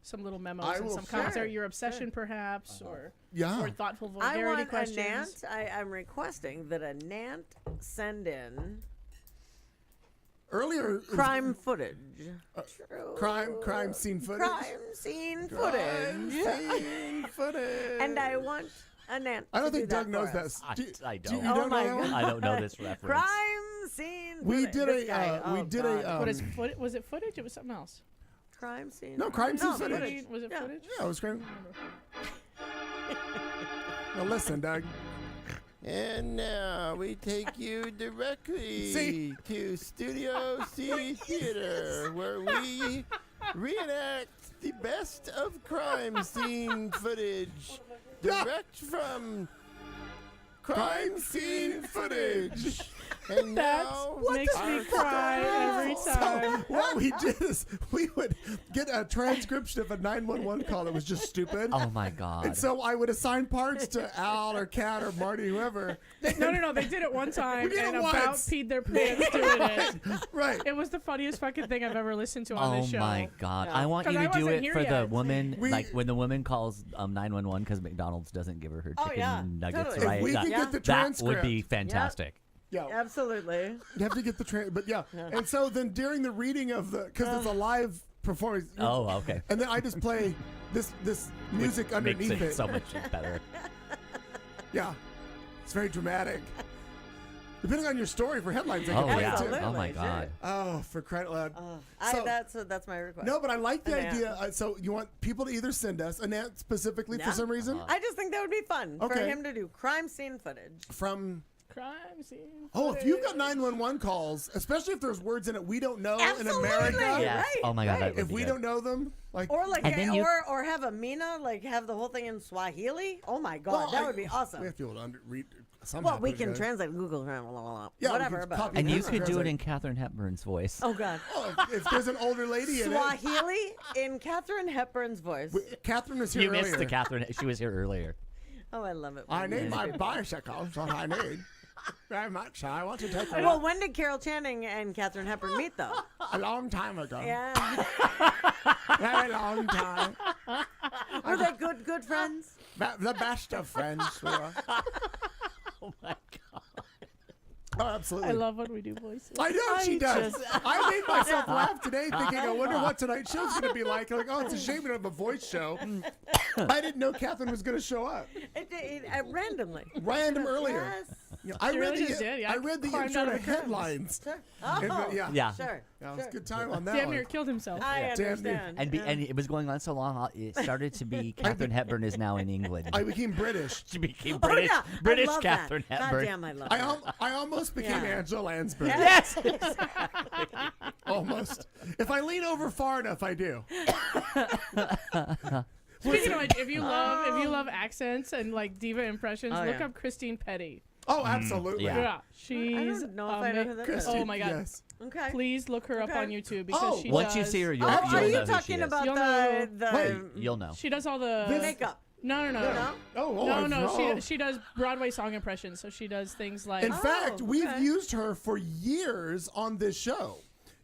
E: some little memos
A: I
E: and
A: will-
E: some comments,
I: Sure,
E: or your obsession perhaps, or
A: Yeah.
E: thoughtful
I: I
E: vulgarity
I: want
E: questions.
I: a Nant. I'm requesting that a Nant send in
A: Earlier, it was
I: crime footage. True.
A: crime scene footage.
I: Crime scene
A: Crime
I: footage.
A: scene footage.
I: And I want a Nant.
A: I don't
I: to
A: think
I: do
A: Doug
I: that
A: knows
I: for
A: that.
I: us.
D: I
A: Do you
D: don't.
I: Oh
A: don't
I: my
A: know that one?
D: I don't know this reference.
I: Crime scene.
A: We
I: footage.
A: did
I: This
A: a,
I: guy,
A: we
I: oh
A: did
I: God.
A: a,
E: What is was it footage? It was something else.
I: crime scene.
A: No, crime scene
I: No,
A: footage.
E: Was it
I: Yeah.
E: footage?
A: Yeah, it was crime. Now listen, Doug.
J: And now we take you directly
A: See?
J: to Studio C Theater, where we reenact the best of crime scene footage direct from crime scene footage. And
E: That
J: now
E: makes me cry every time.
A: What we did is we would get a transcription of a 911 call that was just stupid.
D: Oh my god.
A: And so I would assign parts to Al or Kat or Marty, whoever.
E: No. They did it one time
A: We did it
E: and about
A: once.
E: peed their pants doing it.
A: Right.
E: It was the funniest fucking thing I've ever listened to on
D: Oh
E: this show.
D: my god!
I: Yeah.
D: I want you
E: 'Cause
D: to
E: I
D: do
E: wasn't
D: it
E: here
D: for the
E: yet.
D: woman,
A: We-
D: like when the woman calls 911 because McDonald's doesn't give her her
I: Oh,
D: chicken
I: yeah,
D: nuggets,
I: totally.
D: right?
A: If we
D: that,
A: could get the
D: that
A: transcript.
D: would be fantastic.
A: Yeah.
I: Absolutely.
A: You have to get the but yeah. And so then during the reading of because it's a live performance.
D: Oh, okay.
A: And then I just play this music
D: Which
A: underneath
D: makes it
A: it.
D: so much better.
A: Yeah. It's very dramatic. Depending on your story for headlines, I
D: Oh
A: can play
D: yeah!
A: it too.
I: Absolutely,
D: Oh my
I: sure.
D: god!
A: Oh, for crying out loud.
I: Oh,
A: So-
I: that's my request.
A: No, but I like the
I: Yeah.
A: idea. So you want people to either send us, Annette specifically
I: Yeah.
A: for some reason,
I: I just think that would be fun for
A: Okay.
I: him to do crime scene footage.
A: from
E: crime scene.
A: Oh, if you've got 911 calls, especially if there's words in it we don't know
I: Absolutely,
A: in America.
D: Yes.
I: right,
D: Oh my God,
I: right.
D: that would
A: If
D: be
A: we
D: good.
A: don't know them, like
I: Or like,
D: And then you-
I: or have Amina like have the whole thing in Swahili. Oh my God,
A: well,
I: that would be awesome.
A: We have to be able to read somehow.
I: Well, we
A: put it
I: can
A: together.
I: translate Google, blah, blah, blah,
A: Yeah, we
I: whatever.
A: could
I: But
A: copy
D: And you
A: Translate.
D: could do it in Katharine Hepburn's voice.
I: oh God,
A: Oh, if there's an older lady in it.
I: Swahili in Katharine Hepburn's voice.
A: Catherine was here
D: You
A: earlier.
D: missed the Catherine. She was here earlier.
I: Oh, I love it.
A: I
I: when
A: need
I: you-
A: my bicycle. That's what I need. Very much. I want to take a
I: Well,
A: walk.
I: when did Carol Channing and Katharine Hepburn meet, though?
A: A long time ago.
I: Yeah,
A: Very long time.
I: were they good friends?
A: The best of friends. Sure.
D: Oh my God.
A: Oh, absolutely.
E: I love when we do voices.
A: I know she does. I made myself laugh today thinking, I wonder what tonight's show's going to be like. Like, oh, it's a shame we don't have a voice show. I didn't know Catherine was going to show up.
I: Randomly.
A: Random earlier.
I: Yes.
A: Yeah, I
E: She
A: read
E: really
A: the
E: just did, yeah.
A: I read the
E: Climbed
A: intro
E: out
A: to
E: of the curtains.
A: headlines.
I: Sure.
A: And
I: Oh,
A: yeah.
D: Yeah.
I: Sure.
A: Yeah, it was a
I: sure.
A: good time on that
E: Damn
A: one.
E: near killed himself.
I: I
A: Damn near.
I: understand.
D: And
I: yeah.
D: and it was going on so long, it started to be Katharine Hepburn is now in England.
A: I became British.
D: She became
I: Oh,
D: British.
I: yeah.
D: British
I: I love
D: Katharine
I: that.
D: Hepburn.
I: God damn, I love that.
A: I almost became
I: Yeah.
A: Angela Lansbury.
D: Yes.
A: Almost. If I lean over far enough, I do.
E: Speaking of which, if you love accents and like diva impressions,
I: Oh,
E: look
I: yeah.
E: up Christine Petty.
A: Oh, absolutely.
D: yeah.
E: Yeah, she's.
I: I don't know if I know who that is.
A: Christine,
E: Oh my God!
A: Yes.
I: Okay.
E: Please look her up
I: Okay.
E: on YouTube because
A: Oh,
E: she
D: Once you
E: does-
D: see her, you'll,
I: Oh,
D: you'll
I: are
D: know
I: you
D: who she
I: talking
D: is.
I: about
E: You'll
I: the
E: know.
A: Wait.
D: You'll know.
E: She does all the
I: makeup?
E: No.
I: No?
E: No. She does Broadway song impressions. So she does things like.
A: In fact, we've
I: okay.
A: used her for years on this show.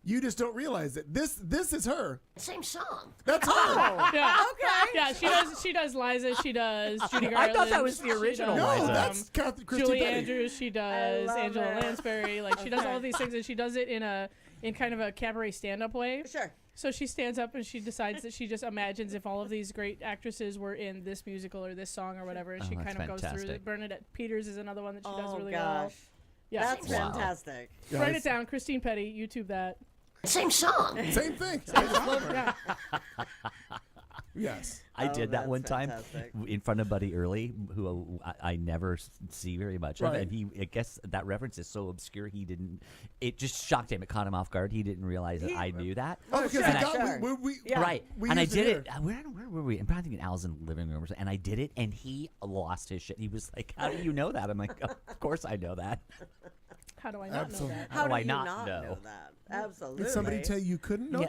A: You just don't realize it. This is her.
B: Same song.
A: That's her.
E: yeah.
I: Okay.
E: Yeah, she does Liza. She does Judy Garland.
D: I thought that was the
E: she
D: original
E: does,
A: No,
D: Liza.
A: that's Christine
E: Julie
A: Petty.
E: Andrews. She does
I: love
E: Angela
I: it.
E: Lansbury. Like she does all these things, and she does it in kind of a cabaret stand-up way.
I: Sure.
E: So she stands up and she decides that she just imagines if all of these great actresses were in this musical or this song or whatever, and
D: Oh,
E: she
D: that's
E: kind of goes through
D: fantastic.
E: it. Bernadette Peters is another one that she does
I: Oh
E: really well.
I: gosh,
E: Yeah,
I: that's
D: Wow.
I: fantastic.
A: Yeah,
E: write
A: it's-
E: it down. Christine Petty, YouTube that.
B: Same song.
A: Same thing. I just love her.
E: Yeah.
A: Yes.
D: I
I: Oh,
D: did that
I: that's
D: one time
I: fantastic.
D: in front of Buddy Early, who I never see very much of,
A: Right.
D: and he. I guess that reference is so obscure he didn't. It just shocked him. It caught him off guard. He didn't realize that I knew that.
A: Oh, because
I: sure,
A: I got,
I: sure.
A: we
I: Yeah.
D: Right,
A: we
D: and I
A: used
D: did
A: here.
D: it. Where were we? I'm probably thinking Al's in the living room or something. And I did it, and he lost his shit. He was like, "How do you know that?" I'm like, "Of course I know that."
E: How do I not know
A: Absolutely.
E: that?
I: How
D: do I
I: you
D: not
I: know
D: know?
I: that? Absolutely.
A: Did somebody tell you couldn't know
D: Yeah.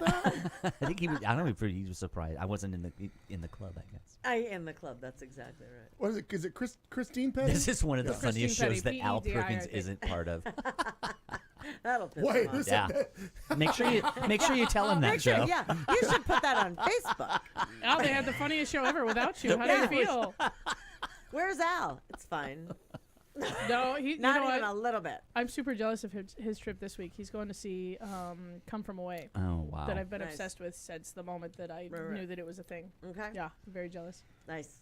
A: that?
D: I think he was. I don't know if he was surprised. I wasn't in the club. I guess.
I: I in the club. That's exactly right.
A: What is it? Is it Christine Petty?
D: This is one of the
A: Yeah.
D: funniest
E: Christine
D: shows that
E: Petty,
D: Al
E: PEDI, I
D: Perkins
E: think.
D: isn't part of.
I: That'll piss
A: Wait,
I: him
A: who
I: off.
A: said
D: Yeah.
A: that?
D: Make sure you tell him that,
I: Make sure,
D: Joe.
I: yeah, you should put that on Facebook.
E: Al, they had the funniest show ever without you. How do you feel?
I: Where's Al? It's fine.
E: No, you
I: Not
E: know
I: even
E: what?
I: a little bit.
E: I'm super jealous of his trip this week. He's going to see Come From Away,
D: Oh wow.
E: that I've been
I: Nice.
E: obsessed with since the moment that I
I: Right.
E: knew that it was a thing.
I: Okay.
E: Yeah, I'm very jealous.
I: Nice.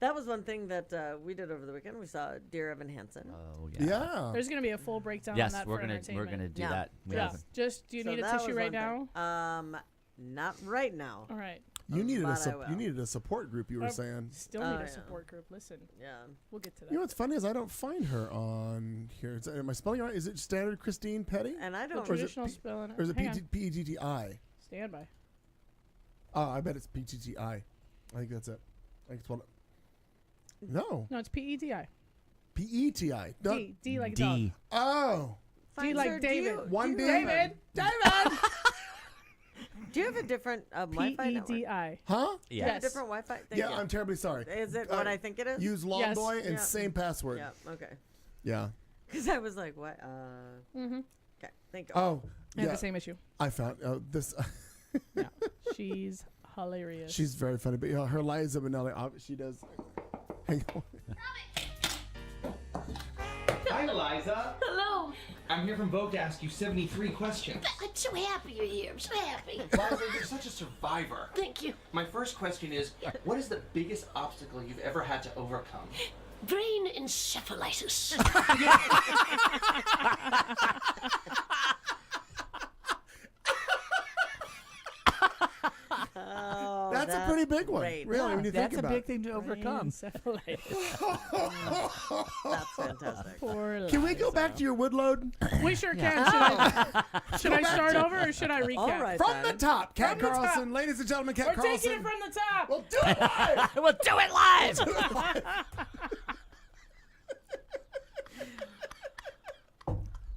I: That was one thing that we did over the weekend. We saw Dear Evan Hansen.
D: Oh yeah.
A: Yeah.
E: There's going to be a full breakdown
D: Yes,
E: on that
D: we're
E: for
D: gonna
E: entertainment.
D: do
I: Yeah.
D: that. We
E: Yeah,
D: haven't-
E: just do you
I: So
E: need a
I: that
E: tissue
I: was
E: right
I: one
E: now?
I: thing. Not right now.
E: All right.
A: You needed
I: But I will.
A: you needed a support group. You were
E: Oh,
A: saying.
E: Still
I: Oh,
E: need a
I: yeah.
E: support group. Listen,
I: Yeah.
E: we'll get to that.
A: You know what's funny is I don't find her on here. Am I spelling it right? Is it standard Christine Petty?
I: And I
E: the
I: don't.
A: Or is it
E: traditional
A: P-
E: spelling.
A: Or is it
E: Hang on.
A: P-E-T-T-I?
E: Stand by.
A: Oh, I bet it's P-T-T-I. I think that's it. I think it's one. No.
E: No, it's P-E-D-I.
A: P-E-T-I. No.
E: D like dog.
D: D.
A: Oh.
I: Fine,
E: like
I: sir, do
E: David.
I: you-
A: One
I: do you
A: David.
I: have a-
E: David.
I: Do you have a different Wi-Fi network?
E: P-E-D-I.
A: Huh?
I: Do you have a
E: Yes.
I: different Wi-Fi? Thank
A: Yeah,
I: you.
A: I'm terribly sorry.
I: Is it what I think it is?
A: Use
E: Yes.
A: Longboy and
I: Yeah.
A: same password.
I: Yeah. Okay.
A: Yeah.
I: Because I was like, what?
E: Mm-hmm.
I: Okay. Thank you.
A: Oh,
E: I have
A: yeah.
E: the same issue.
A: I found this.
E: Yeah. She's hilarious.
A: She's very funny, but yeah, her Liza Minnelli, she does. Hang on.
K: Hi, Eliza.
B: Hello.
K: I'm here from Vogue to ask you 73 questions.
B: I'm so happy you're here. I'm so happy.
K: Eliza, you're such a survivor.
B: Thank you.
K: My first question is, what is the biggest obstacle you've ever had to overcome?
B: Brain encephalitis.
I: Oh,
A: That That's a pretty big one,
I: great.
A: really, when you think
D: That's a
A: about
D: big
A: it.
D: thing to overcome.
I: That's fantastic.
E: Poor
A: Can we go back to your wood load?
E: We sure can. Should I start over or should I recap?
I: All right,
A: From
I: then.
A: the top, Cat
E: From the top.
A: Carlson, ladies and gentlemen, Cat
E: We're
A: Carlson.
E: taking it from the top.
A: We'll do it live.
D: We'll do it live.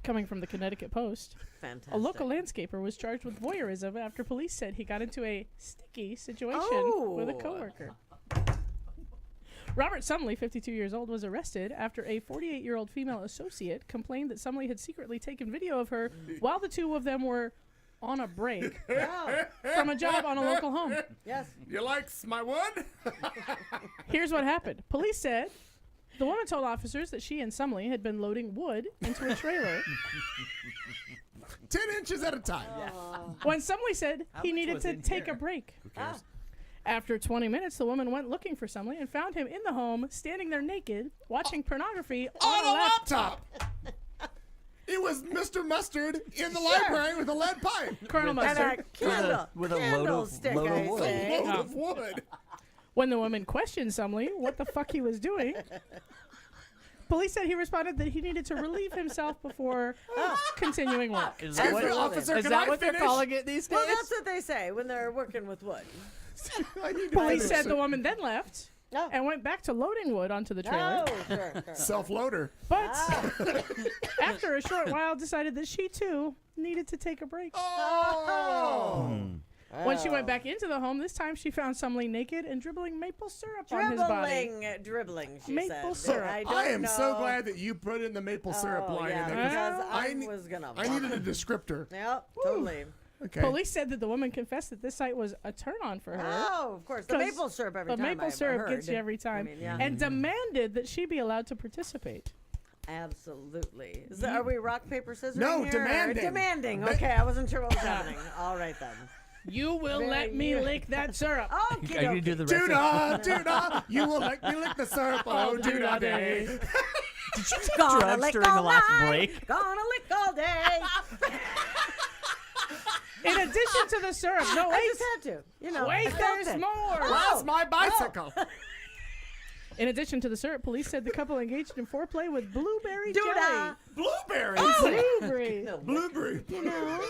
E: Coming from the Connecticut Post,
I: Fantastic.
E: a local landscaper was charged with voyeurism after police said he got into a sticky situation with a
I: Oh.
E: coworker. Robert Sumley, 52 years old, was arrested after a 48-year-old female associate complained that Sumley had secretly taken video of her while the two of them were on a break from a job on a local home.
I: Yes.
A: You likes my wood?
E: Here's what happened. Police said the woman told officers that she and Sumley had been loading wood into a trailer
A: 10 inches at a time.
E: when Sumley said he
D: much
E: needed
D: was
E: to
D: in
E: take
D: here?
E: a break.
D: Who cares?
E: After 20 minutes, the woman went looking for Sumley and found him in the home, standing there naked, watching pornography
A: On
E: on
A: a
E: a laptop.
A: laptop. It was Mr. Mustard in the library with a lead pipe.
E: Colonel
I: And
E: Mustard.
I: a candle.
D: with a load of-
I: candlestick,
D: load of
I: I
D: wood.
I: say.
A: Load of wood.
E: When the woman questioned Sumley what the fuck he was doing, police said he responded that he needed to relieve himself before continuing work.
D: Is
A: Excuse
D: that
A: me,
D: what,
A: officer,
D: is
A: can
D: that
A: I
D: what they're
A: finish?
D: calling it these days?
I: Well, that's what they say when they're working with wood.
A: I need to
E: Police
A: finish
E: said
A: it.
E: the woman then left
I: Oh.
E: and went back to loading wood onto the trailer.
I: Oh, sure.
A: Self-loader.
E: But after a short while, decided that she too needed to take a break.
A: Oh.
E: When she went back into the home, this time she found Sumley naked and dribbling maple syrup on his body.
I: Dribbling, she
E: Maple
I: said.
E: syrup.
I: I
A: I am
I: don't
A: so
I: know.
A: glad that you put in the maple syrup
I: Oh,
A: line
I: yeah,
A: in there.
I: because I
A: ne-
I: was gonna.
A: I needed a descriptor.
I: Yep, totally.
A: Okay.
E: Police said that the woman confessed that this site was a turn on for her.
I: Oh, of course. The
E: 'Cause
I: maple syrup every
E: The
I: time.
E: maple
I: I've
E: syrup
I: heard.
E: gets you every time.
I: I mean, yeah.
E: And demanded that she be allowed to participate.
I: Absolutely. Are we rock, paper, scissors?
A: No,
I: here, or
A: demanding.
I: Demanding.
A: Ba-
I: Okay, I wasn't sure what was happening. All right, then.
E: You will
I: Very
E: let me
I: good.
E: lick that syrup.
D: Are you
I: Okay.
D: gonna do the rest of
A: Do-da, you will let me lick the syrup. Oh, do-da day.
D: Did you take
I: Gonna
D: drugs
I: lick
D: during the
I: all
D: last
I: night,
D: break?
I: Gonna lick all day.
E: In addition to the syrup, no,
I: I
E: wait.
I: just had to. You know,
E: Wait,
I: I felt
E: there's
I: it.
E: more.
A: Where's my bicycle?
E: In addition to the syrup, police said the couple engaged in foreplay with blueberry
I: Doo-dah.
A: Blueberries.
E: jelly. Blueberry.
A: Blueberry.
I: You know.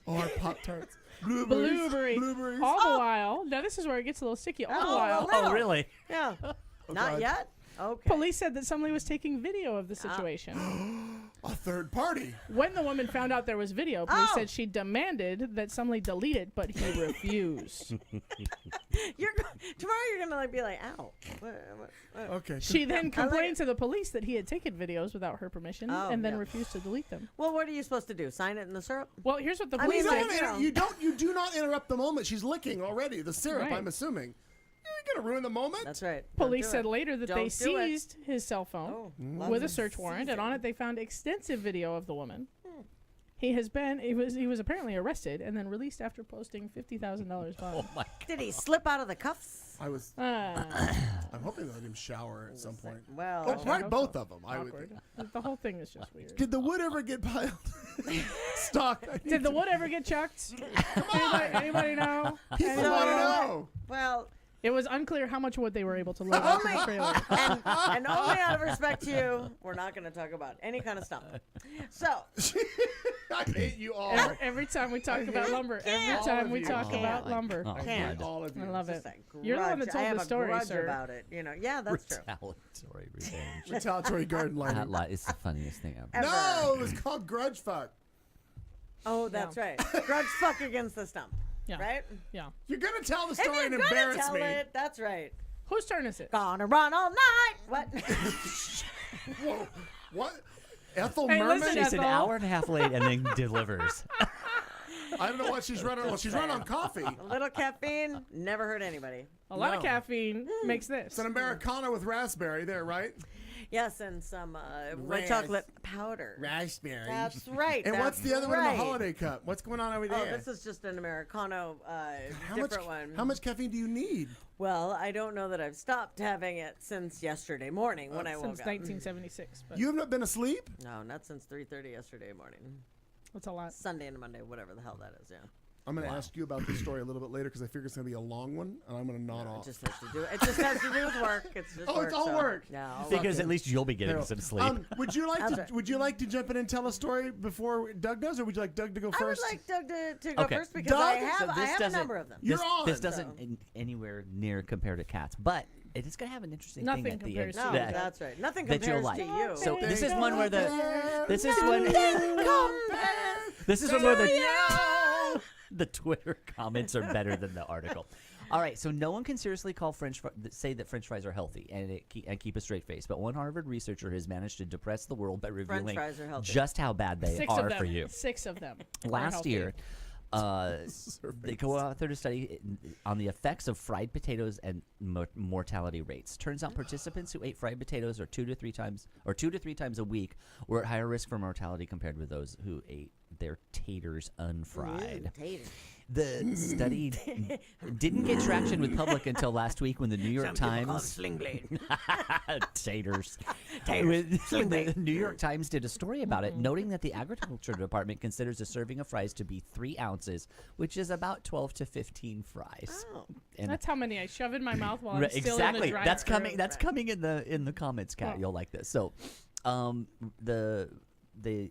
A: Or Pop-Tarts. Blueberries.
E: Blueberry.
A: Blueberries.
E: All the while, now this is where it gets a little sticky. All the
I: Oh,
E: while,
I: well,
D: Oh, really?
I: Yeah. Not
A: God.
I: yet? Okay.
E: police said that somebody was taking video of the situation.
A: A third party.
E: When the woman found out there was video, police
I: Oh.
E: said she demanded that somebody delete it, but he refused.
I: Tomorrow you're gonna be like, ow. What?
A: Okay.
E: She then
I: I like
E: complained
I: it.
E: to the police that he had taken videos without her permission
I: Oh,
E: and then
I: yeah.
E: refused to delete them.
I: Well, what are you supposed to do? Sign it in the syrup?
E: Well, here's what the
I: I mean,
E: police
A: You
E: said.
A: don't, you do not interrupt the moment. She's licking already. The syrup,
E: Right.
A: I'm assuming. You ain't gonna ruin the moment.
I: That's right. Don't
E: Police
I: do
E: said
I: it.
E: later that
I: Don't
E: they
I: do it.
E: seized his cell phone
I: Oh,
E: with
I: lots
E: a
I: of
E: search warrant, and on it they found extensive video of the woman.
I: Hmm.
E: He was apparently arrested and then released after posting $50,000 bond.
D: Oh my!
I: Did he slip out of the cuffs?
A: I was.
E: Ah,
A: I'm hoping they let him shower at some point.
I: Well,
A: Oh,
E: I
A: probably
E: hope
A: both
E: so.
A: of them. I would.
E: awkward. The whole thing is just weird.
A: Did the wood ever get piled? Stock.
E: Did the wood ever get chucked? Anybody know?
A: People
E: Anybody
A: want to
E: know?
A: know.
I: well,
E: It was unclear how much wood they were able to load
I: Oh
E: onto the
I: my-
E: trailer.
I: and only out of respect to you, we're not going to talk about any kind of stuff. So,
A: I hate you all.
E: Every time we talk about lumber, every
A: all
E: time
A: of
E: we
A: you.
E: talk
A: Oh
E: about
D: my
E: lumber.
D: God.
I: Can't.
A: all of you.
E: I love it.
I: just a
E: You're the one that
I: grudge.
E: told
I: I have
E: the
I: a
E: story,
I: grudge
E: sir.
I: about it. You know, yeah, that's true.
D: Retaliatory revenge.
A: Retaliatory garden
D: That
A: lighting.
D: is the funniest thing ever.
I: Ever.
A: No, it was called grudge fuck.
I: Oh, that's right. Grudge fuck against the stump.
E: Yeah.
I: Right?
E: Yeah.
A: You're gonna tell the
I: And
A: story
I: you're
A: and
I: gonna
A: embarrass
I: tell
A: me.
I: it. That's right.
E: Whose turn is it?
I: Gonna run all night. What?
A: Whoa, what? Ethel
E: Hey,
A: Merman?
E: listen,
D: She's an
E: Ethel.
D: hour and a half late and then delivers.
A: I don't know what she's running on. Well, she's running on coffee.
I: A little caffeine. Never hurt anybody.
E: A lot of
A: No.
E: caffeine makes this.
A: It's an Americano with raspberry there, right?
I: Yes, and some white
A: Ras-
I: chocolate powder.
A: Raspberry.
I: That's right.
A: And what's
I: that's
A: the other one in
I: right.
A: the holiday cup? What's going on over
I: Oh,
A: there?
I: this is just an Americano,
A: how
I: different
A: much,
I: one.
A: How much caffeine do you need?
I: Well, I don't know that I've stopped having it since yesterday morning when I woke
E: Since
I: up.
E: 1976. But
A: You have not been asleep?
I: No, not since 3:30 yesterday morning.
E: that's a lot.
I: Sunday and Monday, whatever the hell that is. Yeah.
A: I'm going to ask you about this story a little bit later because I figure it's going to be a long one, and I'm going to nod off.
I: It just has to do. It just has to do with work. It's just work.
A: It's all
I: so,
A: work.
I: Yeah. all
D: Because
I: work.
D: at least you'll be getting some sleep.
A: Would you like
I: That's
A: to?
I: right.
A: Would you like to jump in and tell a story before Doug does, or would you like Doug to go
I: I would
A: first?
I: like Doug to go
D: Okay.
I: first because
A: Doug?
I: I have
D: So
I: I
D: this
I: have a
D: doesn't-
I: number of them.
A: You're
D: this,
A: on.
D: This doesn't anywhere near compare to cats, but it is going to have an interesting
E: Nothing
D: thing at the end.
E: compares to
I: No,
E: that.
I: that's right. Nothing
D: that you'll
I: compares
D: like.
I: to you.
D: So this is
A: Nothing
D: one where this is one this is one where the Twitter comments are better than the article. All right, so no one can seriously say that French fries are healthy and keep a straight face. But one Harvard researcher has managed to depress the world by revealing
I: fries are healthy.
D: just how bad they
E: 6
D: are
E: of them.
D: for you.
E: 6 of them. are
D: Last
E: healthy.
D: year, they co-authored a study on the effects of fried potatoes and mortality rates. Turns out participants who ate fried potatoes 2 to 3 times a week were at higher risk for mortality compared with those who ate their taters unfried.
I: Taters.
D: The study didn't get traction with public until last week when the New York Times
I: Sling blade.
D: taters. When the New York Times did a story about it, noting that the agriculture department considers a serving of fries to be 3 ounces, which is about 12 to 15 fries.
I: Oh.
D: And
E: That's how many I shove in my mouth while I'm still
D: exactly.
E: in the
D: That's
E: drive-thru.
D: coming. That's coming in the comments, Kat.
E: Oh.
D: You'll like this. So, the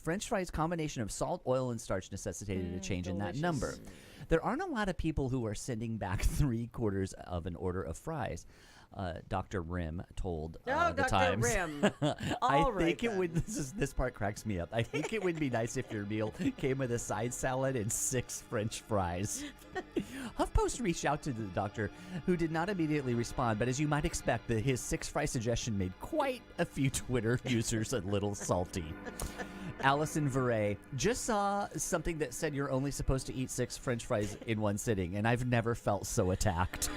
D: French fries combination of salt, oil, and starch necessitated a change in that number. There aren't a lot of people who are sending back 3/4 of an order of fries. Dr. Rim told the
I: Dr.
D: Times.
I: Rim.
D: I
I: All right
D: think it
I: then.
D: would. This part cracks me up. I think it would be nice if your meal came with a side salad and 6 French fries. HuffPost reached out to the doctor, who did not immediately respond. But as you might expect, his 6 fry suggestion made quite a few Twitter users a little salty. Allison Veray just saw something that said you're only supposed to eat 6 French fries in one sitting, and I've never felt so attacked.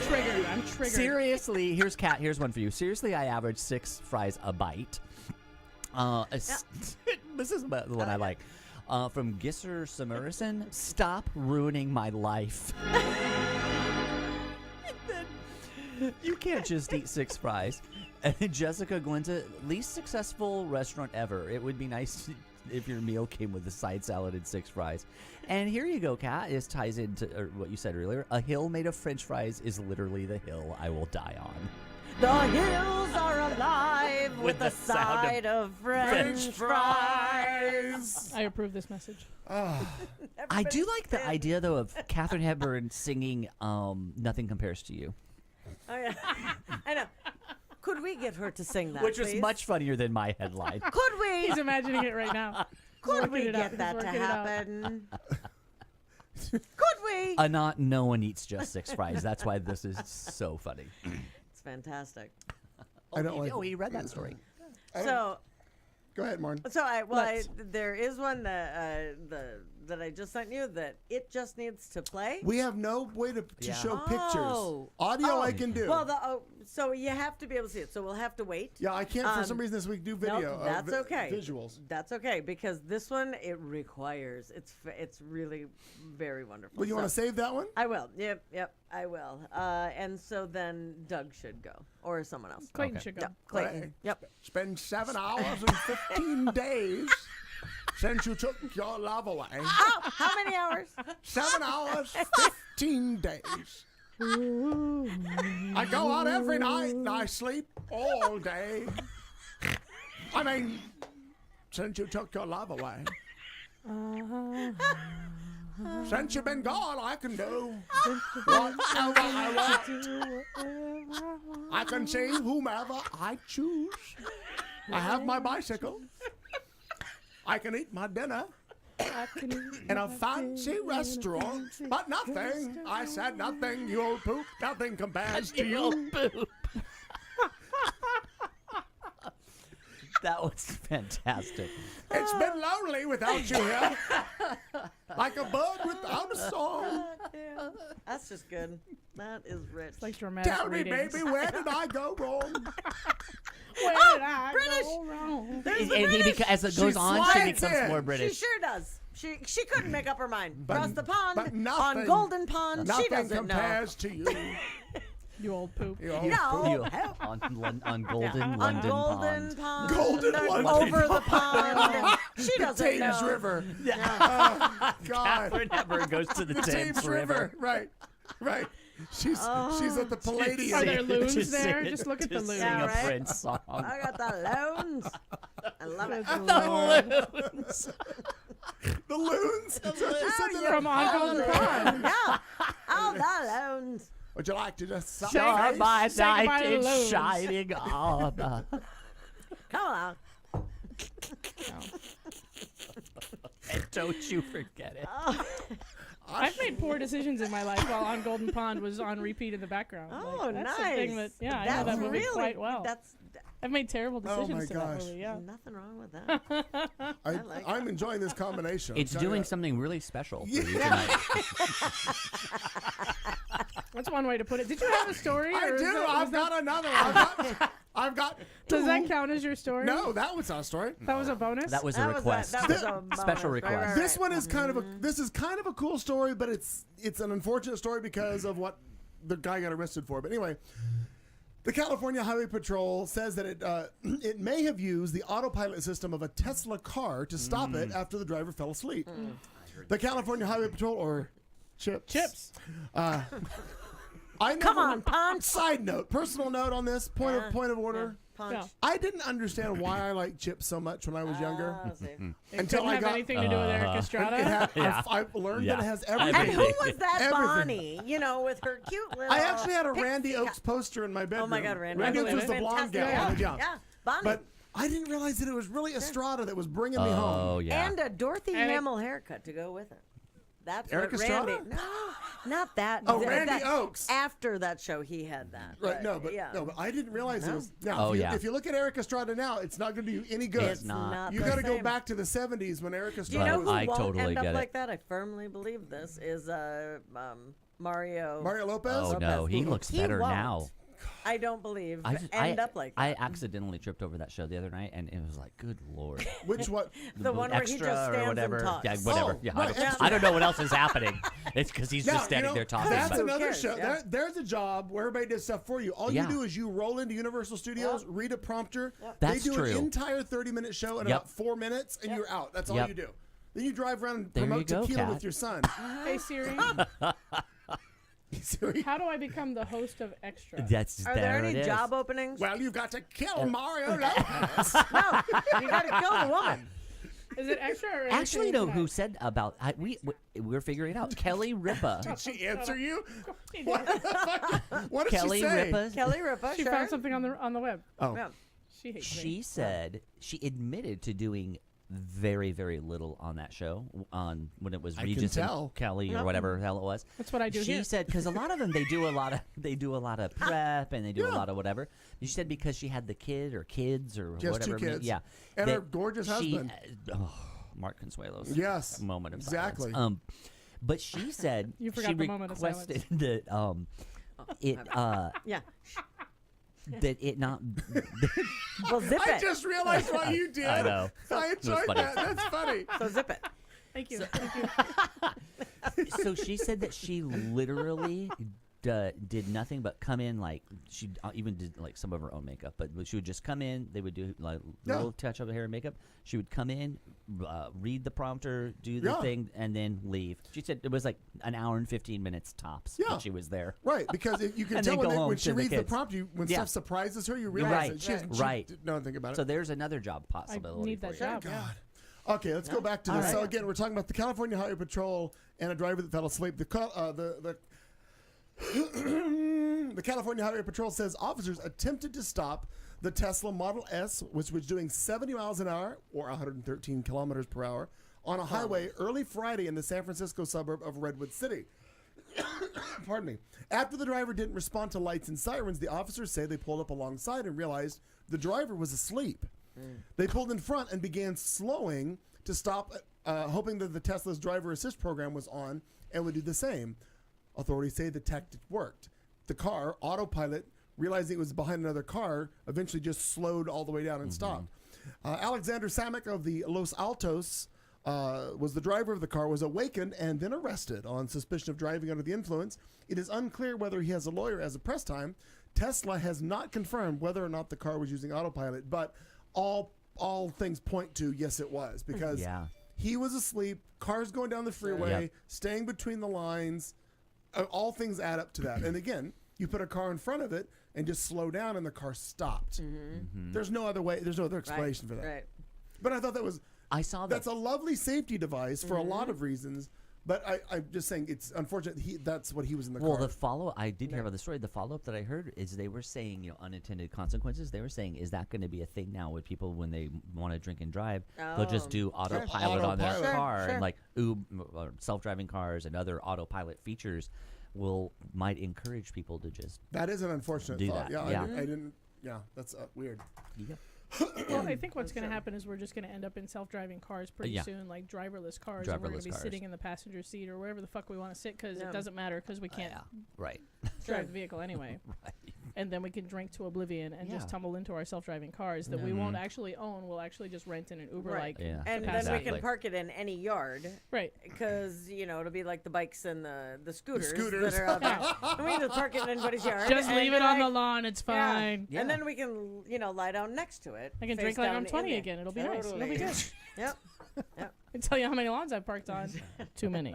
E: Triggered. I'm triggered.
D: Seriously, here's one for you. Seriously, I average 6 fries a bite. This is the one I like. From Gisser Samarison, stop ruining my life. You can't just eat 6 fries. And Jessica Glinta, least successful restaurant ever. It would be nice if your meal came with a side salad and 6 fries. And here you go, Kat. This ties into what you said earlier. A hill made of French fries is literally the hill I will die on.
I: The hills are alive with the
D: sound
I: side of French fries.
E: I approve this message.
D: I do like the idea, though, of Katharine Hepburn singing Nothing Compares to You.
I: Oh, yeah. I know. Could we get her to sing that,
D: Which was
I: please?
D: much funnier than my headline.
I: Could we?
E: He's imagining it right now.
I: Could we
E: working it out.
I: get
E: He's
I: that to
E: working it out.
I: happen? Could we?
D: Not no one eats just 6 fries. That's why this is so funny.
I: It's fantastic.
A: I don't like.
D: He read that story.
I: So,
A: Go ahead, Martin.
I: there is one that that I just sent you that it just needs to play.
A: We have no way to show pictures.
I: Oh.
A: Audio I can do.
I: Well, so you have to be able to see it. So we'll have to wait.
A: Yeah, I can't for some reason this week do video.
I: Nope, that's okay.
A: Visuals.
I: That's okay because this one it requires. It's really very wonderful.
A: Well, you want to save that one?
I: I will. Yep, I will. And so then Doug should go or someone else.
E: Clayton should go.
I: Yep, Clayton.
A: Right.
I: Yep.
A: It's been 7 hours and 15 days since you took your love away.
I: Oh, how many hours?
A: 7 hours, 15 days. I go out every night and I sleep all day. I mean, since you took your love away. Since you've been gone, I can do whatever I want. I can see whomever I choose. I have my bicycle. I can eat my dinner in a fancy restaurant, but nothing, I said nothing, you old poop, nothing compares to you.
D: Poop. That was fantastic.
A: It's been lonely without you here, like a bird without a song.
I: That's just good. That is rich.
E: It's like dramatic
A: Tell me,
E: readings.
A: baby, where did I go wrong?
E: Where did I
I: British!
E: go wrong?
I: There's the
D: And
I: British.
D: as it goes on, she
A: slides
D: becomes
A: in.
D: more
I: She
D: British.
I: sure does. She couldn't make up her mind.
A: But-
I: Across the pond,
A: but nothing-
I: on Golden Pond, she
A: Nothing
I: doesn't know.
A: compares to you.
E: You old poop.
A: You old
I: No.
A: poop.
D: You- on Golden
I: On
D: London
I: Golden
D: Pond.
I: Pond.
A: Golden
I: no,
A: London
I: over the pond. She doesn't
A: Thames
I: know.
A: River. Oh, God.
D: Catherine Hepburn goes to the Thames River.
A: Right. She's at the Palladium.
E: Are there loons
D: Just
E: there?
D: sing-
E: Just look at the
D: just
E: loons.
D: Sing
I: Yeah,
D: a
I: right?
D: Prince song.
I: I got the loans. I love it.
A: The loons. That's what she said to them.
E: From On Golden Pond.
I: Yeah. All the loans.
A: Would you like to just suck
E: Say-
A: my
D: Your
A: face?
D: my
E: Say goodbye
D: night
E: to the
D: is
E: loons.
D: shining on.
I: Come on.
D: And don't you forget it.
E: I've made poor decisions in my life while On Golden Pond was on repeat in the background.
I: Oh,
E: that's
I: nice.
E: something that, I know
I: That's
E: that movie
I: really,
E: quite well.
I: That's
E: I've made terrible
A: Oh,
E: decisions
A: my
E: to that
A: gosh.
E: movie, yeah.
I: nothing wrong with that.
A: I'm enjoying this combination.
D: It's
A: I'm telling
D: doing
A: you.
D: something really special for
A: Yeah.
D: you tonight.
E: That's one way to put it. Did you have a story?
A: I
E: or is
A: do.
E: that-
A: I've
E: was that-
A: got another one. I've got
E: Does
A: two.
E: that count as your story?
A: No, that was not a story.
E: That was a bonus?
D: That was a
I: That was
D: request.
I: that was a
D: Special
I: bonus.
D: request.
I: Right.
A: This one is kind of a cool story, but it's an unfortunate story because of what the guy got arrested for. But anyway, the California Highway Patrol says that it may have used the autopilot system of a Tesla car to stop it after the driver fell asleep. The California Highway Patrol, or Chips.
I: Come on, Punch.
A: Side note, personal note on this point of order.
I: Punch.
E: Yeah.
A: I didn't understand why I liked Chips so much when I was younger.
I: See.
E: It
A: Until
E: didn't
A: I
E: have
A: got
E: anything to do with Eric Estrada?
A: It had,
D: Yeah.
A: I've learned
D: Yeah.
A: that it has
I: And
A: everything.
I: who was that
A: Everything.
I: Bonnie? You know, with her cute little.
A: I actually had a
I: pixie
A: Randy
I: cut-
A: Oaks poster in my bedroom.
I: Oh my God, Randy.
A: Randy
E: I
A: Oaks was
E: believe
A: the
E: it.
A: blonde
I: Fantastic.
A: gal.
I: Yeah, Bonnie.
A: But I didn't realize that it was really Estrada that was bringing me home.
D: Oh, yeah.
I: And a Dorothy
E: And it-
I: Hamill haircut to go with it. That's
A: Eric
I: what
A: Estrada?
I: Randy. No, not that.
A: Oh,
I: That-
A: Randy
I: that-
A: Oaks.
I: After that show, he had that.
A: Right, but
I: yeah.
A: I didn't realize it was. Now,
D: Oh, yeah.
A: if you look at Eric Estrada now, it's not going to do you any good.
D: It's not.
A: You
I: the
A: got to go
I: same.
A: back to the 70s when Eric
I: Do you
A: Estrada
I: know
A: was.
I: who
D: I
I: won't
D: totally
I: end up
D: get it.
I: like that? I firmly believe this is Mario.
A: Mario Lopez?
D: Oh, no. He looks
I: He
D: better
I: won't.
D: now.
I: I don't believe
D: I
I: end up like
D: I
I: that.
D: accidentally tripped over that show the other night, and it was like, good Lord.
A: Which what?
I: The one where he
D: Extra
I: just stands
D: or whatever.
I: and talks.
D: Yeah, whatever.
A: Oh,
D: yeah,
A: right,
D: I don't know what else is happening. It's because he's
A: Now,
D: just standing there talking.
A: That's
D: but-
A: another
I: cares?
A: show.
I: Yeah.
A: There's a job where everybody does stuff for you. All
D: Yeah.
A: you do is you roll into Universal Studios, read a prompter.
D: That's
A: they do
D: true.
A: an entire 30-minute show in
D: Yep.
A: about 4 minutes, and you're out. That's all
D: Yep.
A: you do. Then you drive around and
D: There you
A: promote
D: go,
A: tequila
D: Kat.
A: with your son.
E: Hey, Siri,
A: Siri.
E: how do I become the host of Extra?
D: That's
I: Are there
D: it
I: any
D: is.
I: job openings?
A: Well, you've got to kill Mario Lopez.
I: No, you got to kill the woman.
E: Is it Extra or
D: Actually,
E: Entertainment
D: no. Who
E: Tonight?
D: said about we're figuring it out. Kelly Ripa.
A: Did she answer you?
E: He did.
A: What did
D: Kelly
A: she say?
D: Ripa.
I: Kelly Ripa,
E: She
I: sure.
E: found something on the web.
A: Oh.
I: Yeah.
E: She hates
D: She
E: me.
D: said she admitted to doing very, very little on that show on when it was
A: I can
D: Regis
A: tell.
D: and Kelly or whatever the hell it was.
E: That's what I do
D: She
E: here.
D: said because a lot of them they do a lot of prep and they do a lot of whatever. She said because she had the kid or kids or
A: She has two
D: whatever.
A: kids.
D: Yeah,
A: And
D: that
A: her gorgeous
D: she-
A: husband.
D: Mark Consuelos.
A: Yes,
D: moment of
A: exactly.
D: silence. But she said
E: You
D: she
E: forgot the moment of silence.
D: requested that it
I: Yeah.
D: that it not.
I: Well, zip
A: I
I: it.
A: just realized what you did.
D: I know.
A: I
D: It was
A: enjoyed
D: funny.
A: that. That's funny.
I: So zip it.
E: Thank you. Thank you.
D: So she said that she literally did nothing but come in like she even did like some of her own makeup, but she would just come in. They would do like little touch up of hair and makeup. She would come in, read the prompter, do the thing, and then leave. She said it was like an hour and 15 minutes tops that she was there.
A: Right, because you can
D: And
A: tell
D: then go home
A: when she
D: to the
A: reads the
D: kids.
A: prompt, when
D: Yeah.
A: stuff surprises her, you realize
D: Right,
A: that she
D: right.
A: didn't know anything about it.
D: So there's another job possibility.
E: need that
D: for you.
E: job. Yeah.
A: Okay, let's go back to this. So again, we're talking about the California Highway Patrol and a driver that fell asleep. The California Highway Patrol says officers attempted to stop the Tesla Model S, which was doing 70 miles an hour or 113 kilometers per hour on a highway early Friday in the San Francisco suburb of Redwood City. Pardon me. After the driver didn't respond to lights and sirens, the officers say they pulled up alongside and realized the driver was asleep. They pulled in front and began slowing to stop, hoping that the Tesla's driver assist program was on and would do the same. Authorities say the tactic worked. The car, autopilot, realizing it was behind another car, eventually just slowed all the way down and stopped. Alexander Samek of the Los Altos was the driver of the car, was awakened and then arrested on suspicion of driving under the influence. It is unclear whether he has a lawyer as of press time. Tesla has not confirmed whether or not the car was using autopilot, but all all things point to yes, it was, because
D: Yeah.
A: he was asleep, cars going down the freeway,
D: Yep.
A: staying between the lines. All things add up to that. And again, you put a car in front of it and just slow down, and the car stopped. There's no other way. There's no other explanation for that.
I: Right.
A: But I thought that was.
D: I saw that.
A: That's a lovely safety device for a lot of reasons. But I'm just saying it's unfortunate. That's what he was in the car.
D: Well, the follow I did hear about the story. The follow up that I heard is they were saying, unintended consequences. They were saying, is that going to be a thing now with people when they want to drink and drive? They'll just do autopilot on their
A: Autopilot.
D: car, and like self-driving cars and other autopilot features might encourage people to just.
A: That is an unfortunate
D: do
A: thought.
D: that.
A: Yeah,
D: Yeah.
A: I didn't. Yeah, that's weird.
D: Yep.
E: Well, I think what's going to happen is we're just going to end up in self-driving cars pretty soon, like driverless cars, and we're going
D: Driverless
E: to be
D: cars.
E: sitting in the passenger seat or wherever the fuck we want to sit because
I: Yeah.
E: it doesn't matter because we can't
D: Right.
E: drive the vehicle anyway.
D: Right.
E: And then we can drink to oblivion and just
D: Yeah.
E: tumble into our self-driving cars that we won't actually own. We'll actually just rent in an Uber,
I: Right.
E: like
D: Yeah.
I: And then
E: capacity.
I: we can park it in any yard.
E: Right.
I: Because, it'll be like the bikes and the scooters,
A: scooters.
I: that are out there. And we just park it in anybody's yard.
E: Just
I: and
E: leave it on the
I: like-
E: lawn. It's
I: Yeah.
E: fine.
D: Yeah.
I: And then we can, lie down next to it.
E: I can
I: face
E: drink like
I: down
E: I'm
I: in
E: 20
I: there.
E: again. It'll be nice. It'll be
I: Totally.
E: good.
I: Yep.
E: I can tell you how many lawns I've parked on. Too many.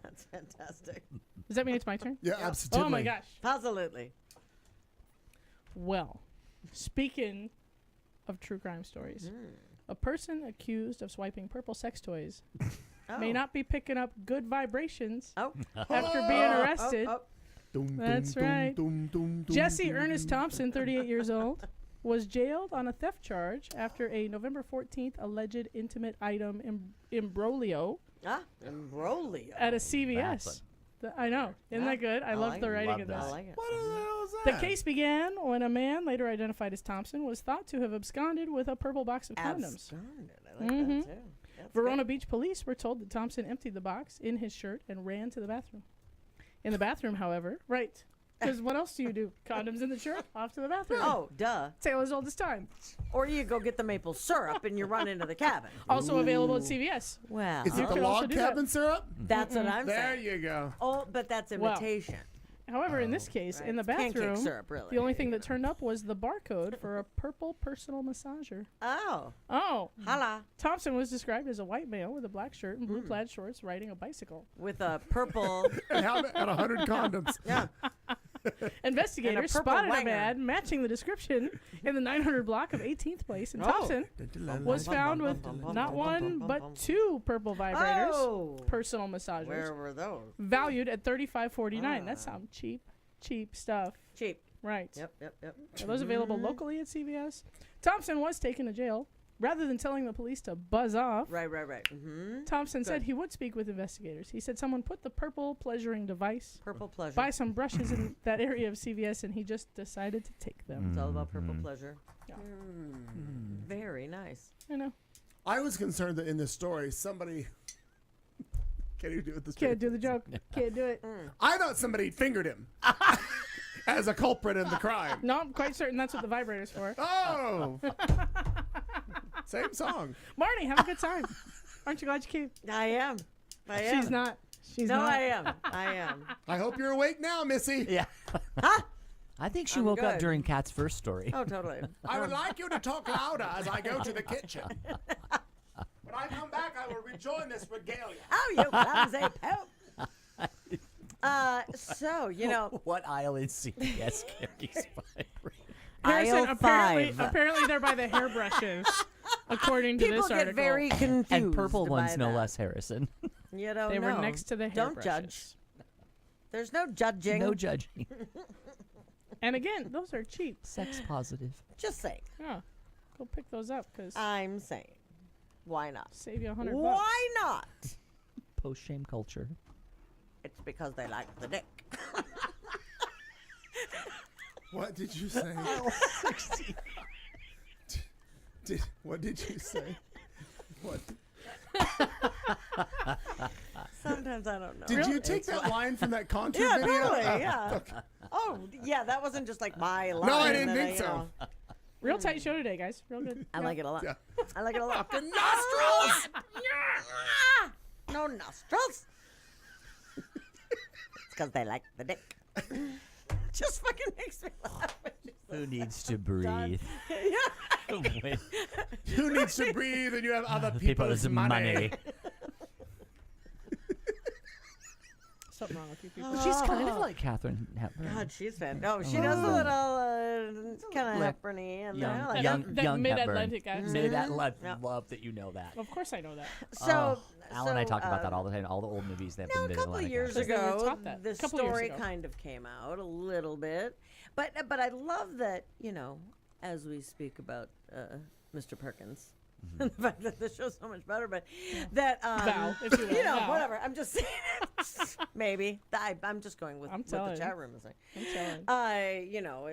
I: That's fantastic.
E: Does that mean it's my turn?
A: Yeah, absolutely.
E: Oh my gosh.
I: Absolutely.
E: Well, speaking of true crime stories, a person accused of swiping purple sex toys may not be picking up good vibrations
I: Oh.
E: after being arrested.
A: Dum,
E: That's
A: dum,
E: right.
A: dum, dum, dum,
E: Jesse
A: dum,
E: Ernest
A: dum.
E: Thompson, 38 years old, was jailed on a theft charge after a November 14th alleged intimate item imbroglio
I: Imbroglio.
E: at a CVS.
D: That's
E: I know. Isn't that good? I love the writing of this.
I: I like it.
A: What the hell is
E: The
A: that?
E: case began when a man, later identified as Thompson, was thought to have absconded with a purple box of condoms.
I: Absconded. I like that too. That's
E: Verona
I: good.
E: Beach police were told that Thompson emptied the box in his shirt and ran to the bathroom. In the bathroom, however, right. Because what else do you do? Condoms in the shirt, off to the bathroom.
I: Oh, duh.
E: Taylor's oldest time.
I: Or you go get the maple syrup and you run into the cabin.
E: Also available at CVS.
I: Well,
A: Is it the
E: could also
A: log
E: do that.
A: cabin syrup?
I: that's what I'm
A: There
I: saying.
A: you go.
I: Oh, but that's
E: Well,
I: imitation.
E: However, in this case,
I: right.
E: in the
I: It's pancake
E: bathroom,
I: syrup, really.
E: the only thing that turned up was the barcode for a purple personal massager.
I: Oh,
E: Oh,
I: holla.
E: Thompson was described as a white male with a black shirt and blue plaid shorts riding a bicycle.
I: With a purple.
A: And 100 condoms.
I: Yeah.
E: Investigators
I: purple
E: spotted a
I: wanger.
E: man matching the description in the 900 block of 18th place, and Thompson was found with not one but two purple vibrators,
I: Oh.
E: personal massagers,
I: Where were those?
E: valued at $35.49. That sounds cheap stuff.
I: Cheap.
E: Right.
I: Yep.
E: Are those available locally at CVS? Thompson was taken to jail. Rather than telling the police to buzz off,
I: Right. Mm-hmm.
E: Thompson said he would speak with investigators. He said someone put the purple pleasuring device
I: Purple pleasure.
E: by some brushes in that area of CVS, and he just decided to take them.
I: It's all about purple pleasure.
E: Yeah.
I: Very nice.
E: You know,
A: I was concerned that in this story, somebody. Can you do it this
E: can't do the joke. Can't do it.
A: I thought somebody fingered him as a culprit in the crime.
E: No, I'm quite certain that's what the vibrator's for.
A: Oh! Same song.
E: Marnie, have a good time. Aren't you glad you came?
I: I am. I am.
E: She's not. She's
I: No,
E: not.
I: I am. I am.
A: I hope you're awake now, Missy.
D: Yeah. I think she
I: I'm
D: woke up
I: good.
D: during Kat's first story.
I: Oh, totally.
A: I would like you to talk louder as I go to the kitchen. When I come back, I will rejoin this regalia.
I: Oh, you clumsy poop. So,
D: What aisle in CVS carries vibrator?
E: Harrison,
I: Aisle
E: apparently,
I: 5.
E: apparently they're by the hairbrushes, according to
I: People
E: this
I: get
E: article.
I: very confused.
D: And purple
I: by
D: ones, no
I: that.
D: less, Harrison.
I: You don't
E: They
I: know.
E: were next to the
I: Don't
E: hairbrushes.
I: judge. There's no judging.
D: No judging.
E: And again, those are cheap.
D: Sex positive.
I: Just saying.
E: Yeah, go pick those up because
I: I'm saying. Why not?
E: save you $100.
I: Why not?
D: Post shame culture.
I: It's because they like the dick.
A: What did you say? What did you say? What?
I: Sometimes I don't know.
A: Did you take that line from that Contra
I: Yeah,
A: video?
I: totally. Yeah. Oh, yeah. That wasn't just like my line.
A: No, I didn't
I: that
A: think so.
E: Real tight show today, guys. Real good.
I: I like it a lot.
A: Yeah.
I: I like it a lot.
A: Fucking nostrils!
I: No nostrils. It's because they like the dick. just fucking makes me laugh.
D: Who needs to breathe? Wait.
A: Who needs to breathe and you have other
D: People's
A: people's money?
E: Something wrong with you people.
D: She's kind of like Catherine Hepburn.
I: God, she's fan. Oh, she does a little kind of
D: Like
I: Hepburn-y and
D: young,
I: like
D: young,
E: that
D: young
E: mid-Atlantic
D: Hepburn.
E: accent.
D: Mid-Atlantic.
I: Yeah.
D: Love that you know that.
E: Of course I know that.
I: So,
D: Al and I talk about that all the time. All the old movies that have
I: Now,
D: been
I: a couple of
D: mid-Atlantic
I: years
D: accents.
E: Because they were
I: ago,
E: taught that.
I: the
E: Couple years
I: story
E: ago.
I: kind of came out a little bit, but I love that, you know, as we speak about Mr. Perkins, and the fact that the show's so much better, but that
E: Val, if you will,
I: you know,
E: Val.
I: whatever. I'm just saying, maybe I'm just going with
E: I'm
I: what the
E: telling
I: chat
E: you.
I: room is saying.
E: I'm telling.
I: You know,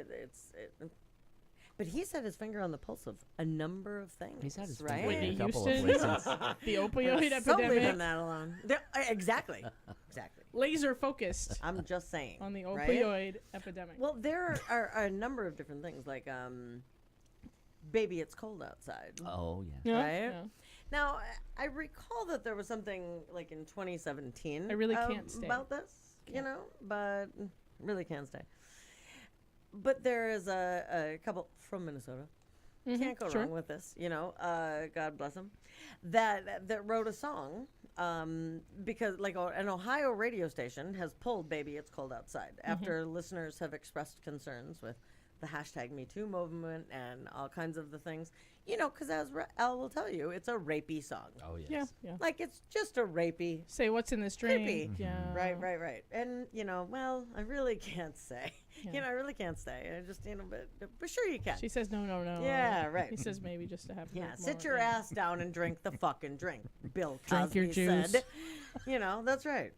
I: but he's had his finger on the pulse of a number of things.
D: He's had his
I: right?
D: finger
E: Whitney
D: a couple
E: Houston,
D: of places.
E: the opioid
I: So leaving
E: epidemic,
I: that alone. Exactly.
E: laser focused
I: I'm just saying.
E: on the
I: right?
E: opioid epidemic.
I: Well, there are a number of different things, like "Baby, It's Cold Outside."
D: Oh, yeah.
E: yeah,
I: right?
E: yeah.
I: Now, I recall that there was something like in 2017.
E: I Really Can't Stay.
I: About this, you know, but really can't stay. But there is a couple from Minnesota. Can't go
E: sure.
I: wrong with this, you know. God bless them. That wrote a song because like an Ohio radio station has pulled "Baby, It's Cold Outside" after listeners have expressed concerns with the hashtag Me Too movement and all kinds of the things. You know, because as Al will tell you, it's a rapey song.
D: Oh, yes.
E: Yeah, yeah.
I: Like, it's just a rapey.
E: Say what's in this drink.
I: Creepy.
E: Yeah.
I: Right. And, you know, well, I really can't say.
E: Yeah.
I: You know, I really can't say. I just, you know, but sure you can.
E: She says no.
I: Yeah, right.
E: He says maybe just to have.
I: Yeah,
E: more,
I: sit your
E: yeah.
I: ass down and drink the fucking drink. Bill
E: Drink
I: Cosby
E: your juice.
I: said. You know, that's right.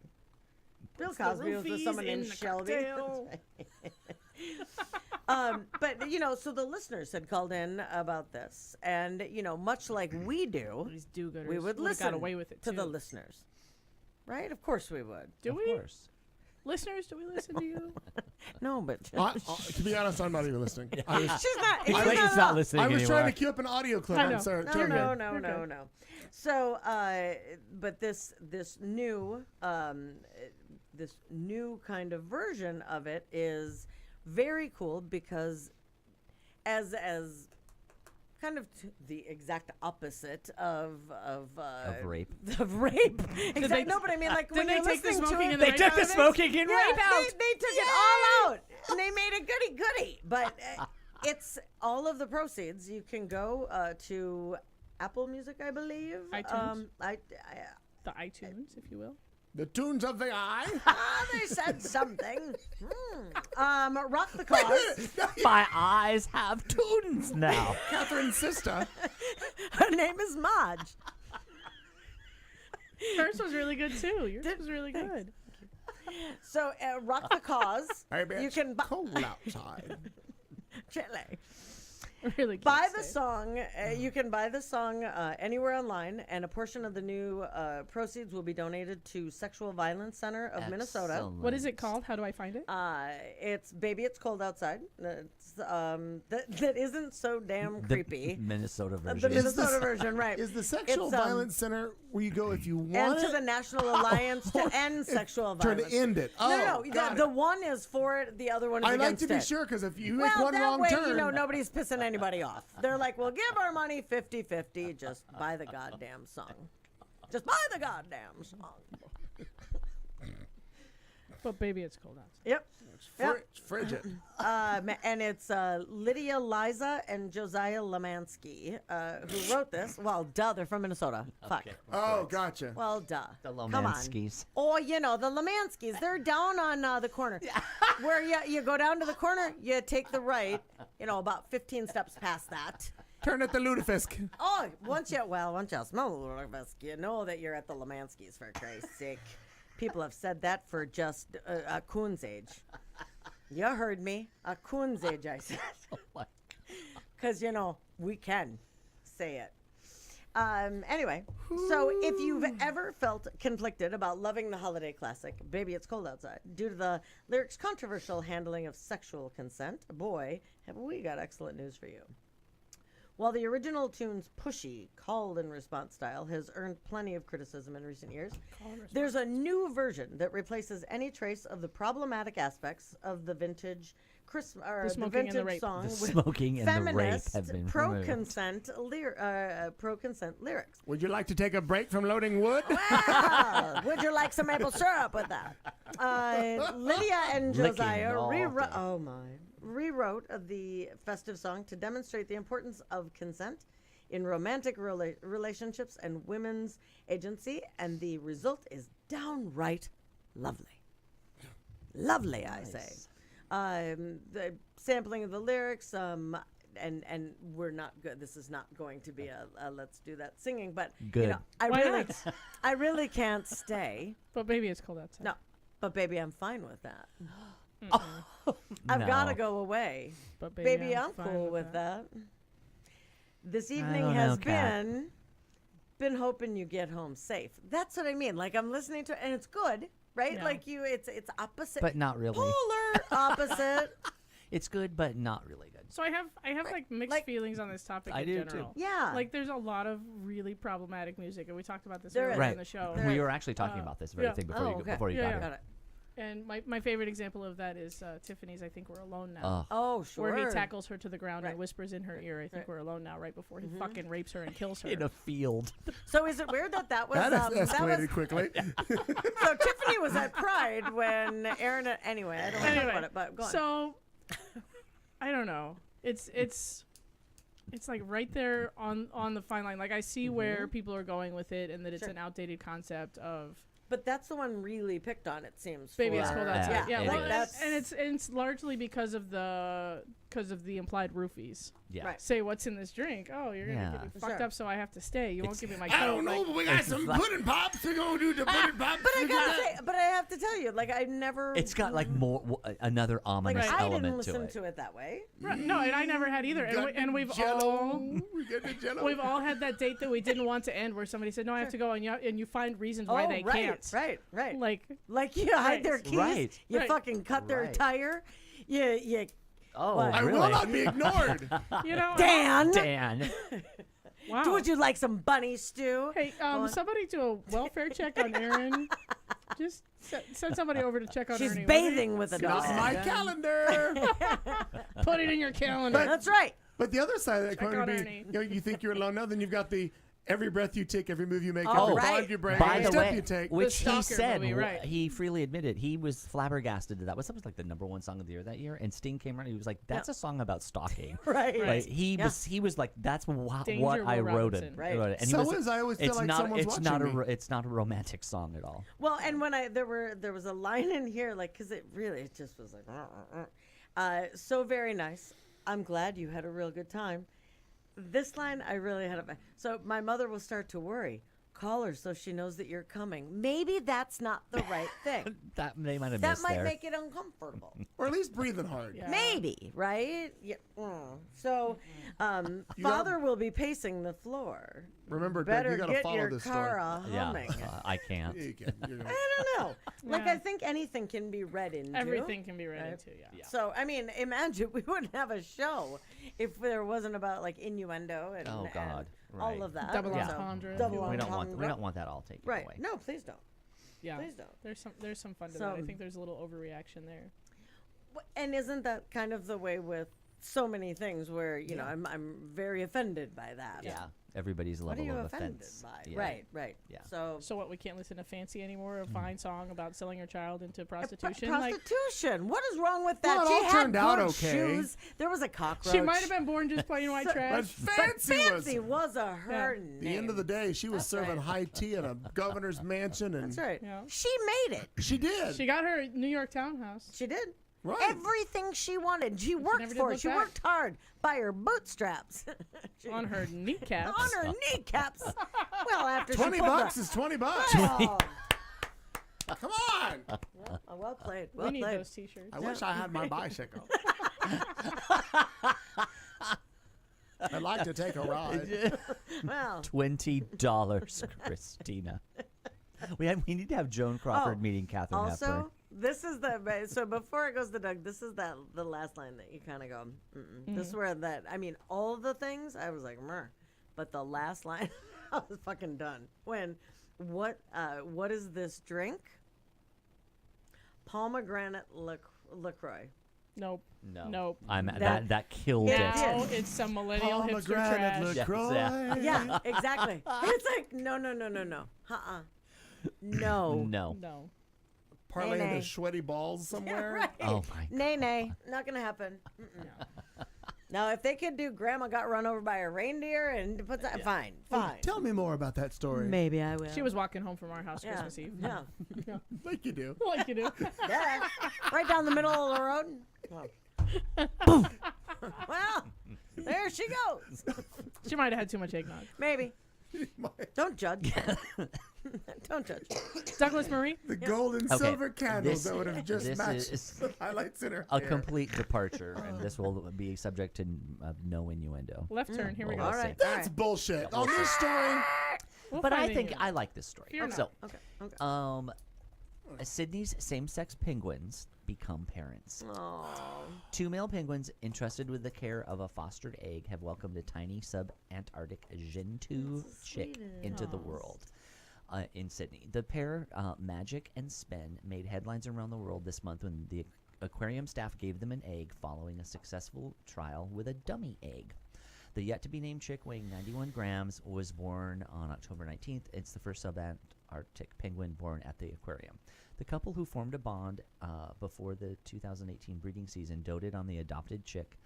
I: Bill Cosby was with
E: roofies
I: someone
E: in
I: named
E: the
I: Shelby.
E: cocktail.
I: But, you know, so the listeners had called in about this. And, you know, much like we do,
E: These do-gooders
I: we would
E: would've
I: listen
E: got away with it
I: to
E: too.
I: the listeners. Right? Of course we would.
E: Do
D: Of
E: we?
D: course.
E: Listeners, do we listen to you?
I: No, but
A: To be honest, I'm not even listening. I was,
I: she's not.
D: He's
I: she's
D: like he's not listening
A: I was
D: anymore.
A: trying to queue up an audio clip.
E: I know.
A: I'm sorry.
I: No,
A: Turn
I: no,
A: it.
I: no,
E: You're
I: no,
E: good.
I: no. So, but this new kind of version of it is very cool because as kind of the exact opposite of
D: rape.
I: Of rape. Exactly.
E: they-
I: No, but I mean, like,
E: did
I: when
E: they
I: you're
E: take the
I: listening to
E: smoking
I: it,
E: and the
D: They
E: rape
D: took
E: out
D: the
E: of it?
D: smoking and
I: yeah,
D: rape out.
I: They took it all out, and they made a goody. But it's all of the proceeds. You can go to Apple Music, I believe.
E: iTunes?
I: The
E: iTunes, if you will.
A: The tunes of the eye.
I: they said something. Rock the Cause.
D: My eyes have tunes now.
A: Catherine's sister.
I: Her name is Marge.
E: Hers was really good too. Yours was really good.
I: So, Rock the Cause.
A: Hey, bitch.
I: You can
A: cold outside.
I: Chile.
E: Really good.
I: Buy the song. You can buy the song anywhere online, and a portion of the new proceeds will be donated to Sexual Violence Center of Minnesota.
E: What is it called? How do I find it?
I: It's "Baby, It's Cold Outside." It's, that isn't so damn creepy.
D: Minnesota version.
I: The Minnesota version, right?
A: Is the Sexual
I: It's,
A: Violence Center where you go if you want
I: and
A: it?
I: to the National Alliance to End Sexual
A: Trying
I: Violence.
A: to end it.
I: No,
A: got
I: the
A: it.
I: one is for it. The other one is
A: I like
I: against
A: to be
I: it.
A: sure because if you
I: Well,
A: make one
I: that
A: wrong
I: way,
A: turn,
I: you know, nobody's pissing anybody off. They're like, we'll give our money 50-50. Just buy the goddamn song. Just buy the goddamn song.
E: But baby, it's cold outside.
I: Yep.
A: it's frigid.
I: And it's Lydia Liza and Josiah Lemansky who wrote this. Well, duh, they're from Minnesota. Fuck.
A: Oh, gotcha.
I: Well, duh.
D: The
I: Come on.
D: Lomanskys.
I: Or, you know, the Lemanskys. They're down on the corner. Where you go down to the corner, you take the right, you know, about 15 steps past that.
A: Turn at the lutefisk.
I: Oh, once you smell the lutefisk, you know that you're at the Lemanskys, for Christ's sake. People have said that for just a coon's age. You heard me. A coon's age, I said. Because, you know, we can say it. Anyway, so if you've ever felt conflicted about loving the holiday classic, Baby, It's Cold Outside, due to the lyrics' controversial handling of sexual consent, boy, have we got excellent news for you. While the original tune's pushy, call and response style has earned plenty of criticism in recent years, there's a new version that replaces any trace of the problematic aspects of the vintage
E: The smoking and the rape.
I: song
D: The
I: with
D: smoking and the rape
I: feminist
D: have been removed.
I: pro-consent lyrics.
J: Would you like to take a break from loading wood?
I: Well, would you like some maple syrup with that? Lydia and
D: Licking
I: Josiah
D: all
I: rewrote the festive song to demonstrate the importance of consent in romantic relationships and women's agency, and the result is downright lovely. Lovely, I say. The sampling of the lyrics, and we're not good. This is not going to be a let's do that singing, but
D: Good.
I: you know, I really can't stay.
E: But baby, it's cold outside.
I: No, but baby, I'm fine with that. I've got to go away.
E: But
I: baby,
E: I'm
I: I'm
E: fine
I: cool
E: with
I: with that. This
D: I
I: evening
D: don't
I: has
D: know, Kat.
I: been hoping you get home safe. That's what I mean. Like I'm listening to, and it's good, right?
E: Yeah.
I: Like it's opposite,
D: But not really.
I: polar opposite.
D: It's good, but not really good.
E: So I have like mixed
I: Like-
E: feelings on this topic
D: I
E: in
D: do, too.
E: general.
I: Yeah.
E: Like there's a lot of really problematic music, and we talked about this
I: There
E: earlier
I: is.
D: Right.
E: in the show.
I: There
D: We
I: is.
D: were actually talking about this very
E: yeah.
D: thing before
I: Oh,
D: you
I: okay.
D: before you
E: Yeah,
D: got
E: yeah.
D: here.
I: Got it.
E: And my favorite example of that is Tiffany's I Think We're Alone Now.
I: Oh, sure.
E: Where he tackles her to the ground
I: Right.
E: and whispers in her ear, I think
I: Right.
E: we're alone now, right before he fucking rapes her and kills her.
D: In a field.
I: So is it weird that was
J: That has
I: that
J: escalated
I: was
J: quickly.
I: so Tiffany was at Pride when Aaron. Anyway, I don't want to talk about it, but go on.
E: So I don't know. It's like right there on the fine line. Like I see where people are going with it, and that it's
I: Sure.
E: an outdated concept of
I: But that's the one really picked on. It seems.
E: baby,
I: for-
E: it's cold
D: Yeah,
E: outside. Yeah,
D: it
E: well,
D: is.
E: and it's largely because of the implied roofies.
D: Yeah.
I: Right.
E: Say what's in this drink? Oh, you're gonna
D: Yeah.
E: get me
I: For
E: fucked
I: sure.
E: up, so I have to stay. You won't give me my coat.
J: I don't know,
E: Like,
J: but we got
D: It's
J: some
D: like-
J: pudding pops. We're going to do the pudding pops.
I: But I
J: We
I: gotta
J: got
I: say, but I have to tell you, like I never.
D: It's got like more another
I: like
D: ominous
I: I didn't
D: element
I: listen
D: to it.
I: that way.
E: right, no, and I never had either. And we've all
J: We got the jello.
E: we've all had that date that we didn't want to end, where somebody said, "No, I have to go," and you find reasons why they
I: right,
E: can't.
I: right.
E: Like
I: you hide
E: Right.
I: their keys.
D: Right.
I: You
E: Right.
I: fucking cut their
D: Right.
I: tire. You
D: Oh,
I: What?
J: I
D: really?
J: will not be ignored.
E: you know,
I: Dan.
D: Dan.
E: wow.
I: Would you like some bunny stew?
E: Hey,
I: on.
E: somebody do a welfare check on Erin. Just send somebody over to check on
I: She's
E: Ernie.
I: bathing with a dog.
J: Not my calendar.
E: Put it in your calendar.
I: That's right.
J: But the other side of that
E: Check
J: coin would
E: on
J: be,
E: Ernie.
J: you think you're alone now, then you've got the every breath you take, every move you make,
I: Oh,
J: every
I: right.
J: bond you break,
D: By
J: every
D: the
J: step
D: way,
J: you take.
D: which he
E: Stalker
D: said,
E: movie, right.
D: he freely admitted he was flabbergasted to that. Was like the #1 song of the year that year? And Sting came around. He was like, "That's a song about stalking."
I: Right.
D: Like he
I: Yeah.
D: was like, "That's what
E: Danger
D: what I
E: Will
D: wrote
E: Robinson.
D: it."
I: Right.
D: Wrote it. And
J: So
D: he was,
J: is I always feel
D: it's
J: like
D: not
J: someone's
D: it's not
J: watching me.
D: it's not a romantic song at all.
I: Well, and when there was a line in here, like, because it just was like, so very nice. I'm glad you had a real good time. This line, I really had a. So my mother will start to worry. Call her so she knows that you're coming. Maybe that's not the right thing.
D: That they might have
I: That
D: missed
I: might
D: there.
I: make it uncomfortable.
J: Or at least breathing hard.
E: Yeah.
I: Maybe, right? Yeah. So,
J: You
I: father will be pacing the floor.
J: Remember, Doug,
I: Better
J: you got to
I: get
J: follow
I: your
J: this
I: car
J: story.
D: yeah,
I: humming.
D: I can't.
J: You can. You're gonna-
I: I don't know. Like,
E: Yeah.
I: I think anything can be read into.
E: Everything can be read
I: Right.
E: into, yeah.
I: So, I mean, imagine we wouldn't have a show if there wasn't about like innuendo and,
D: Oh, God.
I: and all
D: Right.
I: of that.
E: Double
I: So,
E: entendre.
I: double
D: We don't
I: entendre.
D: want that all taken
I: Right.
D: away.
I: No, please don't.
E: Yeah.
I: Please don't.
E: There's some fun to
I: So-
E: that. I think there's a little overreaction there.
I: And isn't that kind of the way with so many things where, you know, I'm very offended by that.
D: Yeah, everybody's
I: What are
D: level
I: you
D: of
I: offended
D: offense.
I: by?
D: Yeah.
I: Right.
D: Yeah.
I: So,
E: So what? We can't listen to "Fancy" anymore? A
D: Mm.
E: fine song about selling your child into prostitution. Like
I: prostitution. What is wrong with that?
J: Well, it
I: she
J: all
I: had
J: turned out
I: good
J: okay.
I: shoes. There was a cockroach.
E: she might have been born just plain white
J: But
E: trash.
J: fancy was.
I: a her
J: At
I: name.
J: the end of the day, she was
I: That's
J: serving
I: right.
J: high tea in a governor's mansion, and
I: That's right.
E: Yeah.
I: She made it.
J: she did.
E: She got her New York townhouse.
I: She did.
J: Right.
I: Everything she wanted. She worked
E: never did
I: for it.
E: look
I: She
E: back.
I: worked hard by her bootstraps. She-
E: On her kneecaps.
I: on her kneecaps. Well, after
J: $20
I: she pulled
J: is $20.
I: Well,
J: Come on.
I: well played.
E: We
I: Well
E: need
I: played.
E: those T-shirts.
J: I wish I had my bicycle. I'd like to take a ride.
I: Well,
D: $20, Christina. We need to have Joan Crawford meeting Katharine
I: also,
D: Hepburn.
I: This is the so before it goes to Doug. This is the last line that you kind of go. This is where all the things I was like, Meh. But the last line, I was fucking done. What is this drink? Pomegranate LaCroix.
E: Nope.
D: No.
E: Nope.
D: That killed it.
E: Now it's some millennial hipster trash.
J: LaCroix.
I: Yeah, exactly. It's like no. No.
E: No.
J: Parlay
I: Nay, nay.
J: into sweaty balls somewhere.
I: Right.
D: Oh my
I: Nay. Not gonna happen. Now, if they could do Grandma got run over by a reindeer and put that, fine.
J: Tell me more about that story.
I: Maybe I will.
E: She was walking home from our house Christmas Eve.
I: Yeah.
J: Like you do.
E: Like you do.
I: Yeah. Right down the middle of the road. Well, there she goes.
E: She might have had too much eggnog.
I: Maybe. Don't judge. Don't judge.
E: Douglas Murray?
J: The gold and
D: Okay,
J: silver candles
D: this-
J: that would have just
D: this
J: matched
D: is
J: the highlights in her
D: a
J: hair.
D: complete departure, and this will be subject to no innuendo.
E: Left turn. Here we go.
D: Well,
I: All
D: we'll
I: right.
D: see.
J: That's bullshit. On this story,
E: We'll
D: But
E: find
D: I
E: it
D: think
E: in you.
D: I like this story.
E: Fear
D: So,
I: Okay.
D: Sydney's same-sex penguins become parents.
I: Oh.
D: 2 male penguins entrusted with the care of a fostered egg have welcomed a tiny sub-Antarctic Gentoo chick into the world in Sydney. The pair, Magic and Spen, made headlines around the world this month when the aquarium staff gave them an egg following a successful trial with a dummy egg. The yet-to-be-named chick, weighing 91 grams, was born on October 19th. It's the first sub-Antarctic penguin born at the aquarium. The couple, who formed a bond before the 2018 breeding season, doted on the adopted chick.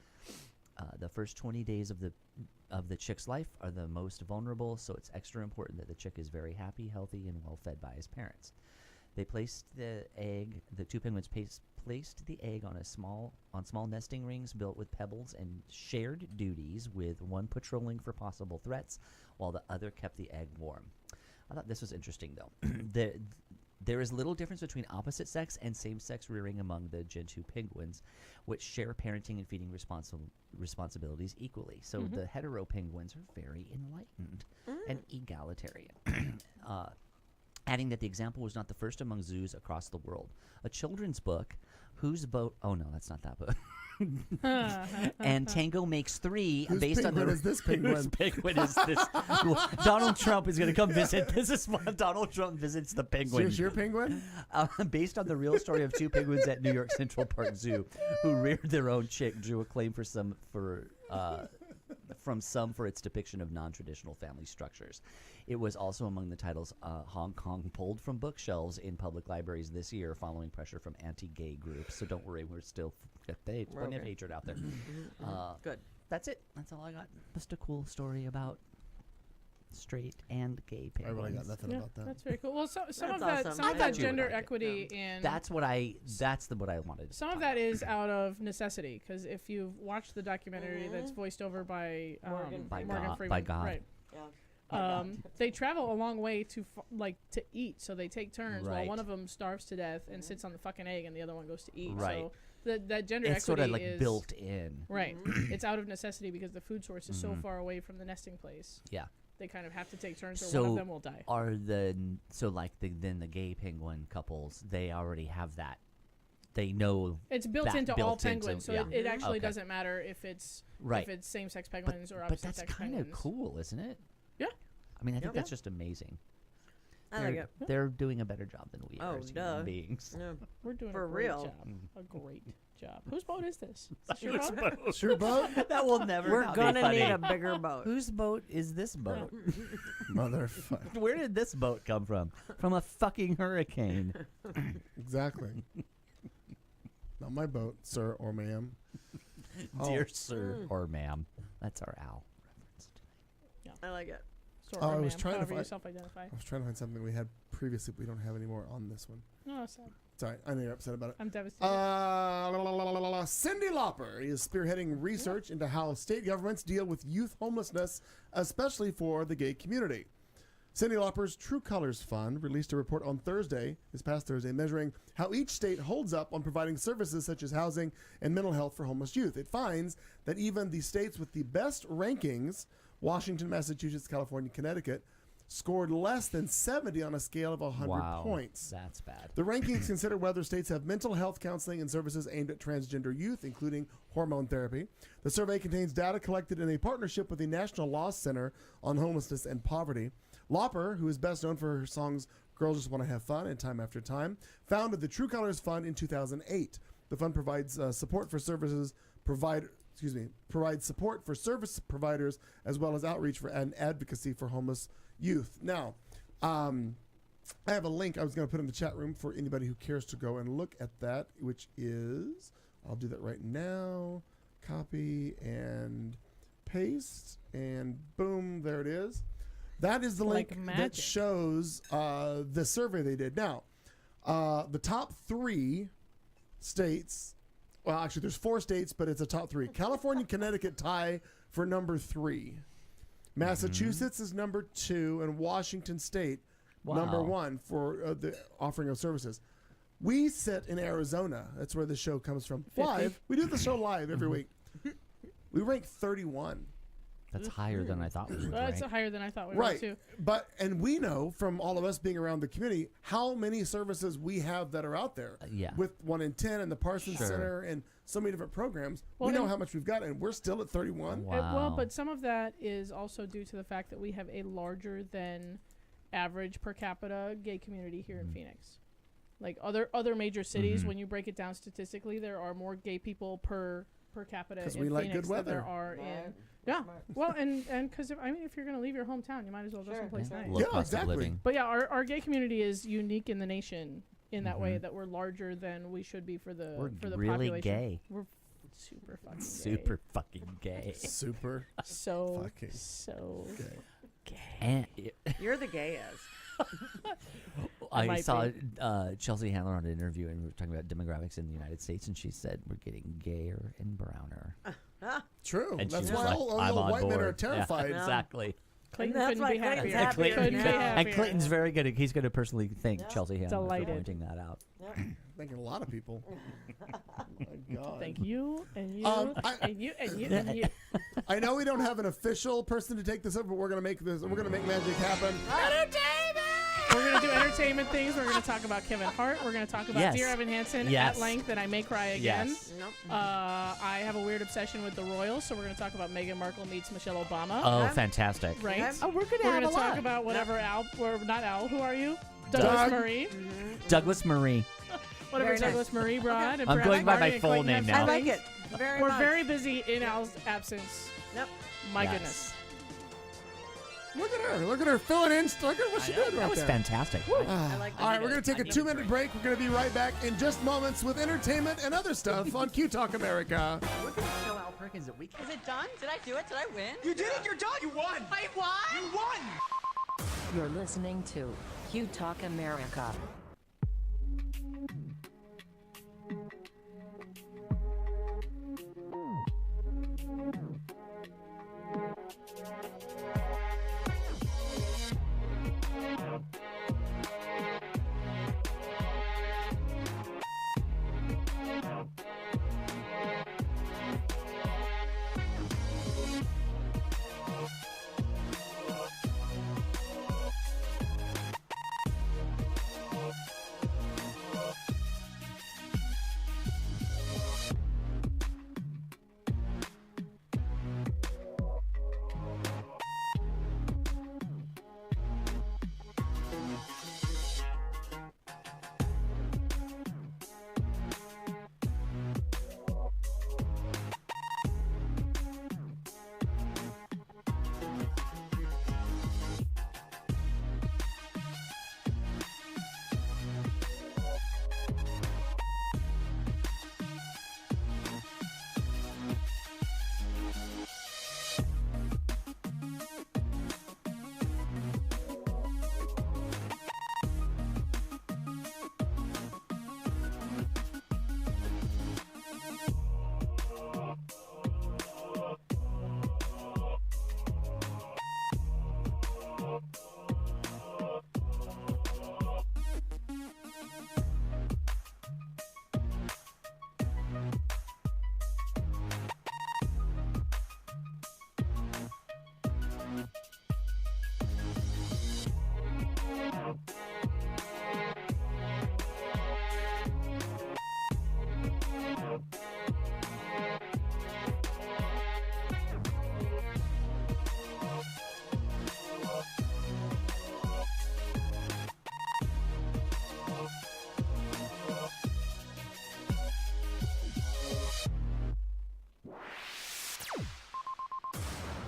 D: The first 20 days of the chick's life are the most vulnerable, so it's extra important that the chick is very happy, healthy, and well fed by his parents. They placed the egg. The 2 penguins placed the egg on small nesting rings built with pebbles and shared duties, with one patrolling for possible threats, while the other kept the egg warm. I thought this was interesting, though. There is little difference between opposite sex and same-sex rearing among the Gentoo penguins, which share parenting and feeding responsibilities equally. So the hetero penguins are very enlightened and egalitarian. Adding that the example was not the first among zoos across the world. A children's book, Whose Boat... Oh, no, that's not that book. And Tango Makes 3,
J: Whose
D: based on the...
J: penguin is this penguin?
D: Whose penguin is this? Donald Trump is going to come visit. This is when Donald Trump visits the penguin.
J: Here's your penguin?
D: Based on the real story of 2 penguins at New York Central Park Zoo, who reared their own chick, drew acclaim from some for its depiction of non-traditional family structures. It was also among the titles Hong Kong pulled from bookshelves in public libraries this year, following pressure from anti-gay groups. So don't worry, we're still plenty of hatred out there.
I: Good.
D: That's it. That's all I got. Just a cool story about straight and gay
J: I
D: penguins.
J: really got nothing about that.
E: That's very cool. Well, some of
I: That's
E: that,
I: awesome.
E: some
I: I
E: of
I: thought
E: that
D: you would
E: gender
D: like it.
E: equity in
D: That's what I wanted.
E: some of that is out of necessity, because if you've watched the documentary that's voiced over by
I: Morgan
E: Morgan Freeman,
D: by God.
E: right?
I: Yeah.
E: They travel a long way to to eat, so they take turns while
D: Right.
E: one of them starves to death and sits on the fucking egg, and the other one goes to eat.
D: Right.
E: So that gender
D: It's
E: equity
D: sort of like
E: is
D: built in.
E: right. It's out of necessity because the food source is so far away from the nesting place.
D: Yeah.
E: They kind of have to take turns, or
D: So
E: one of them will die.
D: are then the gay penguin couples, they already have that. They know
E: It's built
D: that
E: into all
D: built into-
E: penguins, so
D: yeah.
E: it actually
D: Okay.
E: doesn't matter if it's
D: Right.
E: if it's same-sex
D: but,
E: penguins or
D: but
E: opposite
D: that's
E: sex
D: kind of
E: penguins.
D: cool, isn't it?
E: Yeah.
D: I mean, I think
I: Yeah.
D: that's just amazing.
I: I like
D: They're-
I: it.
D: They're doing a better job than we are
I: Oh,
D: as
I: duh.
D: human beings.
I: Yeah.
E: We're doing
I: For
E: a great
I: real.
E: job. A great job. Whose boat is this? Is this your boat?
J: Sure, boat?
D: That will never
I: We're
D: not be
I: gonna
D: funny.
I: need a bigger boat.
D: Whose boat is this boat?
J: Motherfucker.
D: Where did this boat come from? From a fucking hurricane.
J: Exactly. Not my boat, sir or ma'am.
D: Dear sir or ma'am. That's our Al reference tonight.
I: I like it.
E: Sort
J: Oh,
E: or
J: I was
E: ma'am,
J: trying to
E: however you
J: find-
E: self-identify.
J: I was trying to find something we had previously, but we don't have anymore on this one.
E: No, sad.
J: Sorry, I know you're upset about it.
E: I'm devastated.
J: Cyndi Lauper is spearheading research into how state governments deal with youth homelessness, especially for the gay community. Cyndi Lauper's True Colors Fund released a report on this past Thursday, measuring how each state holds up on providing services such as housing and mental health for homeless youth. It finds that even the states with the best rankings, Washington, Massachusetts, California, Connecticut, scored less than 70 on a scale of 100
D: Wow,
J: points.
D: that's bad.
J: The rankings consider whether states have mental health counseling and services aimed at transgender youth, including hormone therapy. The survey contains data collected in a partnership with the National Law Center on Homelessness and Poverty. Lauper, who is best known for her songs Girls Just Want to Have Fun and Time After Time, founded the True Colors Fund in 2008. The fund provides support for provides support for service providers as well as outreach for and advocacy for homeless youth. Now, I have a link I was going to put in the chat room for anybody who cares to go and look at that, which is, I'll do that right now. Copy and paste, and boom, there it is. That is the
E: Like
J: link
E: magic.
J: that shows the survey they did. Now, the top 3 states, well, actually, there's 4 states, but it's a top 3. California, Connecticut tie for number 3. Massachusetts is number 2, and Washington State number
D: Wow.
J: 1 for the offering of services. We sit in Arizona. That's where the show comes from.
E: 50.
J: Live. We do the show live every week. We rank 31.
D: That's higher than I thought we would
E: That's
D: rank.
E: higher than I thought we were
J: Right.
E: too.
J: And we know from all of us being around the community how many services we have that are out there.
D: Yeah.
J: With 1 in 10 and the Parsons
D: Sure.
J: Center and so many different programs.
E: Well,
J: we know
E: and-
J: how much we've got, and we're still at 31.
D: Wow.
E: Well, but some of that is also due to the fact that we have a larger than average per capita gay community here in Phoenix. Like other major cities, when you break it down statistically, there are more gay people per capita
J: 'Cause
E: in
J: we like
E: Phoenix
J: good
E: than there
J: weather.
E: are in. Yeah, well, and because if you're going to leave your hometown, you might as well go someplace nice.
D: Low
J: Yeah,
D: cost
J: exactly.
D: of living.
E: But yeah, our gay community is unique in the nation in that way that we're larger than we should be for the
D: We're
E: for the
D: really
E: population.
D: gay.
E: We're super fucking
D: Super fucking gay.
J: Super.
E: so
J: fucking
E: so
J: gay.
D: And
I: You're the gayest.
D: I
E: might
D: saw Chelsea Handler on an interview, and we were talking about demographics in the United States, and she said we're getting gayer and browner.
J: True.
D: And
J: That's
D: she was
J: why
D: like,
J: all
D: I'm
J: the
D: on
J: white men are
D: board. Yeah,
J: terrified.
D: exactly.
E: Clayton
I: That's
E: couldn't
I: why
E: be
I: Clayton's
E: happier.
I: happy
D: Clayton-
E: Couldn't be
I: now.
E: happier.
D: And Clayton's very good. He's going to personally thank Chelsea Handler
E: Delighted.
D: for pointing that out.
J: Thanking a lot of people. Oh my God.
E: Thank you and you
J: I-
E: and you and you and you.
J: I know we don't have an official person to take this over, but we're gonna make this. We're gonna make magic happen.
E: We're gonna do entertainment things. We're gonna talk about Kevin Hart. We're gonna talk about
D: Yes.
E: Dear Evan Hansen
D: Yes.
E: at length, and I may cry again.
D: Yes.
I: Nope.
E: I have a weird obsession with the royals, so we're gonna talk about Meghan Markle meets Michelle Obama.
D: Oh, fantastic.
E: Right.
I: Okay.
D: Oh, we're going to
E: We're
D: have
E: gonna
D: a
E: talk
D: lot.
E: about whatever Al or not Al. Who are you? Douglas Murray.
D: Douglas Murray.
E: Whatever
I: Very nice.
E: Douglas Murray brought. And
D: I'm
E: perhaps
D: going by my
E: Marty and
D: full
E: Clayton
D: name
E: have
D: now.
I: I
E: something.
I: like it very
E: We're
I: much.
E: very busy in Al's absence.
I: Yep.
E: My
D: Yes.
E: goodness.
J: Look at her. Look at her filling in. Look at what she did right
D: That was
J: there.
D: fantastic.
I: I like
J: All right, we're going to take a 2-minute break. We're going to be right back in just moments with entertainment and other stuff on Q Talk America.
D: We're going to show Al Perkins that we can.
L: Is it done? Did I do it? Did I win?
K: You did it! You're done! You won!
L: I won!
K: You won!
H: You're listening to Q Talk America.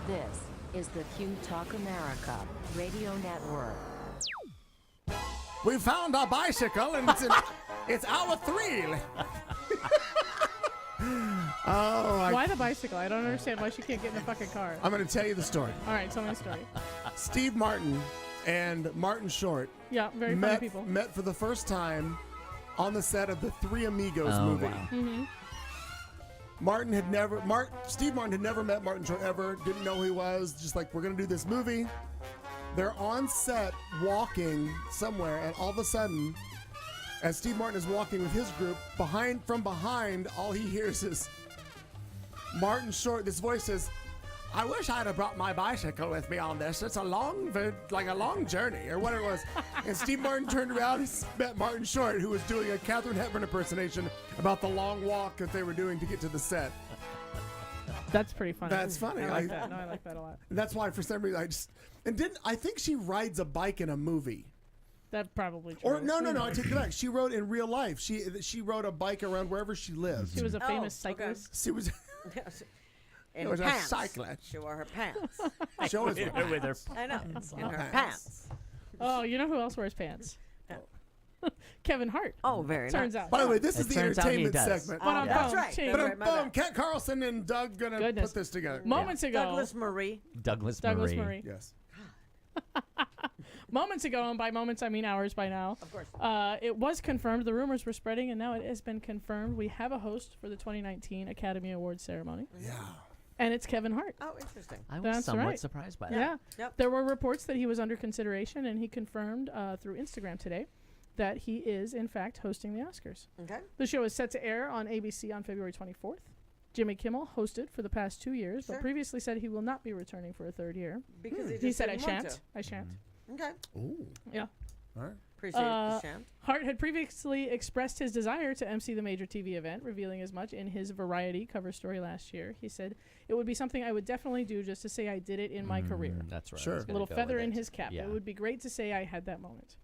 H: This is the Q Talk America Radio Network.
J: We found our bicycle, and it's our thrill.
E: Why the bicycle? I don't understand why she can't get in the fucking car.
J: I'm going to tell you the story.
E: All right, tell me the story.
J: Steve Martin and Martin Short
E: Yeah, very funny people.
J: met for the first time on the set of the Three Amigos movie.
D: Wow.
E: Mm-hmm.
J: Steve Martin had never met Martin Short ever, didn't know who he was, just like, we're going to do this movie. They're on set walking somewhere, and all of a sudden, as Steve Martin is walking with his group, from behind, all he hears is Martin Short. This voice says, I wish I'd have brought my bicycle with me on this. It's a long journey, or whatever it was. And Steve Martin turned around and met Martin Short, who was doing a Katharine Hepburn impersonation about the long walk that they were doing to get to the set.
E: That's pretty funny.
J: That's funny.
E: I like that. No, I like that a lot.
J: And that's why, for some reason, I think she rides a bike in a movie.
E: That's probably true.
J: Or no, I take it back. She rode in real life. She rode a bike around wherever she lived.
E: She was a famous cyclist.
J: She was.
I: In
J: was
I: pants.
J: a cyclist.
I: She wore her pants.
J: She always wore
D: with her.
I: I know. In her
J: pants.
I: pants.
E: Oh, you know who else wears pants? Kevin Hart.
I: Oh, very
E: Turns
I: nice.
E: out.
J: By the way, this is
D: It
J: the
D: turns out he
J: entertainment
D: does.
J: segment.
I: That's right.
E: Ching.
I: That's right, my bad.
J: Kat Carlson and Doug gonna
E: Goodness.
J: put this together.
E: Moments ago.
I: Douglas Marie.
D: Douglas
E: Douglas Marie.
J: Yes.
E: Moments ago, and by moments I mean hours by now.
I: Of course.
E: It was confirmed. The rumors were spreading, and now it has been confirmed. We have a host for the 2019 Academy Awards ceremony.
J: Yeah.
E: And it's Kevin Hart.
I: Oh, interesting.
D: I was
E: That's
D: somewhat
E: right.
D: surprised by that.
E: Yeah.
I: Yep.
E: There were reports that he was under consideration, and he confirmed through Instagram today that he is, in fact, hosting the Oscars.
I: Okay.
E: The show is set to air on ABC on February 24th. Jimmy Kimmel hosted for the past 2 years,
I: Sure.
E: but previously said he will not be returning for a third year.
I: Because
E: He said, I
I: didn't want
E: shan't. I shan't.
I: to. Okay.
J: Ooh.
E: Yeah.
J: All right.
I: Appreciate the chant.
E: Hart had previously expressed his desire to MC the major TV event, revealing as much in his Variety cover story last year. He said, it would be something I would definitely do just to say I did it in my career.
D: That's right.
J: Sure.
D: I was
E: A
D: gonna
E: little
D: go
E: feather
D: with
E: in
D: it.
E: his cap.
D: Yeah.
E: It would be great to say I had that moment.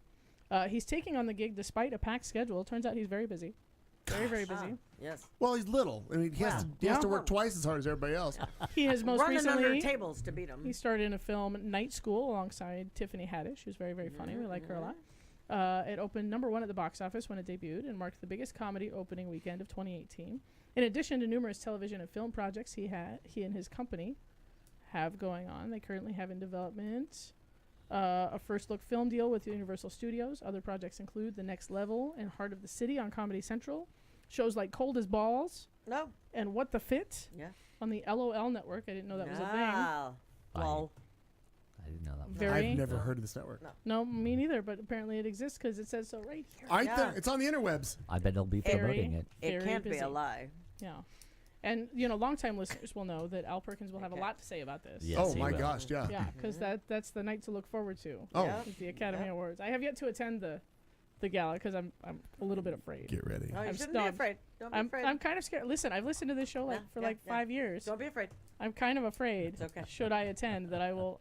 E: He's taking on the gig despite a packed schedule. Turns out he's very busy. Very, very busy.
I: Yes.
J: Well, he's little. I mean, he has to work twice as hard as everybody else.
E: He has most
I: Running under
E: recently
I: tables to beat him.
E: he starred in a film Night School alongside Tiffany Haddish, who's very, very funny. We like her a lot. It opened #1 at the box office when it debuted and marked the biggest comedy opening weekend of 2018. In addition to numerous television and film projects he and his company have going on, they currently have in development a first-look film deal with Universal Studios. Other projects include The Next Level and Heart of the City on Comedy Central, shows like Cold as Balls
I: No.
E: and What the Fit
I: Yeah.
E: on the LOL network. I didn't know that was a thing.
I: Wow. Lol.
D: I didn't know that. Was
E: Very-
J: I've never heard of this network.
E: No, me neither, but apparently it exists because it says so right here.
J: It's on the interwebs.
D: I bet they'll be promoting it.
I: It
E: Very
I: can't be
E: busy.
I: a lie.
E: Yeah. And, longtime listeners will know that Al Perkins will have a lot to say about this.
D: Yes,
J: Oh
D: he
J: my
D: will.
J: gosh, yeah.
E: Yeah, because that's the night to look forward to.
J: Oh.
I: Yeah.
E: Is the Academy Awards. I have yet to attend the gala because I'm a little bit afraid.
J: Get ready.
I: No, you
E: I'm
I: shouldn't
E: stunned.
I: be afraid. Don't be
E: I'm
I: afraid.
E: kind of scared. Listen, I've listened to this show for
I: Yeah,
E: 5 years.
I: Don't be afraid.
E: I'm kind of afraid.
I: It's okay.
E: Should I attend that I will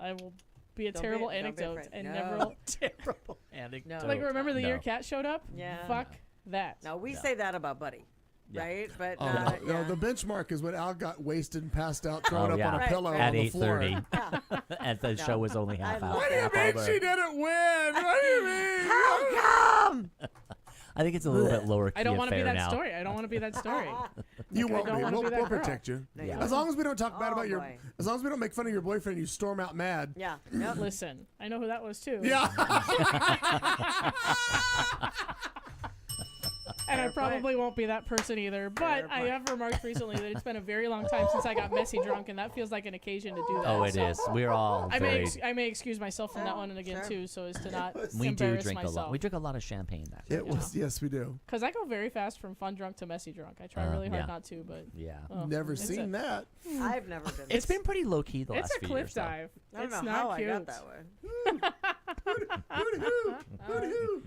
E: be a
I: Don't
E: terrible
I: be
E: anecdote
I: afraid.
E: and
I: No.
E: never
D: Terrible anecdote.
I: No.
E: like remember the year
D: No.
E: Cat showed up?
I: Yeah.
E: Fuck that.
I: Now we say that about Buddy,
D: Yeah.
I: right? But
J: Oh, no, the benchmark is when Al got wasted and passed out, thrown
D: Oh,
J: up
D: yeah.
J: on a
I: Right,
J: pillow
I: right.
D: At
J: on the floor.
D: 8:30, and the show was only half
I: I
D: hour.
I: love
J: What do you
D: half
J: mean
D: over.
J: she didn't win? What do you mean?
I: How come?
D: I think it's a little bit lower key
E: I don't want to be
D: affair
E: that
D: now.
E: story. I don't want to be that story.
J: You
E: I
J: won't
E: don't
J: be.
E: wanna
J: We'll,
E: be that
J: we'll
E: girl.
J: protect you.
I: No, you
J: As
I: won't.
J: long as we don't talk bad
I: Oh,
J: about your,
I: boy.
J: as long as we don't make fun of your boyfriend, and you storm out mad.
I: Yeah. Yep.
E: Listen, I know who that was too.
J: Yeah.
E: And I
I: Fair point.
E: probably won't be that person either. But
I: Fair
E: I
I: point.
E: have remarked recently that it's been a very long time since I got messy drunk, and that feels like an occasion to do that.
D: Oh, it
E: So
D: is. We're all
E: I
D: very.
E: may excuse myself from that one and again
I: Sure.
E: too, so as to not
D: We do
E: embarrass
D: drink a lot.
E: myself.
D: We drink a lot of champagne that
J: It
D: night.
J: was. Yes, we do.
E: Because I go very fast from fun drunk to messy drunk. I try really hard
D: yeah.
E: not to, but
D: Yeah.
E: oh,
J: Never
E: it's
J: seen that.
I: I've never been.
D: It's been pretty low key the
E: It's
D: last
E: a
D: few
E: cliff
D: years. though.
E: dive.
I: I don't
E: It's
I: know
E: not
I: how
E: cute.
I: I got that way.
J: Hoo-dee-hoo. Hoo-dee-hoo.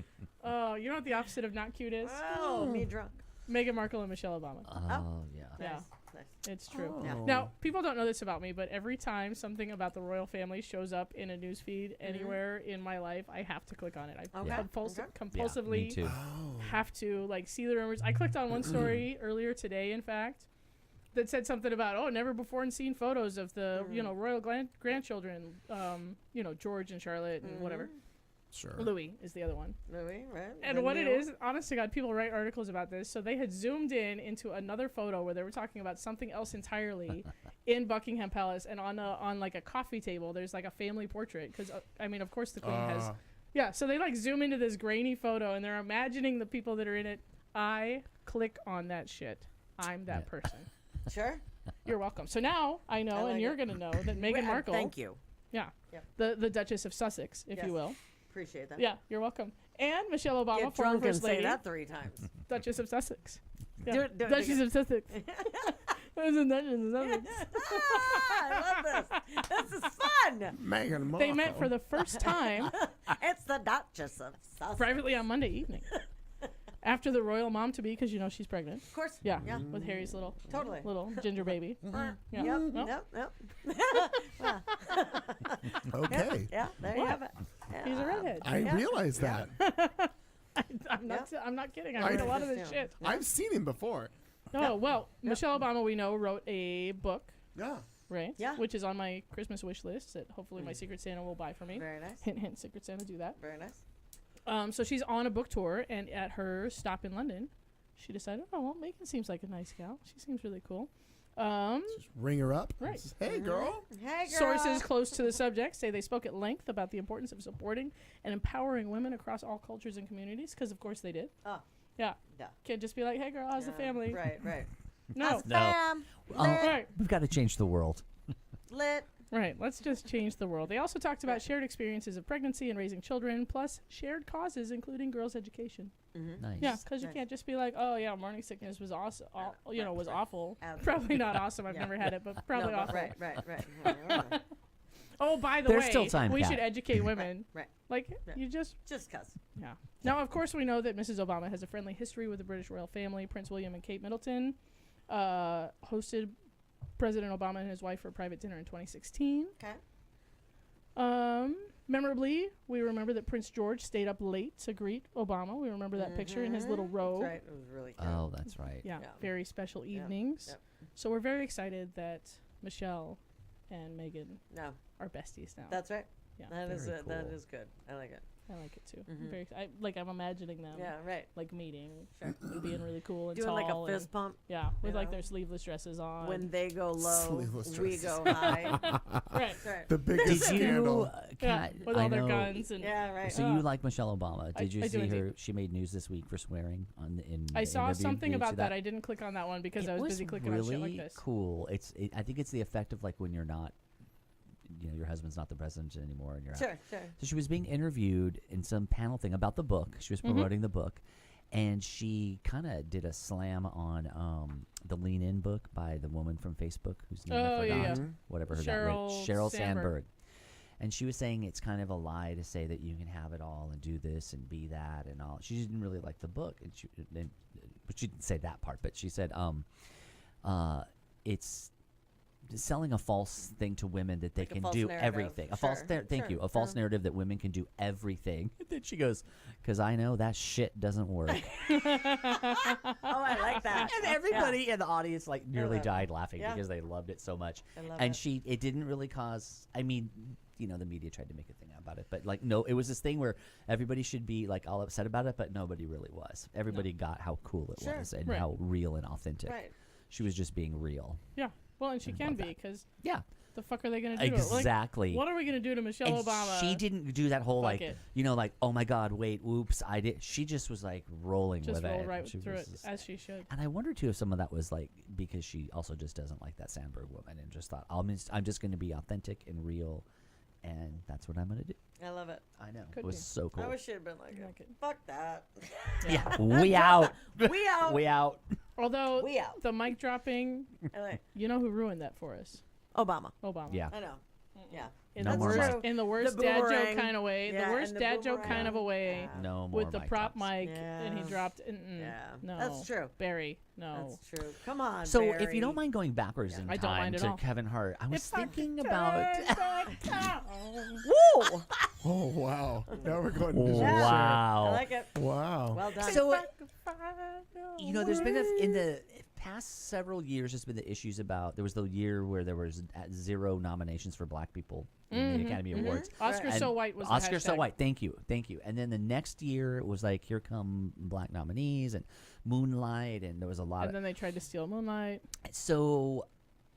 E: Oh, you know what the opposite of not cute is?
I: Oh, me drunk.
E: Meghan Markle and Michelle Obama.
D: Oh, yeah.
E: Yeah.
I: Nice. Nice.
E: It's true.
J: Oh.
I: Yeah.
E: Now, people don't know this about me, but every time something about the royal family shows up in a newsfeed anywhere in my life, I have to click on it. I
I: Okay.
E: compulsi-
I: Okay.
E: compulsively
D: Me too.
J: Oh.
E: have to like see the rumors. I clicked on one story earlier today, in fact, that said something about never before seen photos of the royal grandchildren, George and Charlotte and whatever.
J: Sure.
E: Louis is the other one.
I: Louis, right?
E: And what it is, honest to God, people write articles about this. So they had zoomed in into another photo where they were talking about something else entirely in Buckingham Palace, and on like a coffee table, there's like a family portrait because of course the Queen has. Yeah, so they like zoom into this grainy photo and they're imagining the people that are in it. I click on that shit. I'm that person.
I: Sure.
E: You're welcome. So now I know, and you're gonna know that Meghan Markle.
I: Thank you.
E: Yeah.
I: Yep.
E: The Duchess of Sussex, if you will.
I: Appreciate that.
E: Yeah, you're welcome. And Michelle Obama,
I: Get
E: former
I: drunk and
E: First
I: say
E: Lady.
I: that 3 times.
E: Duchess of Sussex. Yeah.
I: Do it
E: Duchess of Sussex. There's a Duchess of Sussex.
I: I love this. This is fun.
J: Meghan Markle.
E: They met for the first time
I: It's the Duchess of Sussex.
E: privately on Monday evening. After the royal mom to be, because she's pregnant.
I: Of course.
E: Yeah.
I: Yeah.
E: With Harry's little ginger baby. Yeah.
I: Yep.
J: Okay.
I: Yeah. There you have it. Yeah.
E: He's a redhead.
J: I realize that.
E: I'm not kidding. I read a lot of this shit.
J: I've seen him before.
E: Oh, well, Michelle Obama, we know, wrote a book.
J: Yeah.
E: Right?
I: Yeah.
E: Which is on my Christmas wish list that hopefully my Secret Santa will buy for me.
I: Very nice.
E: Hint, hint, Secret Santa, do that.
I: Very nice.
E: So she's on a book tour, and at her stop in London, she decided, Meghan seems like a nice gal. She seems really cool.
J: Just ring her up.
E: Right.
J: Says, hey, girl.
I: Hey, girl.
E: Sources close to the subject say they spoke at length about the importance of supporting and empowering women across all cultures and communities, because of course they did.
I: Oh.
E: Yeah.
I: Yeah.
E: Can't just be like, hey, girl, how's the family?
I: Right.
E: No.
I: How's the fam?
E: Right.
D: We've got to change the world.
I: Lit.
E: Right, let's just change the world. They also talked about shared experiences of pregnancy and raising children, plus shared causes, including girls' education.
D: Nice.
E: Yeah, because you can't just be like, morning sickness was awesome. Was awful. Probably not awesome. I've never had it, but probably awful.
I: Right.
E: Oh, by the
D: There's
E: way,
D: still time,
E: we
D: Kat.
E: should educate women.
I: Right.
E: Like, you just
I: cuz.
E: Yeah. Now, of course, we know that Mrs. Obama has a friendly history with the British royal family. Prince William and Kate Middleton hosted President Obama and his wife for a private dinner in 2016.
I: Okay.
E: Memorably, we remember that Prince George stayed up late to greet Obama. We remember that picture in his little robe.
I: That's right. It was really cute.
D: Oh, that's right.
E: Yeah, very special evenings.
I: Yep.
E: So we're very excited that Michelle and Meghan are besties now.
I: That's right.
E: Yeah.
I: That is
D: Very
I: that
D: cool.
I: is good. I like it.
E: I like it too. I'm imagining them.
I: Yeah, right.
E: Like meeting, and being really cool and
I: Doing
E: tall.
I: like a fist
E: and,
I: pump.
E: Yeah, with
I: you
E: like
I: know?
E: their sleeveless dresses on.
I: When they go low,
J: Sleeveless
I: we
J: dresses.
I: go high.
E: Right.
I: Right.
J: The biggest
D: Did you,
J: scandal.
E: Yeah, with
D: I
E: all their
D: know-
E: guns and.
I: Yeah, right.
D: So you like Michelle Obama? Did you
E: I do
D: see her?
E: indeed.
D: She made news this week for swearing on in.
E: I
D: the
E: saw
D: interview.
E: something
D: Did you
E: about
D: see
E: that. I didn't click on that one because
D: It
E: I was busy clicking on shit like
D: really
E: this.
D: cool. I think it's the effect of like when you're not, your husband's not the president anymore, and you're out.
I: Sure.
D: So she was being interviewed in some panel thing about the book. She was promoting the book, and she kind of did a slam on the Lean In book by the woman from Facebook whose name I forgot. Whatever her name is. Sheryl Sandberg. And she was saying it's kind of a lie to say that you can have it all and do this and be that and all. She didn't really like the book, but she didn't say that part. But she said it's selling a false thing to women that they
I: Like a
D: can
I: false
D: do
I: narrative.
D: everything. A false thank you. A false narrative that women can do everything. And then she goes, because I know that shit doesn't work.
I: Oh, I like that.
D: And everybody in the audience like nearly died laughing
I: Yeah.
D: because they loved it so much.
I: I love
D: And
I: it.
D: it didn't really cause, I mean, the media tried to make a thing about it, but like, no, it was this thing where everybody should be like all upset about it, but nobody really was. Everybody got how cool it
I: Sure.
D: was and
E: Right.
D: how real and authentic.
I: Right.
D: She was just being real.
E: Yeah. Well, and she can
D: love
E: be
D: that.
E: because
D: Yeah.
E: the fuck are they gonna do?
D: Exactly.
E: Like, what are we gonna do to Michelle
D: And
E: Obama?
D: she didn't do that whole
E: Fuck
D: like,
E: it.
D: like, oh my God, wait, whoops, I did. She just was like rolling
E: just
D: with
E: rolled
D: it.
E: right
D: She
E: through
D: was
E: it
D: just-
E: as she should.
D: And I wonder too if some of that was like because she also just doesn't like that Sandberg woman and just thought I'm just going to be authentic and real, and that's what I'm going to do.
I: I love it.
D: I know
E: Could
D: it was
E: be.
D: so cool.
I: I wish she had been like,
E: Like it.
I: fuck that.
D: Yeah, we out.
I: We out.
D: We out.
E: Although
I: We out.
E: the mic dropping,
I: I like-
E: you know who ruined that for us?
I: Obama.
E: Obama.
D: Yeah.
I: I know. Yeah.
E: In
D: No
E: the
D: more
E: worst,
D: mic.
E: in the worst
I: The
E: dad joke
I: boomerang.
E: kind of way.
I: Yeah,
E: the worst
I: and the
E: dad joke kind of a
I: boomerang.
E: way.
I: Yeah.
D: No more
E: With the
D: mic
E: prop
D: drops.
E: mic, and he
I: Yeah.
E: dropped.
I: Yeah.
E: No,
I: That's true.
E: Barry, no.
I: That's true. Come on.
D: So if
I: Barry.
D: you don't mind going backwards in
E: I don't
D: time
E: mind at
D: to
E: all.
D: Kevin Hart, I was
E: If I
D: thinking
E: could
D: about.
E: turn back time.
I: Woo!
J: Oh, wow. Now we're going to
D: Wow.
I: I like it.
J: Wow.
I: Well done.
D: So
E: If I could find a
D: there's been in the past several years, there's been the issues about. There was the year where there was 0 nominations for Black people in the Academy Awards.
E: Oscar
D: And
E: So White was the
D: Oscar So
E: hashtag.
D: White. Thank you. And then the next year it was like, here come Black nominees and Moonlight, and there was a lot
E: And
D: of.
E: then they tried to steal Moonlight.
D: So,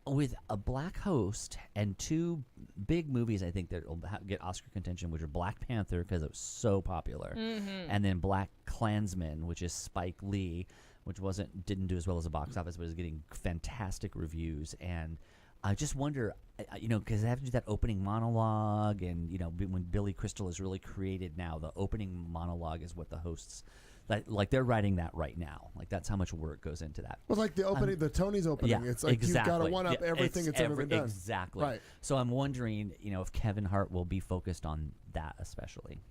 D: with a Black host and 2 big movies, I think that will get Oscar contention, which are Black Panther because it was so popular, and then Black Klansman, which is Spike Lee, which didn't do as well as the box office, but is getting fantastic reviews. And I just wonder, because they have to do that opening monologue, and when Billy Crystal is really created now, the opening monologue is what the hosts. Like they're writing that right now. Like that's how much work goes into that.
J: Well, like the opening, the Tony's opening.
D: Yeah,
J: It's like
D: exactly.
J: you've got to one up
D: Yeah,
J: everything
D: it's
J: that's ever been done.
D: Exactly.
J: Right.
D: So I'm wondering, if Kevin Hart will be focused on that especially.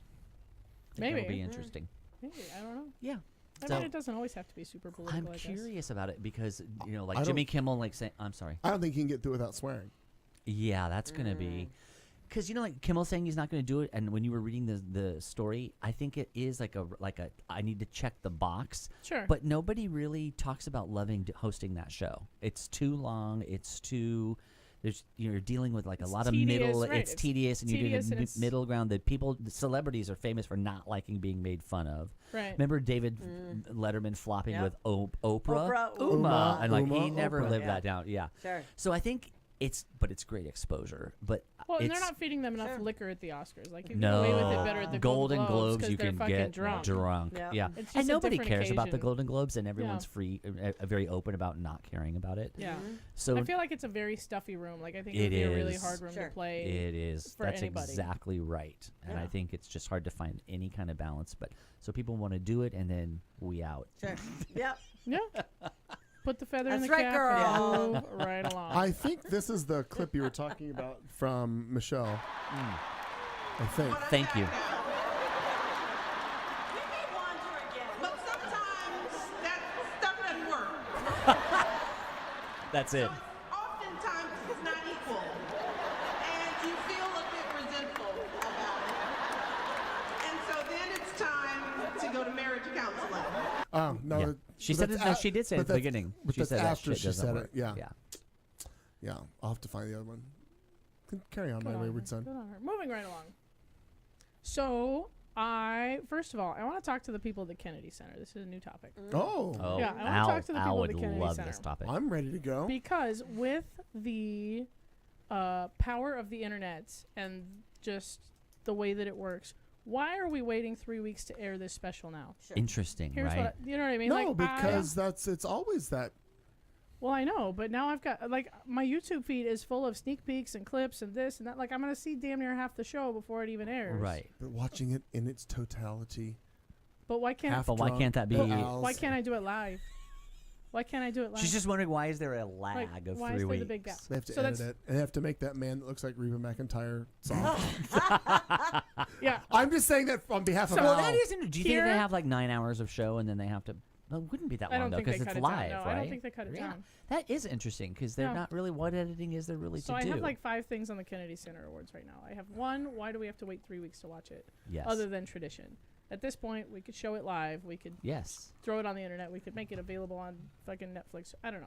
D: I think
E: Maybe.
D: It'll be interesting.
E: Maybe, I don't know.
D: Yeah.
E: I
D: So
E: mean, it doesn't always have to be super political.
D: I'm
E: I guess.
D: curious about it because,
J: I
D: like
J: don't-
D: Jimmy Kimmel, like saying, I'm sorry.
J: I don't think he can get through without swearing.
D: Yeah, that's going to be. Because like Kimmel saying he's not going to do it, and when you were reading the story, I think it is like a I need to check the box.
E: Sure.
D: But nobody really talks about loving hosting that show. It's too long. It's too. You're dealing with like a lot of
E: tedious,
D: middle.
E: right,
D: It's tedious, and you're doing
E: tedious and
D: a
E: it's-
D: middle ground that the celebrities are famous for not liking being made fun of.
E: Right.
D: Remember David Letterman flopping
I: Yep.
D: with Oprah?
I: Oprah,
D: Uma, and like he
J: Uma,
D: never
J: Oprah.
D: lived
I: Yeah.
D: that down. Yeah.
I: Sure.
D: So I think it's great exposure, but
E: Well, and
D: it's,
E: they're not feeding them enough
I: Sure.
E: liquor at the Oscars. Like, you can
D: no,
E: get away with it better at the
D: Golden Globes,
E: 'cause
D: you
E: they're
D: can
E: fucking
D: get
E: drunk.
I: Yeah.
D: Yeah,
E: It's just
D: and
E: a
D: nobody
E: different
D: cares about the
E: occasion.
D: Golden Globes, and everyone's free, very open about not caring about it.
E: Yeah.
D: So
E: I feel like it's a very stuffy room. Like, I think
D: It
E: it would be a really
D: is.
E: hard room
I: Sure.
E: to play.
D: it is.
E: for
D: That's
E: anybody.
D: exactly right, and I
I: Yeah.
D: think it's just hard to find any kind of balance. But so people want to do it, and then we out.
I: Sure. Yep.
E: Yeah. Put the feather in
I: That's
E: the
I: right,
E: cap
I: girl.
E: and move right along.
J: I think this is the clip you were talking about from Michelle. I think.
D: Thank you.
L: But sometimes that stuff doesn't work.
D: That's it.
L: Oftentimes it's not equal. And you feel a bit resentful about it. And so then it's time to go to marriage counseling.
J: Oh no,
D: Yeah. She
J: but
D: said
J: that's
D: it. No,
J: a-
D: she did say
J: but
D: at the
J: that's-
D: beginning.
J: But
D: She
J: that's
D: said that
J: after
D: shit
J: she
D: doesn't
J: said
D: work.
J: it. Yeah.
D: Yeah.
J: Yeah. I'll have to find the other one. Carry on,
E: Good
J: my
E: on
J: wayward
E: her.
J: son.
E: Good on her. Moving right along. So, first of all, I want to talk to the people at the Kennedy Center. This is a new topic.
J: Oh,
D: Oh,
E: Yeah, I wanna
D: Al,
E: talk to the
D: Al
E: people at
D: would
E: the Kennedy
D: love
E: Center.
D: this topic.
J: I'm ready to go.
E: Because with the power of the internet and just the way that it works, why are we waiting 3 weeks to air this special now?
D: Interesting,
E: Here's
D: right?
E: what you know what I mean?
J: No,
E: like,
J: because it's always that.
E: well, I know, but now I've got like my YouTube feed is full of sneak peeks and clips and this and that. Like I'm gonna see damn near half the show before it even airs.
D: Right.
J: But watching it in its totality.
E: But why can't?
D: But why can't that be?
E: Why can't I do it live? Why can't I do it live?
D: She's just wondering why is there a lag
E: Like,
D: of
E: why
D: 3
E: is there
D: weeks?
E: the big gap?
J: They have to
E: So
J: edit
E: that's-
J: it. And they have to make that man that looks like Reba McEntire soft.
E: Yeah.
J: I'm just saying that on behalf of
E: So
J: Al.
D: Well, that isn't. Do you think
E: Here-
D: they have like 9 hours of show and then they have to? No, it wouldn't be that
E: I
D: long
E: don't
D: though
E: think they
D: because
E: cut
D: it's
E: it down.
D: live,
E: No,
D: right?
E: I don't think they cut it down.
D: That is interesting because they're
E: No.
D: not really. What editing is there really
E: So
D: to
E: I
D: do?
E: have like 5 things on the Kennedy Center Awards right now. I have one. Why do we have to wait 3 weeks to watch it?
D: Yes.
E: Other than tradition. At this point, we could show it live. We could
D: Yes.
E: throw it on the internet. We could make it available on fucking Netflix. I don't know.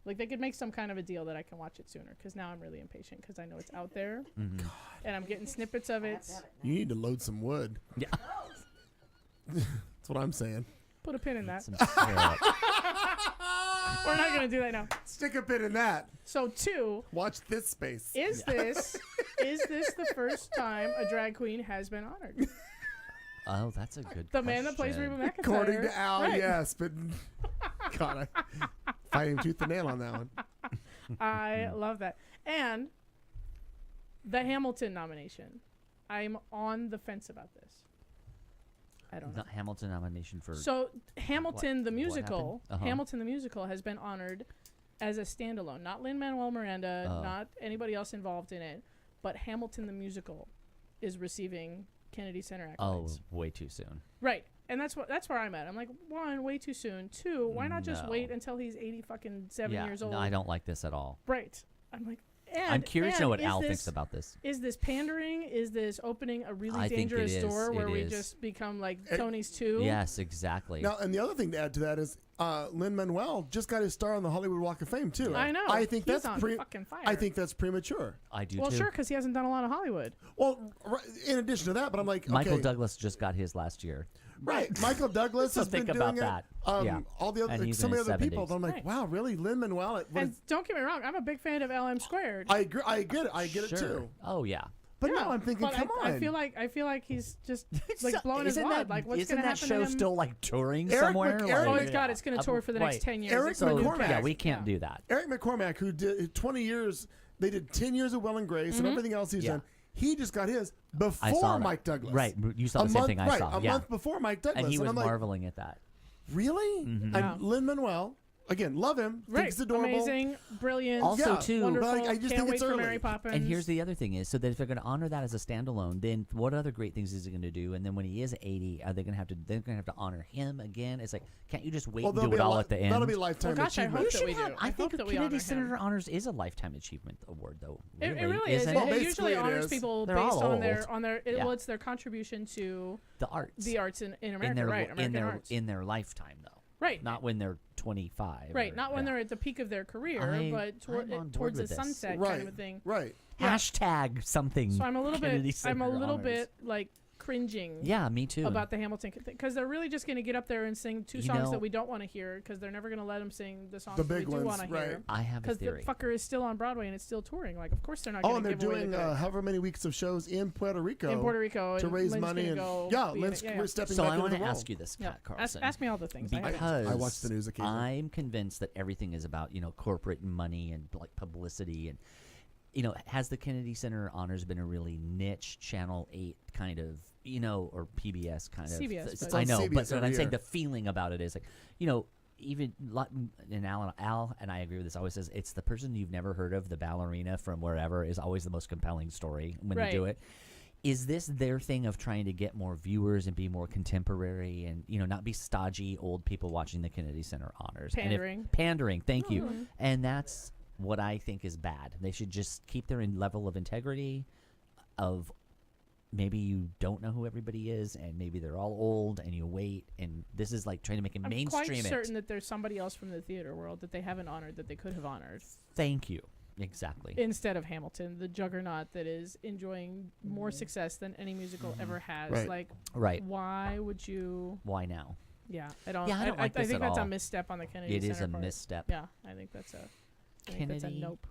E: Like they could make some kind of a deal that I can watch it sooner. Because now I'm really impatient. Because I know it's out there,
D: Mm-hmm.
E: and I'm getting snippets of it.
J: You need to load some wood.
D: Yeah.
J: That's what I'm saying.
E: Put a pin in that.
D: Some syrup.
E: We're not gonna do that now.
J: Stick a pin in that.
E: So 2.
J: Watch this space.
E: Is this the first time a drag queen has been honored?
D: Oh, that's a good.
E: The man that plays
D: question.
E: Reba McEntire.
J: According to Al,
E: Right.
J: yes, but God, I fighting tooth and nail on that one.
E: I love that. And the Hamilton nomination. I'm on the fence about this. I don't know.
D: Not Hamilton nomination for.
E: So Hamilton the
D: what
E: musical,
D: happened? Uh-huh.
E: Hamilton the musical has been honored as a standalone. Not Lin-Manuel Miranda,
D: Oh.
E: not anybody else involved in it, but Hamilton the musical is receiving Kennedy Center
D: oh,
E: accolades.
D: way too soon.
E: Right. And that's where I'm at. I'm like, 1, way too soon. 2, why not just
D: No.
E: wait until he's 80 fucking 7
D: yeah.
E: years old?
D: No, I don't like this at all.
E: Right. I'm like,
D: I'm curious to know what
E: is
D: Al
E: this-
D: thinks about this.
E: Is this pandering? Is this opening a really
D: I think it
E: dangerous
D: is.
E: door where
D: It
E: we
D: is.
E: just become like Tony's 2?
D: Yes, exactly.
J: Now, and the other thing to add to that is Lin-Manuel just got his star on the Hollywood Walk of Fame too.
E: I know.
J: I think
E: He's
J: that's
E: on fucking fire.
J: I think that's premature.
D: I do
E: Well,
D: too.
E: sure, because he hasn't done a lot of Hollywood.
J: Well, in addition to that, but I'm like,
D: Michael
J: okay,
D: Douglas just got his last year.
J: right? Michael Douglas
D: So
J: has
D: think
J: been
D: about
J: doing
D: that.
J: it.
D: Yeah.
J: All the
D: And
J: other,
D: he's
J: so
D: in
J: many
D: his
J: other people.
D: 70s.
J: I'm like,
E: Right.
J: wow, really, Lin-Manuel?
E: And don't get me wrong, I'm a big fan of LM Squared.
J: I agree. I get it. I get
D: Sure.
J: it too.
D: Oh yeah.
J: But
E: Yeah,
J: no, I'm thinking,
E: but
J: come on.
E: I feel like he's just like blowing his
D: Isn't
E: wad.
D: that,
E: Like what's
D: isn't
E: going to
D: that
E: happen
D: show
E: to him?
D: still like touring
J: Eric
D: somewhere?
J: Mc-
D: Like,
J: Eric
E: Oh, it's got. It's going to tour for the next
D: right.
E: 10 years.
J: Eric
E: It's a new
J: McCormack.
E: cast.
D: Yeah, we can't do that.
J: Eric McCormack, who did 20 years, they did 10 years of Will and Grace and everything else he's
D: Yeah.
J: done. He just got his
D: I
J: before
D: saw that.
J: Mike Douglas.
D: Right, you saw
J: A
D: the same
J: month-
D: thing I
J: right,
D: saw.
J: A
D: yeah.
J: month before Mike Douglas.
D: And he was
J: I'm like,
D: marveling at that.
J: really?
D: Mhm.
J: And Lin-Manuel, again, love him. Think
E: Right.
J: he's adorable.
E: Amazing, brilliant.
D: Also,
J: Yeah,
D: too,
E: wonderful.
J: but I just
E: Can't
J: think
E: wait
J: it's
E: for
J: early.
E: Mary Poppins.
D: And here's the other thing is, so that if they're going to honor that as a standalone, then what other great things is he going to do? And then when he is 80, are they going to have to? They're going to have to honor him again. It's like, can't you just wait and
J: there'll
D: do
J: be
D: it
J: a
D: all
J: li-
D: at the end?
J: That'll be lifetime
E: Well, gosh, I
J: achievement.
E: hope that we do.
D: I
E: hope
D: think
E: that we
D: Kennedy
E: honor
D: Senator
E: him.
D: Honors is a lifetime achievement award, though.
E: It really is.
D: isn't
J: Well,
E: It
J: basically
E: usually
J: it
E: honors
J: is.
E: people
D: They're
E: based
D: all
E: on their
D: old.
E: it,
D: Yeah.
E: well, it's their contribution to
D: The arts.
E: the arts in America,
D: in their
E: right? American arts.
D: in their lifetime, though.
E: Right.
D: Not when they're 25.
E: Right,
D: or-
E: not when
D: yeah.
E: they're at the peak of their career,
D: I'm
E: but
D: on board
E: towards the
D: with this.
E: sunset
J: Right.
E: kind of a thing.
J: Right.
E: Yeah.
D: Hashtag something.
E: So I'm a little
D: Kennedy
E: bit, I'm a
D: Senator
E: little
D: Honors.
E: bit like cringing.
D: Yeah, me too.
E: About the Hamilton thing, because they're really just going to get up there and sing two
D: You
E: songs
D: know-
E: that we don't want to hear, because they're never going to let them sing the songs
J: The
E: that we
J: big
E: do
J: ones,
E: want to
J: right.
E: hear.
D: I have a
E: Because the
D: theory.
E: fucker is still on Broadway and it's still touring. Like, of course they're not
J: Oh,
E: going
J: and
E: to
J: they're
E: give away the
J: doing
E: goods.
J: however many weeks of shows in Puerto Rico.
E: In Puerto Rico
J: to
E: and
J: raise
E: Lynn's
J: money
E: gonna
J: and
E: go
J: yeah,
E: be in
J: Lynn's
E: it. Yeah, yeah.
J: stepping
D: So
J: back
D: I
J: into
D: want
J: the
D: to
J: role.
D: ask you this,
E: Yeah.
D: Pat Carlson.
E: Ask me all the things. I have
D: Because
E: answers.
J: I watch the news occasionally.
D: I'm convinced that everything is about corporate money and like publicity and has the Kennedy Center Honors been a really niche Channel 8 kind of or PBS kind of
E: CBS,
J: It's
E: but-
J: on
D: I know,
J: CBS
D: but
J: every
D: I'm saying
J: year.
D: the feeling about it is like even and Al and I agree with this. Always says it's the person you've never heard of, the ballerina from wherever, is always the most compelling story when
E: Right.
D: you do it. Is this their thing of trying to get more viewers and be more contemporary and not be stodgy old people watching the Kennedy Center Honors?
E: Pandering.
D: Pandering, thank you.
E: Mhm.
D: And that's what I think is bad. They should just keep their level of integrity of maybe you don't know who everybody is and maybe they're all old and you wait and this is like trying to make it
E: I'm
D: mainstream
E: quite
D: it.
E: certain that there's somebody else from the theater world that they haven't honored that they could have honored.
D: Thank you. Exactly.
E: Instead of Hamilton, the juggernaut that is enjoying more success than any musical ever has.
J: Right.
E: Like,
D: Right.
E: why would you?
D: Why now?
E: Yeah, I don't.
D: Yeah, I don't like
E: I
D: this
E: think
D: at
E: that's
D: all.
E: a misstep on the Kennedy
D: It
E: Center
D: is a
E: part.
D: misstep.
E: Yeah, I think that's a. I think that's a
D: Kennedy.
E: nope.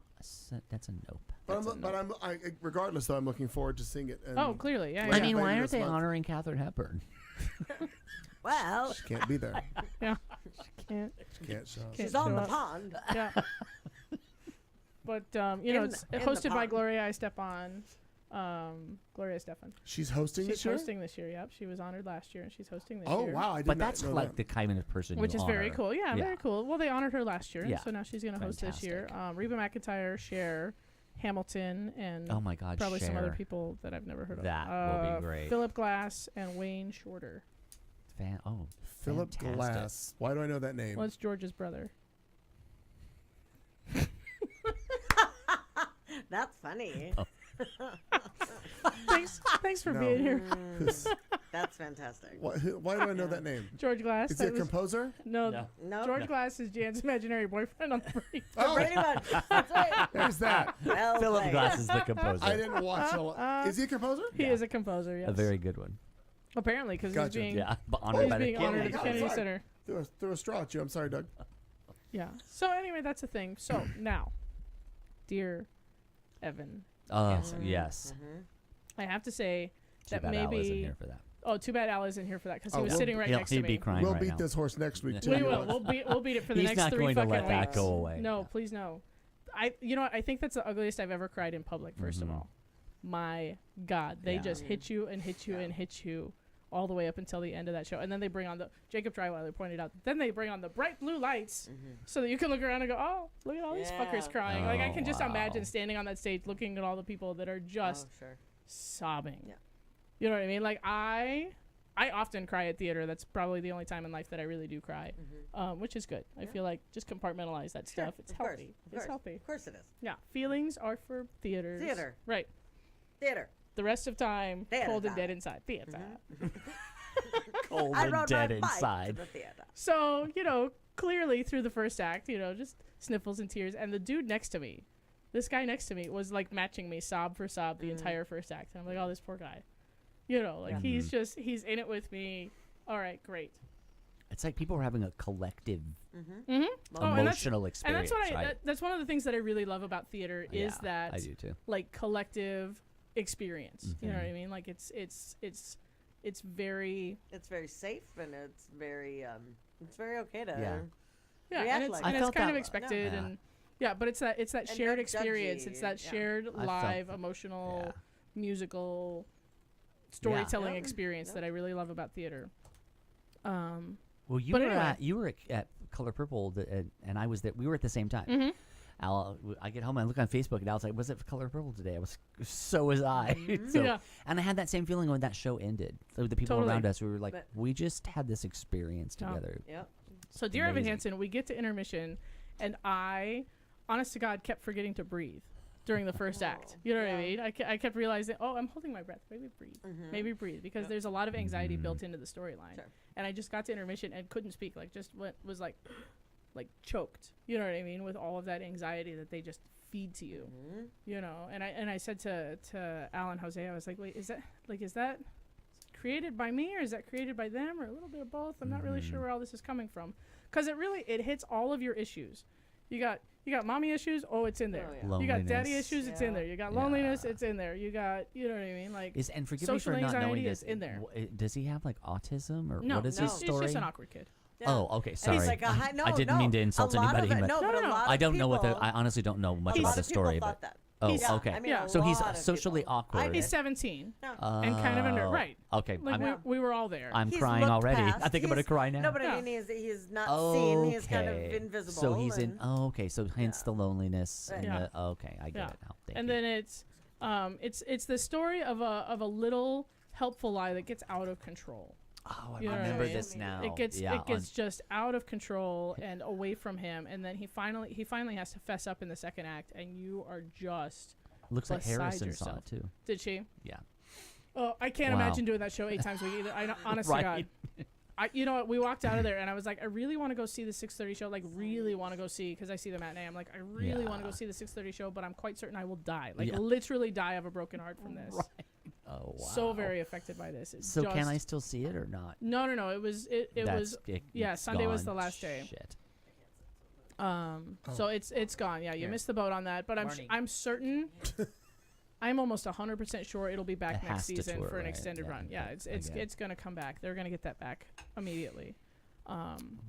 D: That's a nope.
J: But,
E: That's a nope.
J: regardless, though, I'm looking forward to seeing it. And
E: Oh, clearly, yeah.
J: Like,
D: I
E: yeah.
D: mean,
J: later
D: why aren't
J: this
D: they
J: month.
D: honoring Katharine Hepburn?
I: Well,
J: She can't be there.
E: Yeah. Can't.
J: She can't show up.
E: Can't
I: she's on
E: show
I: the
E: up.
I: pond.
E: Yeah. But it's
I: in the
E: hosted by
I: pond.
E: Gloria Estefan. Gloria Estefan.
J: She's hosting
E: She's
J: this year?
E: hosting this year. Yep, she was honored last year, and she's hosting this
J: Oh,
E: year.
J: wow. I did
D: But
J: not
D: that's
J: know
D: like
J: that.
D: the kind of person
E: Which
D: you
E: is very
D: honor.
E: cool. Yeah, very cool. Well, they honored her last year,
D: Yeah.
E: so now she's going to host this year. Reba McEntire, Cher, Hamilton, and
D: Oh my God,
E: probably some other
D: Cher.
E: people that I've never heard of.
D: That will be great.
E: Philip Glass and Wayne Shorter.
J: Philip
D: fantastic.
J: Glass. Why do I know that name?
E: Well, it's George's brother.
I: That's funny.
D: Oh.
E: Thanks for
J: No.
E: being here.
I: That's fantastic.
J: Why do I know that name?
E: George Glass.
J: Is he a
E: that was-
J: composer?
E: No.
I: No.
E: George Glass is Jan's imaginary boyfriend on the Brady.
J: Oh,
I: Brady Bunch. That's right.
J: there's that.
I: Well
D: Philip
I: played.
D: Glass is the composer.
J: I didn't watch a lot. Is he a composer?
E: He is a composer, yes.
D: A very good one.
E: Apparently, because
J: Gotcha.
E: he's being,
D: Yeah, but honored
E: he's
D: by the
E: being honored at
D: Kennedy
E: the Kennedy
J: Sorry.
E: Center.
J: Threw a straw at you. I'm sorry, Doug.
E: Yeah. So anyway, that's a thing. So now, dear Evan,
D: Yes.
E: I have to say
D: Too
E: that
D: bad Al isn't
E: maybe.
D: here for that.
E: Oh, too bad Al isn't here for that because he
J: Oh,
E: was
J: we'll-
E: sitting right next to
D: He'd
E: me.
D: be crying
J: We'll
D: right
J: beat
D: now.
J: this horse next week, too.
E: We will. We'll beat it for the
D: He's
E: next
D: not
E: 3
D: going to
E: fucking
D: let that
E: weeks.
D: go away.
E: No,
D: Yeah.
E: please no. You know what? I think that's the ugliest I've ever cried in public. First of
D: Mhm.
E: all, my God, they
D: Yeah.
E: just hit you and hit you and hit you all the way up until the end of that show, and then they bring on the Jacob Dreiweiler pointed out. Then they bring on the bright blue lights so that you can look around and go, oh, look at all these fuckers crying. Like I
D: Oh,
E: can just
D: wow.
E: imagine standing on that stage looking at all the people that are just
I: Oh, sure.
E: sobbing.
I: Yeah.
E: You know what I mean? Like I I often cry at theater. That's probably the only time in life that I really do cry, which is good. I feel like just compartmentalize that stuff. It's healthy. It's healthy.
I: Of course it is.
E: Yeah, feelings are for theaters.
I: Theater.
E: Right.
I: Theater.
E: The rest of time,
I: Theater
E: cold and
I: time.
E: dead inside. Theater.
D: Cold
I: I
D: and
I: rode
D: dead
I: my bike to
D: inside.
I: the theater.
E: So, clearly through the first act, just sniffles and tears. And the dude next to me, this guy next to me, was like matching me sob for sob the entire first act. And I'm like, oh, this poor guy. He's in it with me. All right, great.
D: It's like people are having a collective
E: and
D: emotional experience.
E: that's what
D: right?
E: that's one of the things that I really love about theater is
D: Yeah,
E: that
D: I do too.
E: like collective experience. You know what I mean? Like it's very
I: safe and it's very okay to
E: and
I: react
E: it's,
I: like
E: and
I: that.
E: it's
D: felt
E: kind
D: that-
E: of expected
D: yeah.
E: and but it's that
I: And
E: shared
I: not
E: experience.
I: judgy,
E: It's that
I: yeah.
E: shared
D: felt
E: live
D: that.
E: emotional musical storytelling experience that I really love about theater.
D: Well, you
E: but
D: were
E: anyway.
D: you were at Color Purple, and I was there. We were at the same time.
E: Mm-hmm.
D: Al, I get home and I look on Facebook, and Al's like, "Was it Color Purple today?" So was I. So,
E: Yeah.
D: And I had that same feeling when that show ended. So the people
E: Totally.
D: around us, we were like,
I: But-
D: we just had this experience
E: Yeah.
D: together.
I: Yep.
E: So Dear Evan
D: Amazing.
E: Hansen, we get to intermission, and I, honest to God, kept forgetting to breathe during the first act. You know what I mean? I kept realizing, oh, I'm holding my breath. Maybe breathe, because there's a lot of anxiety built into the storyline.
I: Sure.
E: And I just got to intermission and couldn't speak. Like was like choked. You know what I mean? With all of that anxiety that they just feed to you. And I said to Al and Jose, I was like, wait, is that created by me, or is that created by them, or a little bit of both? I'm not really sure where all this is coming from, because it hits all of your issues. You got mommy issues, it's in there.
I: Oh, yeah.
E: You got daddy
D: Loneliness.
E: issues, it's in there. You got loneliness, it's in there. You got, you know what I mean? Like,
D: And forgive me
E: social
D: for not knowing
E: anxiety
D: this.
E: is in there.
D: Does he have like autism, or
E: No,
D: what is
E: no,
D: his story?
E: he's just an awkward kid.
I: Yeah.
D: Oh, okay. Sorry.
I: And he's like,
D: I didn't mean to insult
I: a lot
D: anybody.
I: Of it,
D: but
I: no, but
E: No,
I: a
E: no.
I: lot
D: I
I: of
D: don't know
I: people,
D: I honestly don't know much
I: a
D: about
I: lot
D: the
I: of people
D: story.
I: thought
D: But
I: that.
D: oh,
E: He's-
D: okay.
I: I mean,
E: Yeah.
I: a
D: So he's
I: lot of
D: socially
I: people.
D: awkward.
E: He's 17
I: Yeah.
E: and kind of under,
D: Oh,
E: right.
D: Okay.
E: Like we were all there.
D: I'm
I: He's
D: crying
I: looked
D: already.
I: past.
D: I think I'm gonna
I: He's-
D: cry now.
I: No, but I
E: Yeah.
I: mean, he's not seen. He's kind of invisible.
D: So he's in.
I: and-
D: Oh, okay. So hence the loneliness.
I: Right.
D: And
E: Yeah.
D: okay, I get it now. Thank
E: And
D: you.
E: then it's the story of a little helpful lie that gets out of control.
D: Oh, I
E: You know what I
D: remember
E: mean?
D: this now.
E: It gets
D: yeah,
E: just out of control and away from him, and then he finally has to fess up in the second act, and you are just
D: looks like
E: beside
D: Harrison saw
E: yourself.
D: it too.
E: Did she?
D: Yeah.
E: Oh, I can't
D: Wow.
E: imagine doing that show 8 times a week either. Honest to
D: Right.
E: God. You know what? We walked out of there, and I was like, I really want to go see the 6:30 show. Like, really want to go see, because I see the matinee. I'm like, I really want to go see the 6:30 show, but I'm quite certain I will die. Like,
D: Yeah.
E: literally die of a broken heart from this.
D: Oh wow.
E: So very affected by this. It's
D: So
E: just,
D: can I still see it or not?
E: No. It was. It was. Yeah,
D: it's
E: Sunday was
D: gone.
E: the last day.
D: Shit.
E: So it's gone. Yeah, you
D: Here.
E: missed the boat on that, but
D: Morning.
E: I'm certain. I'm almost 100% sure it'll be back
D: It
E: next
D: has to
E: season
D: tour,
E: for an
D: right?
E: extended
D: Yeah,
E: run. Yeah,
D: okay,
E: it's
D: I get it.
E: it's gonna come back. They're gonna get that back immediately.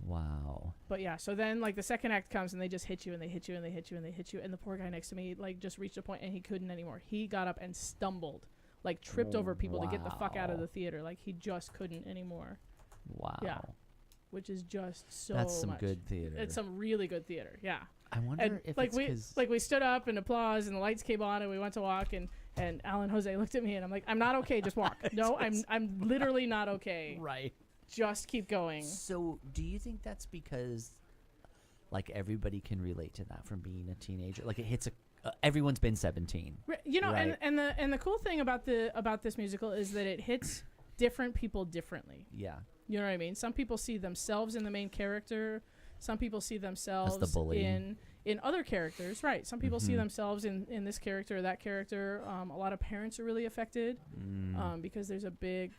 D: Wow.
E: But yeah, so then like the second act comes and they just hit you and they hit you and they hit you and they hit you, and the poor guy next to me like just reached a point and he couldn't anymore. He got up and stumbled, like tripped over people to get the fuck out of
D: Wow.
E: the theater. Like he just couldn't anymore.
D: Wow.
E: Yeah. Which is just so
D: That's some
E: much.
D: good theater.
E: It's some really good theater. Yeah.
D: I wonder
E: And
D: if
E: like
D: it's
E: we
D: 'cause-
E: we stood up and applause and the lights came on and we went to walk and Alan Jose looked at me and I'm like, I'm not okay, just walk. No, I'm literally not okay.
D: Right.
E: Just keep going.
D: So, do you think that's because, like, everybody can relate to that from being a teenager? Like, it hits everyone's been 17.
E: You know,
D: right?
E: and the cool thing about this musical is that it hits different people differently.
D: Yeah.
E: You know what I mean? Some people see themselves in the main character. Some people see themselves
D: bully.
E: in other characters. Right. Some people see
D: Mhm.
E: themselves in this character or that character. A lot of parents are really affected because there's a big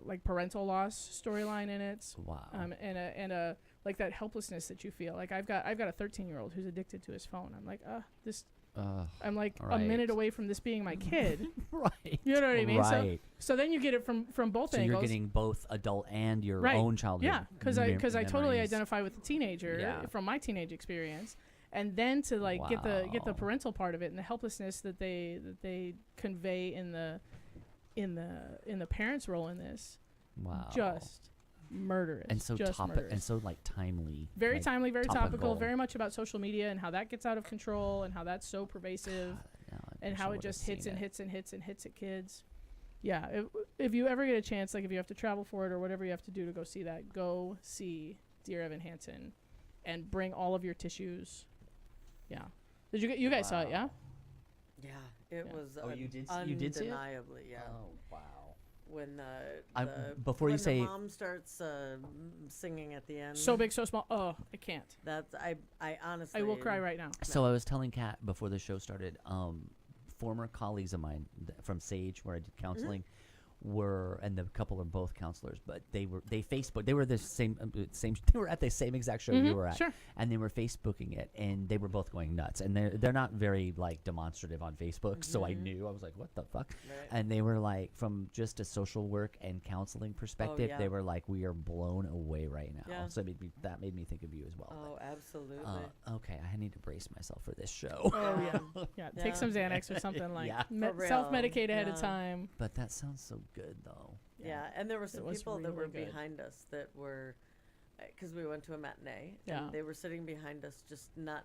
E: like parental loss storyline in it.
D: Wow.
E: And a like that helplessness that you feel. Like I've got a 13-year-old who's addicted to his phone. I'm like, this. I'm like a minute away from this being my kid.
D: Right.
E: You know what I mean?
D: Right.
E: So then you get it from both
D: So
E: angles.
D: you're getting both adult and your
E: Right.
D: own childhood.
E: Yeah, because I totally
D: memories.
E: identify with the teenager
D: Yeah.
E: from my teenage experience, and then to like get the
D: Wow.
E: parental part of it and the helplessness that they convey in the parents' role in this.
D: Wow.
E: Just murderous.
D: And so
E: just murderous.
D: and so like timely.
E: Very
D: like,
E: timely, very topical,
D: topical,
E: very much about social media and how that gets out of control and how that's so pervasive
D: No, I
E: and
D: wish
E: how
D: I
E: it
D: would've
E: just hits
D: seen
E: and
D: it.
E: hits and hits and hits at kids. Yeah, if you ever get a chance, like if you have to travel for it or whatever you have to do to go see that, go see Dear Evan Hansen, and bring all of your tissues. Yeah. Did you guys saw it? Yeah.
I: Yeah, it was.
D: Oh, you did see it?
I: Undeniably, yeah.
D: Oh wow.
I: When
D: before
I: when
D: you say
I: the mom starts singing at the end.
E: So big, so small. Oh, I can't.
I: That's I honestly.
E: I will cry right now.
D: So I was telling Kat before the show started, former colleagues of mine from Sage, where I did counseling, were, and the couple are both counselors, but they were the same they were at the same exact show you were at,
E: sure.
D: and they were Facebooking it, and they were both going nuts, and they're not very like demonstrative on Facebook, so I knew, I was like, what the fuck,
I: Right.
D: and they were like, from just a social work and counseling perspective,
I: yeah.
D: they were like, we are blown away right now.
I: Yeah.
D: So that made me think of you as well.
I: Oh, absolutely.
D: Okay, I need to brace myself for this show.
E: Oh yeah. Yeah. Take some Xanax or something like.
D: Yeah.
I: For real.
E: Self-medicate ahead of
I: Yeah.
E: time.
D: But that sounds so good though.
I: Yeah, and there were some
E: was
I: people that were
E: really good.
I: behind us that were, because we went to a matinee,
E: Yeah.
I: and they were sitting behind us, just not.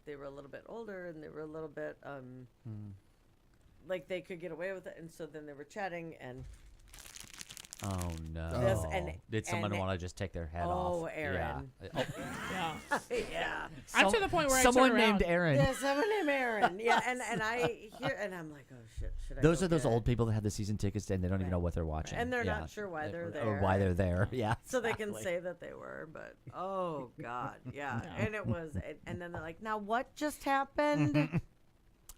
I: They were a little bit older, and they were a little bit like they could get away with it, and so then they were chatting, and
D: Oh no!
I: This- and-
D: Did someone
I: and-
D: want to just take their head off?
I: Oh, Aaron.
D: Yeah.
E: Yeah.
I: yeah.
E: I'm to the point where I
D: someone
E: turn
D: named
E: around.
D: Aaron.
I: Yeah, someone named Aaron. Yeah, and I hear, and I'm like, oh shit, should I?
D: Those
I: go
D: are those
I: get
D: old
I: it?
D: people that have the season tickets and they don't even
I: Right.
D: know what they're watching.
I: And they're
D: Yeah.
I: not sure why they're
D: Or
I: there.
D: why they're there. Yeah.
I: So they can
D: exactly.
I: say that they were, but oh god, yeah.
E: Yeah.
I: And it was, and then they're like, now what just happened?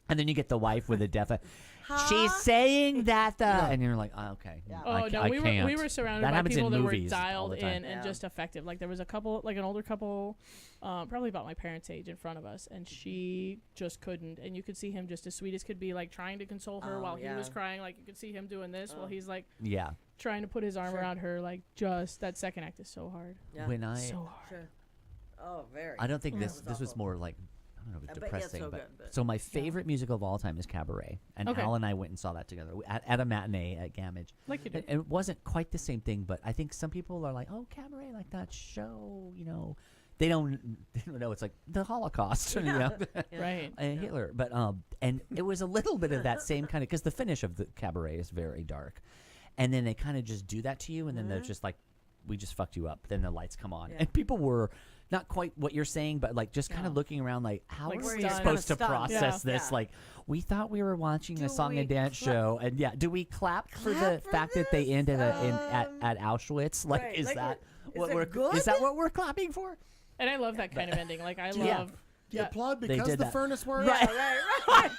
D: And then you get the wife with a deaf.
I: Huh?
D: She's saying that and you're like, oh, okay.
I: Yeah.
E: Oh
D: I,
E: no,
D: I
E: we
D: can't.
E: were surrounded
D: That
E: by
D: happens
E: people
D: in
E: that
D: movies
E: were
D: all
E: dialed
D: the time.
E: in and
I: Yeah.
E: just effective. Like there was a couple, like an older couple, probably about my parents' age, in front of us, and she just couldn't. And you could see him just as sweet as could be, like trying to console her
I: Oh,
E: while he was
I: yeah.
E: crying. Like you could see him doing this while
I: Oh.
E: he's like
D: Yeah.
E: trying to put his arm
I: Sure.
E: around her. Like just that second act is so hard,
I: Yeah.
D: When I,
E: so hard.
I: Sure. Oh, very.
D: I don't think
I: That
D: this
I: was
D: was
I: awful.
D: more like, I don't know, if it's
I: I bet you it's
D: depressing.
I: so
D: but
I: good, but-
D: so my favorite musical of all time is Cabaret, and
E: Okay.
D: Al and I went and saw that together at a matinee at Gamage.
E: Like you did.
D: And it wasn't quite the same thing, but I think some people are like, "Oh, Cabaret, like that show," you know. They don't know it's like the Holocaust, you know,
E: Right.
D: and Hitler. But and it was a little bit of that same kind of, because the finish of the Cabaret is very dark, and then they kind of just do that to you, and then they're just like, "We just fucked you up." Then the lights come on,
I: Yeah.
D: and people were not quite what you're saying, but like just kind
E: Yeah.
D: of looking around, like, how
E: Like
D: are we
E: stunned.
D: supposed to
I: Kinda stunned.
D: process
E: Yeah.
D: this?
I: Yeah.
D: Like, we thought we were watching a
I: Do
D: song
I: we
D: and dance
I: clap-
D: show, and do we clap for the
I: Clap for
D: fact that they
I: this?
D: ended at Auschwitz? Like,
I: Right,
D: is
I: like
D: that
I: is
D: what
I: it
D: we're
I: good?
D: is that what we're clapping for?
E: And I love that kind of ending. Like I
D: Yeah.
E: love.
J: Do you applaud
D: They
J: because
D: did
J: the
D: that.
J: furnace works?
I: Yeah, right.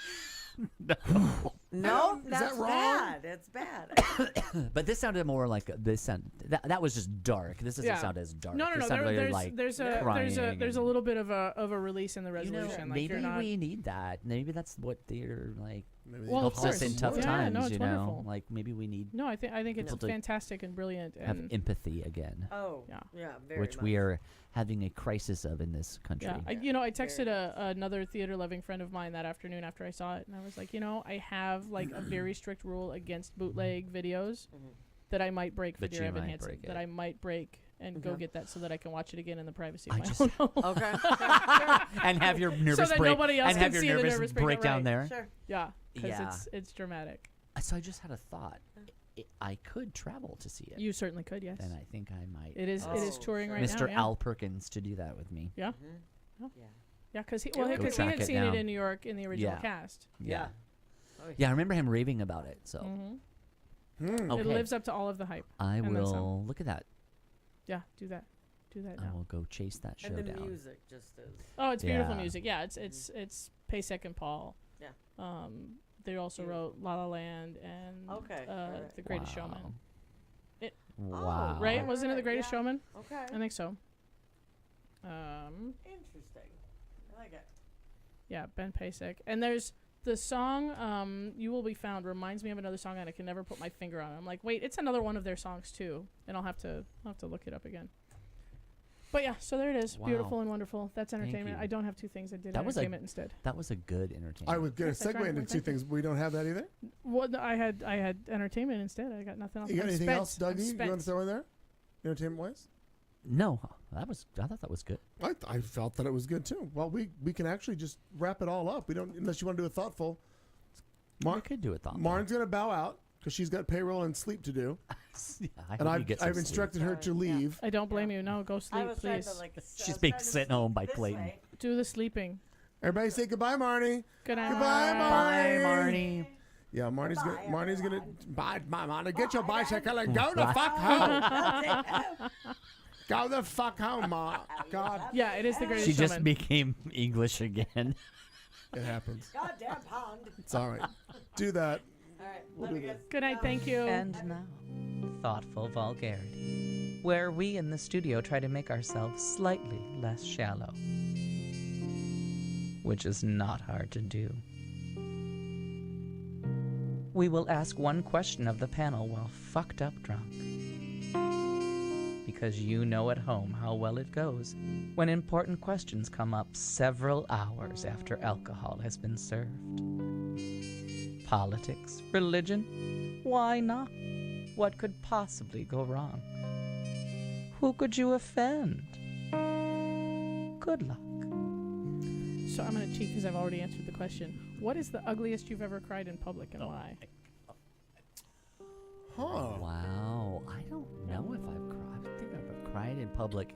I: No,
J: Is that
I: that's
J: wrong?
I: bad. It's bad.
D: But this sounded more like that was just dark. This doesn't sound as dark.
E: No, no,
D: This
E: no.
D: sounded like
E: There's
D: like
E: there's a
D: crying
E: there's a
D: and-
E: little bit of a release in the
D: You know,
E: resolution. like
D: maybe
E: you're not.
D: we need that. Maybe that's what they're like.
J: Maybe they
E: Well, of
D: helps us
E: course.
D: in tough
E: Yeah,
D: times.
E: no, it's
D: you know,
E: wonderful.
D: like maybe we need
E: No, I think it's
D: People to
E: fantastic and brilliant,
D: have
E: and
D: empathy again,
I: Oh,
E: Yeah.
I: yeah, very
D: which
I: much.
D: we are having a crisis of in this country.
E: yeah. I texted another theater loving friend of mine that afternoon after I saw it, and I was like, I have like a very strict rule against bootleg videos that I might break for
D: That
E: Dear
D: you
E: Evan
D: might
E: Hansen.
D: break
E: That
D: it.
E: I might break and go get that so that I can watch it again in the privacy of
D: I
E: my
D: just-
E: own home.
I: Okay.
D: And have your nervous
E: that
D: break
E: nobody else
D: and have
E: can
D: your
E: see the
D: nervous
E: nervous breakdown,
D: breakdown
E: right.
D: there.
I: Sure.
E: Yeah, because
D: Yeah.
E: it's dramatic.
D: So I just had a thought. I could travel to see it,
E: You certainly could, yes.
D: and I think I might.
E: It is
I: Oh,
E: touring
I: sure.
E: right
D: Mr.
E: now. Yeah.
D: Al Perkins to do that with me.
E: Yeah.
I: Yeah.
E: Yeah, because he
I: Go
E: had
D: track it
E: seen
D: down.
E: it in New York in the original
D: Yeah.
E: cast.
D: Yeah.
I: Oh,
D: Yeah, I remember him raving about it. So
E: It
D: okay,
E: lives up to all of the hype.
D: I
E: and then some.
D: will look at that.
E: Yeah, do that
D: I
E: now.
D: will go chase that show
I: And the
D: down.
I: music just is.
E: Oh, it's beautiful
D: Yeah.
E: music. Yeah, it's Pasek and Paul.
I: Yeah.
E: They also
I: Beautiful.
E: wrote La La Land and
I: Okay, alright.
E: The Greatest
D: Wow.
E: Showman.
D: Wow.
E: Right? Wasn't it The
I: Alright,
E: Greatest
I: yeah.
E: Showman?
I: Okay.
E: I think so.
I: Interesting. I like it.
E: Yeah, Ben Pasek. And there's the song You Will Be Found reminds me of another song and I can never put my finger on it. I'm like, wait, it's another one of their songs too. And I'll have to look it up again. But yeah, so there it is.
D: Wow.
E: Beautiful and wonderful. That's
D: Thank
E: entertainment.
D: you.
E: I don't have two things. I did
D: That was a-
E: entertainment instead.
D: That was a good entertainment.
J: I was going
E: Yes,
J: to
E: that's
J: segue
E: right.
J: into
E: Well,
J: two
E: thank you.
J: things. We don't have that either.
E: Well, I had entertainment instead. I got nothing else.
J: You got
E: I'm
J: anything
E: spent.
J: else,
E: I'm
J: Dougie? You
E: spent.
J: want to throw in there? Entertainment wise?
D: No, I thought that was good.
J: I felt that it was good too. Well, we can actually just wrap it all up. We don't unless you want to do a thoughtful.
D: We could do it thoughtful.
J: Martin's going to bow out because she's got payroll and sleep to do.
D: Yeah, I
J: And
D: hope you get some
J: I've
D: sleep.
J: instructed her to leave.
E: I don't blame you. No, go sleep, please.
D: She's being sent home by Clayton.
E: Do the sleeping.
J: Everybody say goodbye, Marnie.
E: Good night.
J: Goodbye,
D: Bye,
J: Marnie.
D: Marnie.
J: Yeah, Marnie's gonna bye, Marnie. Get your bicycle and go the fuck home. Go the fuck home, Ma. God.
E: Yeah, it is the greatest
D: She just
E: showman.
D: became English again.
J: It happens.
I: Goddamn pond.
J: It's all right. Do that.
I: All right.
J: We'll do this.
E: Good night. Thank you.
M: And now, thoughtful vulgarity, where we in the studio try to make ourselves slightly less shallow, which is not hard to do. We will ask one question of the panel while fucked up drunk. Because you know at home how well it goes when important questions come up several hours after alcohol has been served. Politics, religion, why not? What could possibly go wrong? Who could you offend? Good luck.
E: So I'm going to cheat because I've already answered the question. What is the ugliest you've ever cried in public and why?
D: Wow. I don't know if I've cried. I don't think I've cried in public.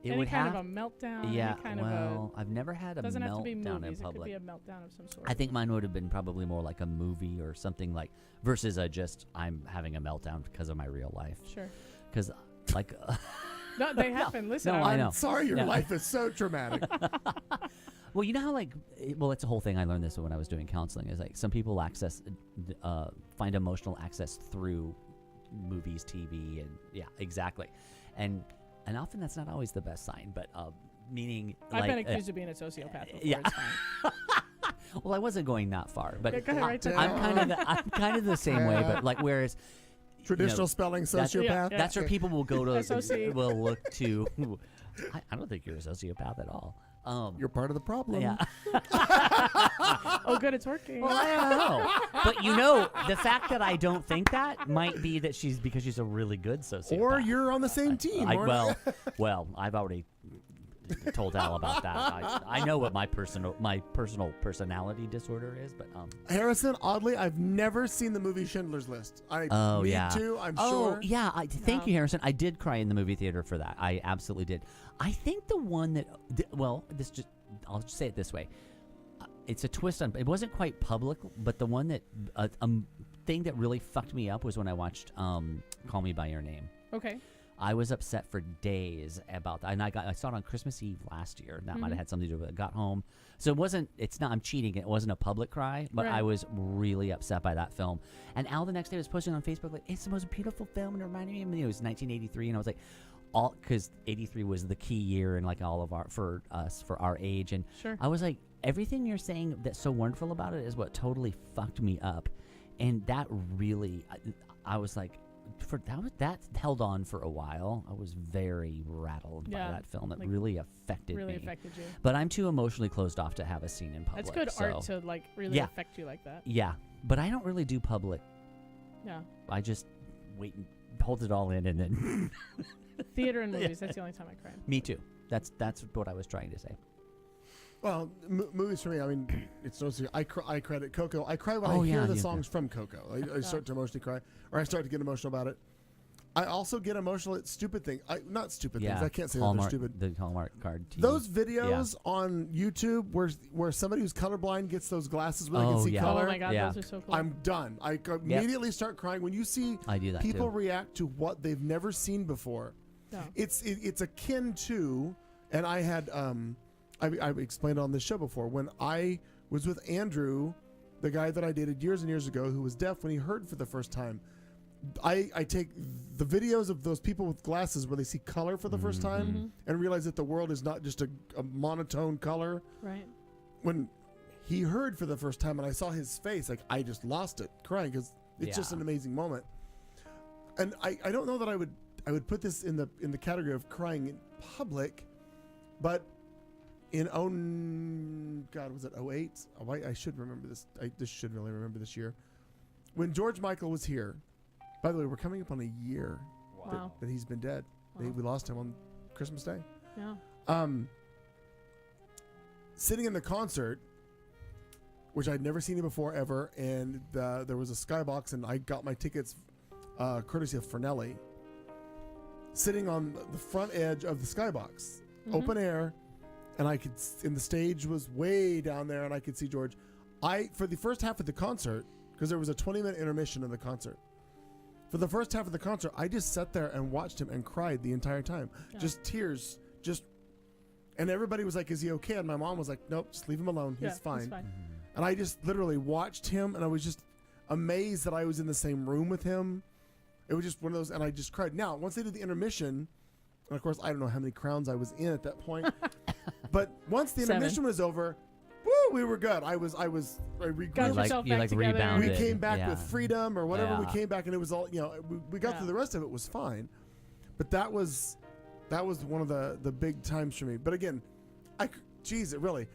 D: It
E: Any
D: would
E: kind
D: have
E: of a meltdown?
D: Yeah,
E: any kind
D: well, I've never had a
E: doesn't have to be
D: meltdown
E: movies.
D: in public.
E: It could be a meltdown of some sort.
D: I think mine would have been probably more like a movie or something like versus I'm having a meltdown because of my real life.
E: Sure.
D: Because like.
E: No, they happen. Listen,
D: no, I know.
J: I'm sorry your
D: Yeah.
J: life is so traumatic.
D: Well, you know how it's a whole thing. I learned this when I was doing counseling. Is like some people find emotional access through movies, TV, and yeah, exactly, and often that's not always the best sign. But meaning,
E: I've been accused of being a sociopath before.
D: yeah.
E: It's fine.
D: Well, I wasn't going that far, but
E: Yeah, go ahead, write that
D: I'm kind of the same way. But like, whereas
J: Traditional spelling sociopath.
D: That's where people will go to.
E: SOC.
D: Will look to. I don't think you're a sociopath at all.
J: You're part of the problem.
D: Yeah.
E: Oh, good, it's working.
D: Well, I don't know. But you know, the fact that I don't think that might be that because she's a really good sociopath.
J: Or you're on the same team.
D: Well, I've already told Al about that. I know what my personal personality disorder is, but
J: Harrison, oddly, I've never seen the movie Schindler's List. I need to, I'm sure.
D: Oh, yeah. Thank you, Harrison. I did cry in the movie theater for that. I absolutely did. I think the one that, I'll just say it this way. It's a twist on, it wasn't quite public, but the one that, thing that really fucked me up was when I watched Call Me By Your Name.
E: Okay.
D: I was upset for days about that, and I saw it on Christmas Eve last year. That might have had something to do with it. Got home, so I'm cheating. It wasn't a public cry, but
E: Right.
D: I was really upset by that film. And Al the next day was posting on Facebook like, "It's the most beautiful film," and it reminded me of it was 1983, and I was like, because 83 was the key year in like all of for our age, and
E: Sure.
D: I was like, everything you're saying that's so wonderful about it is what totally fucked me up, and that really, I was like. That held on for a while. I was very rattled by that film. It really affected me.
E: Affected you.
D: But I'm too emotionally closed off to have a scene in public.
E: That's good
D: so.
E: art to like really affect you like that.
D: Yeah, but I don't really do public.
E: Yeah.
D: I just wait and hold it all in and then.
E: Theater and movies. That's the only time I cried.
D: Me too. That's what I was trying to say.
J: Well, movies for me, I mean, it's no secret. I credit Coco. I cry when I hear the songs from Coco. I start to emotionally cry, or I start to get emotional about it. I also get emotional at stupid things. Not stupid things. I can't say
D: Hallmark,
J: that they're stupid.
D: The Hallmark card. TV.
J: Those videos on YouTube where somebody who's colorblind gets those glasses where they can see color.
E: Oh my God, those are so cool.
J: I'm done. I immediately start crying when you see people react to what they've never seen before.
E: Yeah.
J: It's akin to, and I had I've explained on this show before, when I was with Andrew, the guy that I dated years and years ago, who was deaf when he heard for the first time. I take the videos of those people with glasses where they see color for the first time and realize that the world is not just a monotone color.
E: Right.
J: When he heard for the first time and I saw his face, like I just lost it crying because it's just an amazing moment. And I don't know that I would put this in the category of crying in public, but in was it 08? Oh, I should remember this. I just should really remember this year. When George Michael was here, by the way, we're coming up on a year that he's been dead.
E: Wow.
J: We lost him on Christmas Day.
E: Yeah.
J: Sitting in the concert, which I'd never seen him before ever. And there was a skybox, and I got my tickets courtesy of Fernelli, sitting on the front edge of the skybox, open air, and I could. And the stage was way down there, and I could see George. For the first half of the concert, because there was a 20-minute intermission in the concert. For the first half of the concert, I just sat there and watched him and cried the entire time.
E: Yeah.
J: Just tears, and everybody was like, "Is he okay?" And my mom was like, "Nope, just leave him alone. He's fine."
E: He's fine.
J: And I just literally watched him, and I was just amazed that I was in the same room with him. It was just one of those, and I just cried. Now, once they did the intermission, and of course, I don't know how many crowns I was in at that point, but once the intermission was over, woo, we were good. I regrouped.
D: You rebounded.
J: We came back with freedom or whatever. We
D: Yeah.
J: came back, and it was all, we got through the rest of it was fine. But that was one of the big times for me. But again, it really.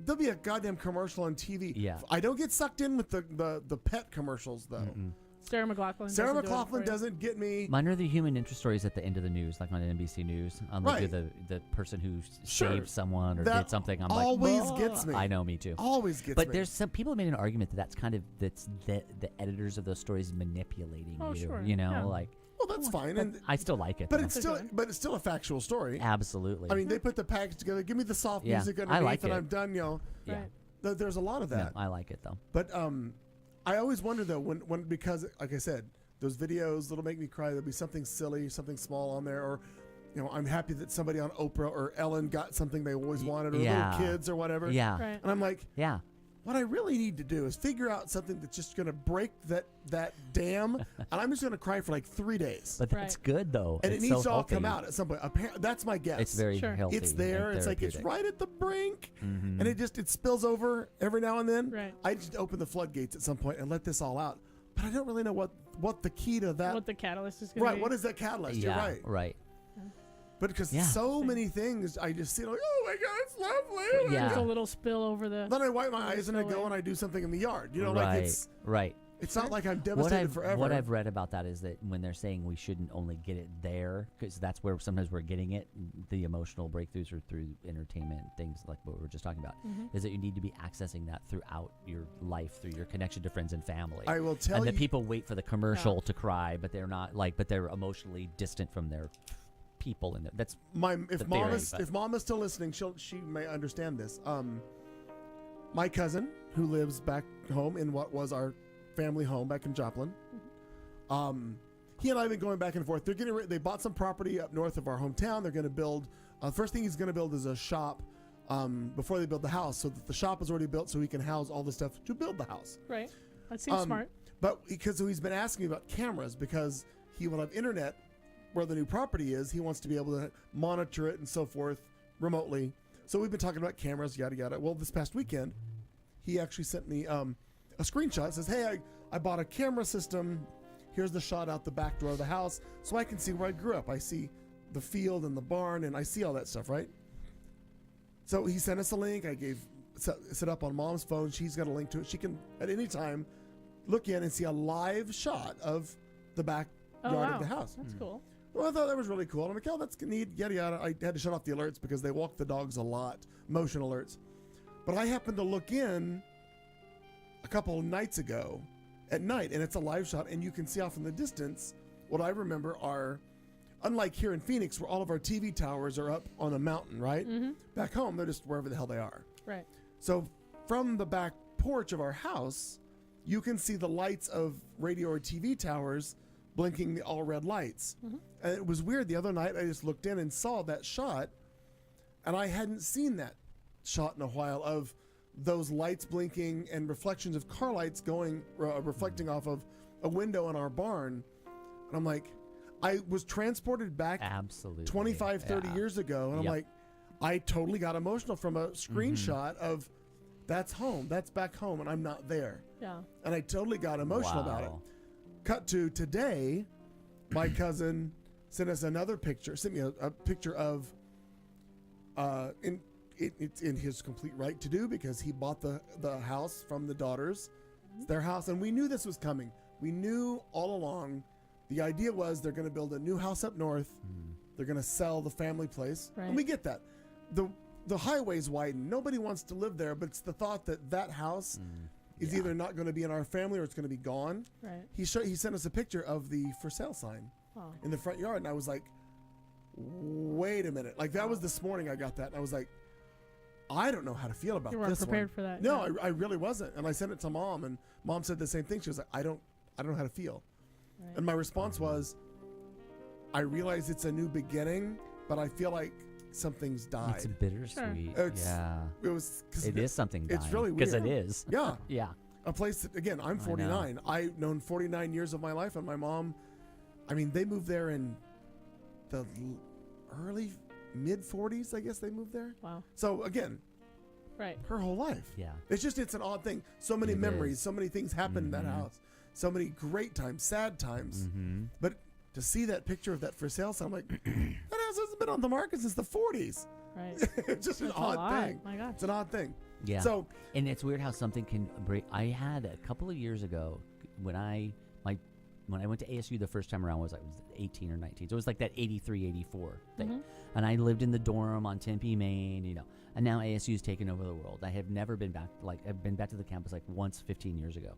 J: There'll be a goddamn commercial on TV.
D: Yeah.
J: I don't get sucked in with the pet commercials though.
E: Sarah McLachlan.
J: Sarah McLachlan doesn't get me.
D: Mine are the human interest stories at the end of the news, like on NBC News. Like the person who saved someone or
J: That
D: did something. I'm
J: always
D: like,
J: gets me.
D: I know, me too.
J: Always gets
D: but
J: me.
D: there's some people have made an argument that's kind of the editors of those stories manipulating you.
E: Sure.
D: You know,
E: Yeah.
D: like.
J: Well, that's fine, and
D: I still like it.
J: But
D: though.
J: it's still a factual story.
D: Absolutely.
J: I mean, they put the package together. Give me the soft
D: Yeah,
J: music
D: I
J: underneath,
D: like
J: and
D: it.
J: I'm done.
D: Yeah.
J: There's a lot of that.
D: Yeah, I like it though.
J: But I always wonder though when because like I said, those videos that'll make me cry. There'll be something silly, something small on there, or I'm happy that somebody on Oprah or Ellen got something they always wanted, or little kids or whatever.
D: Yeah.
E: Right.
J: And I'm like,
D: yeah.
J: What I really need to do is figure out something that's just going to break that dam, and I'm just going to cry for like 3 days.
D: But that's good though.
J: And
D: It's
J: it needs
D: so
J: to all come
D: healthy.
J: out at some point. That's my guess.
D: It's very healthy.
J: It's there.
D: and
J: It's like it's
D: therapeutic.
J: right at the brink,
D: Mhm.
J: and it spills over every now and then.
E: Right.
J: I just open the floodgates at some point and let this all out. But I don't really know what the key to that.
E: What the catalyst is going to be.
J: Right. What is that catalyst?
D: Yeah.
J: You're right.
D: Right.
J: But because
D: Yeah.
J: so many things, I just see like, oh my god, it's lovely.
D: Yeah.
E: There's a little spill over the.
J: Then I wipe my eyes and I go and I do something in the yard.
D: right.
J: Like it's
D: right.
J: It's not like I'm devastated forever.
D: What I've read about that is that when they're saying we shouldn't only get it there, because that's where sometimes we're getting it, the emotional breakthroughs are through entertainment, things like what we were just talking about, is that you need to be accessing that throughout your life, through your connection to friends and family.
J: I will tell
D: and
J: you.
D: that people wait for the commercial to cry, but they're not but they're emotionally distant from their people. And that's
J: if mom is still listening, she may understand this. My cousin who lives back home in what was our family home back in Joplin. He and I have been going back and forth. They bought some property up north of our hometown. They're going to build. First thing he's going to build is a shop before they build the house, so that the shop is already built, so he can house all the stuff to build the house.
E: Right. That seems smart.
J: But so he's been asking me about cameras because he will have internet where the new property is. He wants to be able to monitor it and so forth remotely. So we've been talking about cameras, yada yada. Well, this past weekend, he actually sent me a screenshot. It says, hey, I bought a camera system. Here's the shot out the back door of the house so I can see where I grew up. I see the field and the barn, and I see all that stuff, right? So he sent us a link. I set up on Mom's phone. She's got a link to it. She can, at any time, look in and see a live shot of the backyard of the house.
E: That's cool.
J: Well, I thought that was really cool. I'm like, oh, that's neat, yada, yada. I had to shut off the alerts because they walk the dogs a lot, motion alerts. But I happened to look in a couple of nights ago at night, and it's a live shot, and you can see off in the distance what I remember are, unlike here in Phoenix where all of our TV towers are up on a mountain, right?
E: Mm-hmm.
J: Back home, they're just wherever the hell they are.
E: Right.
J: So from the back porch of our house, you can see the lights of radio or TV towers blinking the all red lights.
E: Mm-hmm.
J: And it was weird. The other night, I just looked in and saw that shot, and I hadn't seen that shot in a while of those lights blinking and reflections of car lights going, reflecting off of a window in our barn. And I'm like, I was transported back 25, 30 years ago. And I'm like, I totally got emotional from a screenshot of that's home, that's back home, and I'm not there.
E: Yeah.
J: And I totally got emotional about it. Cut to today, my cousin sent us another picture, sent me a picture of, it's in his complete right to do because he bought the house from the daughters. It's their house, and we knew this was coming. We knew all along. The idea was they're going to build a new house up north. They're going to sell the family place.
E: Right.
J: And we get that. the highways widen. Nobody wants to live there, but it's the thought that that house is either not going to be in our family or it's going to be gone.
E: Right.
J: He sent us a picture of the for sale sign in the front yard, and I was like, wait a minute. Like, that was this morning I got that, and I was like, I don't know how to feel about this.
E: You weren't
J: one.
E: prepared for that.
J: No, I really wasn't. And I sent it to Mom, and Mom said the same thing. She was like, I don't know how to feel.
E: Right.
J: And my response was, I realize it's a new beginning, but I feel like something's died.
D: It's bittersweet.
J: It was.
D: It is something dying.
J: It's really weird.
D: Because it is.
J: Yeah.
D: Yeah.
J: A place that, again, I'm 49. I've known 49 years of my life, and my mom, I mean, they moved there in the early, mid-40s, I guess they moved there.
E: Wow.
J: So, again,
E: right,
J: her whole life.
D: Yeah.
J: It's an odd thing. So many memories, so many things happened in that house. So many great times, sad times. But to see that picture of that for sale sign, I'm like, that house hasn't been on the market since the 40s.
E: Right.
J: It's just an odd thing.
E: My God.
J: It's an odd thing.
D: Yeah.
J: So,
D: and it's weird how something can break. I had a couple of years ago when I went to ASU the first time around was 18 or 19. So it was like that 83, 84 thing. And I lived in the dorm on Tempe, Maine, and now ASU's taken over the world. I have never been back, I've been back to the campus once 15 years ago.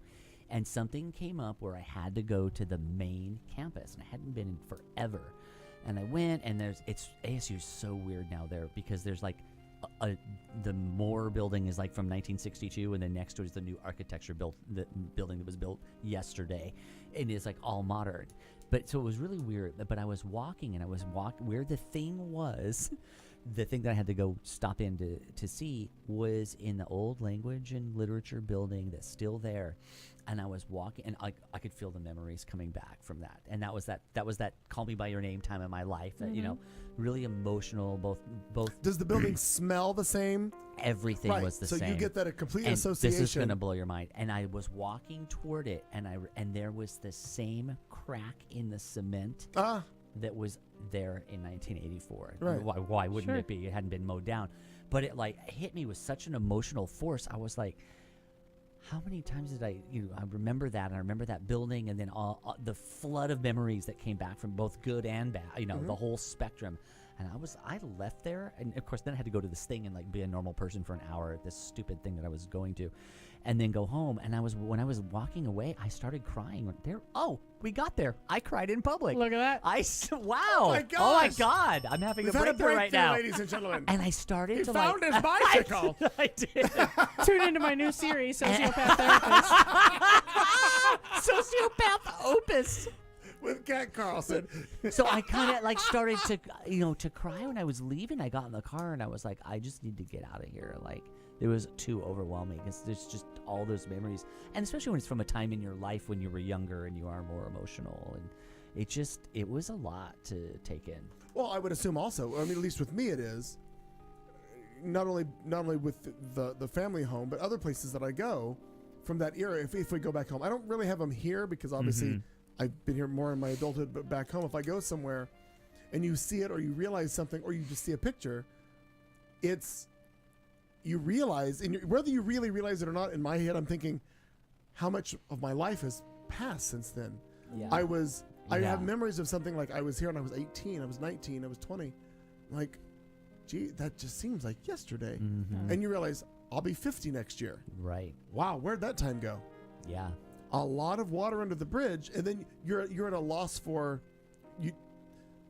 D: And something came up where I had to go to the main campus, and I hadn't been in forever. And I went, and ASU is so weird now there because there's the Moore building is from 1962, and then next to it is the new architecture building that was built yesterday, and it's all modern. But so it was really weird. But I was walking, and where the thing was. The thing that I had to go stop in to see was in the old language and literature building that's still there. And I was walking, and I could feel the memories coming back from that. And that was that Call Me By Your Name time in my life. That really emotional. Both.
J: Does the building smell the same?
D: Everything was the same.
J: So you get that a complete
D: and
J: association.
D: This is going to blow your mind. And I was walking toward it, and there was the same crack in the cement that was there in 1984.
J: Right.
D: Why wouldn't it be? It hadn't been mowed down. But it hit me with such an emotional force. I was like, how many times did I remember that, and I remember that building, and then all the flood of memories that came back from both good and bad, the whole spectrum. And I left there, and of course then I had to go to this thing and be a normal person for an hour at this stupid thing that I was going to, and then go home. And when I was walking away, I started crying. We got there. I cried in public.
E: Look at that.
D: Wow.
J: Oh my
D: Oh my God. I'm having a breakthrough right now,
J: ladies and gentlemen.
D: And I started to
J: found his bicycle.
D: I did.
E: Tune into my new series, Sociopath Therapist.
D: Sociopath Opus.
J: With Kat Carlson.
D: So I kind of started to cry when I was leaving. I got in the car and I was like, I just need to get out of here. It was too overwhelming. There's just all those memories, and especially when it's from a time in your life when you were younger and you are more emotional, and it was a lot to take in.
J: Well, I would assume also. I mean, at least with me, it is. Not only with the family home, but other places that I go from that era. If we go back home, I don't really have them here because obviously. I've been here more in my adulthood, but back home, if I go somewhere and you see it or you realize something or you just see a picture, you realize, and whether you really realize it or not, in my head, I'm thinking, how much of my life has passed since then?
D: Yeah.
J: I have memories of something I was here and I was 18, I was 19, I was 20. Gee, that just seems like yesterday. And you realize, I'll be 50 next year.
D: Right.
J: Wow, where'd that time go?
D: Yeah.
J: A lot of water under the bridge, and then you're at a loss for you.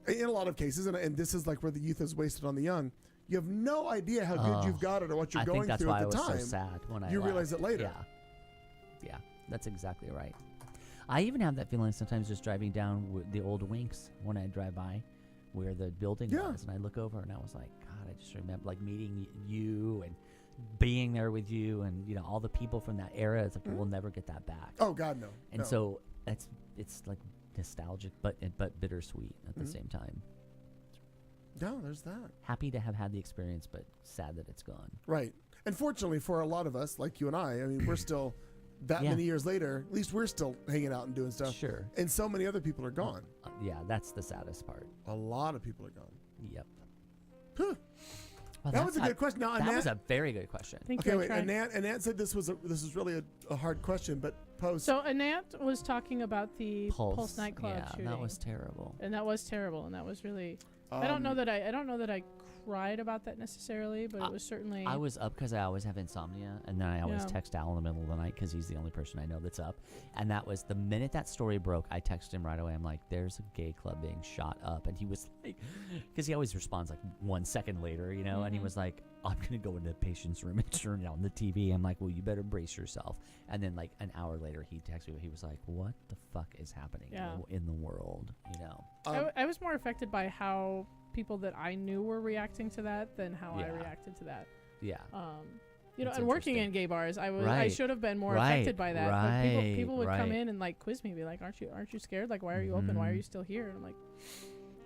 J: In a lot of cases, and this is where the youth is wasted on the young. You have no idea how good you've got it or what you're going through at the time.
D: I think that's why I was so sad when I left.
J: Realize it later.
D: Yeah, that's exactly right. I even have that feeling sometimes just driving down the old Winks when I drive by, where the building was, and I look over and I was like, God, I just remember meeting you and being there with you, and all the people from that era. It's we'll never get that back.
J: Oh God, no.
D: And so it's nostalgic, but bittersweet at the same time.
J: No, there's that.
D: Happy to have had the experience, but sad that it's gone.
J: Right. And fortunately for a lot of us, like you and I mean, we're still that many years later. At least we're still hanging out and doing stuff.
D: Sure.
J: And so many other people are gone.
D: Yeah, that's the saddest part.
J: A lot of people are gone.
D: Yep.
J: Huh.
D: Well,
J: that was a good question. Now,
D: that was a very good question.
J: Okay, wait. Annette said this was really a hard question, but post.
E: So Anant was talking about the Pulse nightclub
D: yeah,
E: shooting.
D: that was terrible.
E: And that was terrible, and that was really. I don't know that I cried about that necessarily, but it was certainly.
D: I was up because I always have insomnia, and then I always
E: Yeah.
D: text Al in the middle of the night because he's the only person I know that's up. And that was the minute that story broke, I texted him right away. I'm like, "There's a gay club being shot up," and he was like, because he always responds like 1 second later, you know, and he was like, "I'm gonna go into the patient's room and turn on the TV." I'm like, "Well, you better brace yourself." And then like an hour later, he texted me. He was like, "What the fuck is happening in the world?" You know.
E: I was more affected by how people that I knew were reacting to that than how I reacted to that.
D: Yeah.
E: You know,
D: That's
E: and working in
D: interesting.
E: gay bars, I
D: Right.
E: should have been more
D: Right.
E: affected by that. But people would come
D: Right.
E: in and like quiz me, be like, "Aren't you scared? Like, why are you open? Why are you still here?" And I'm like,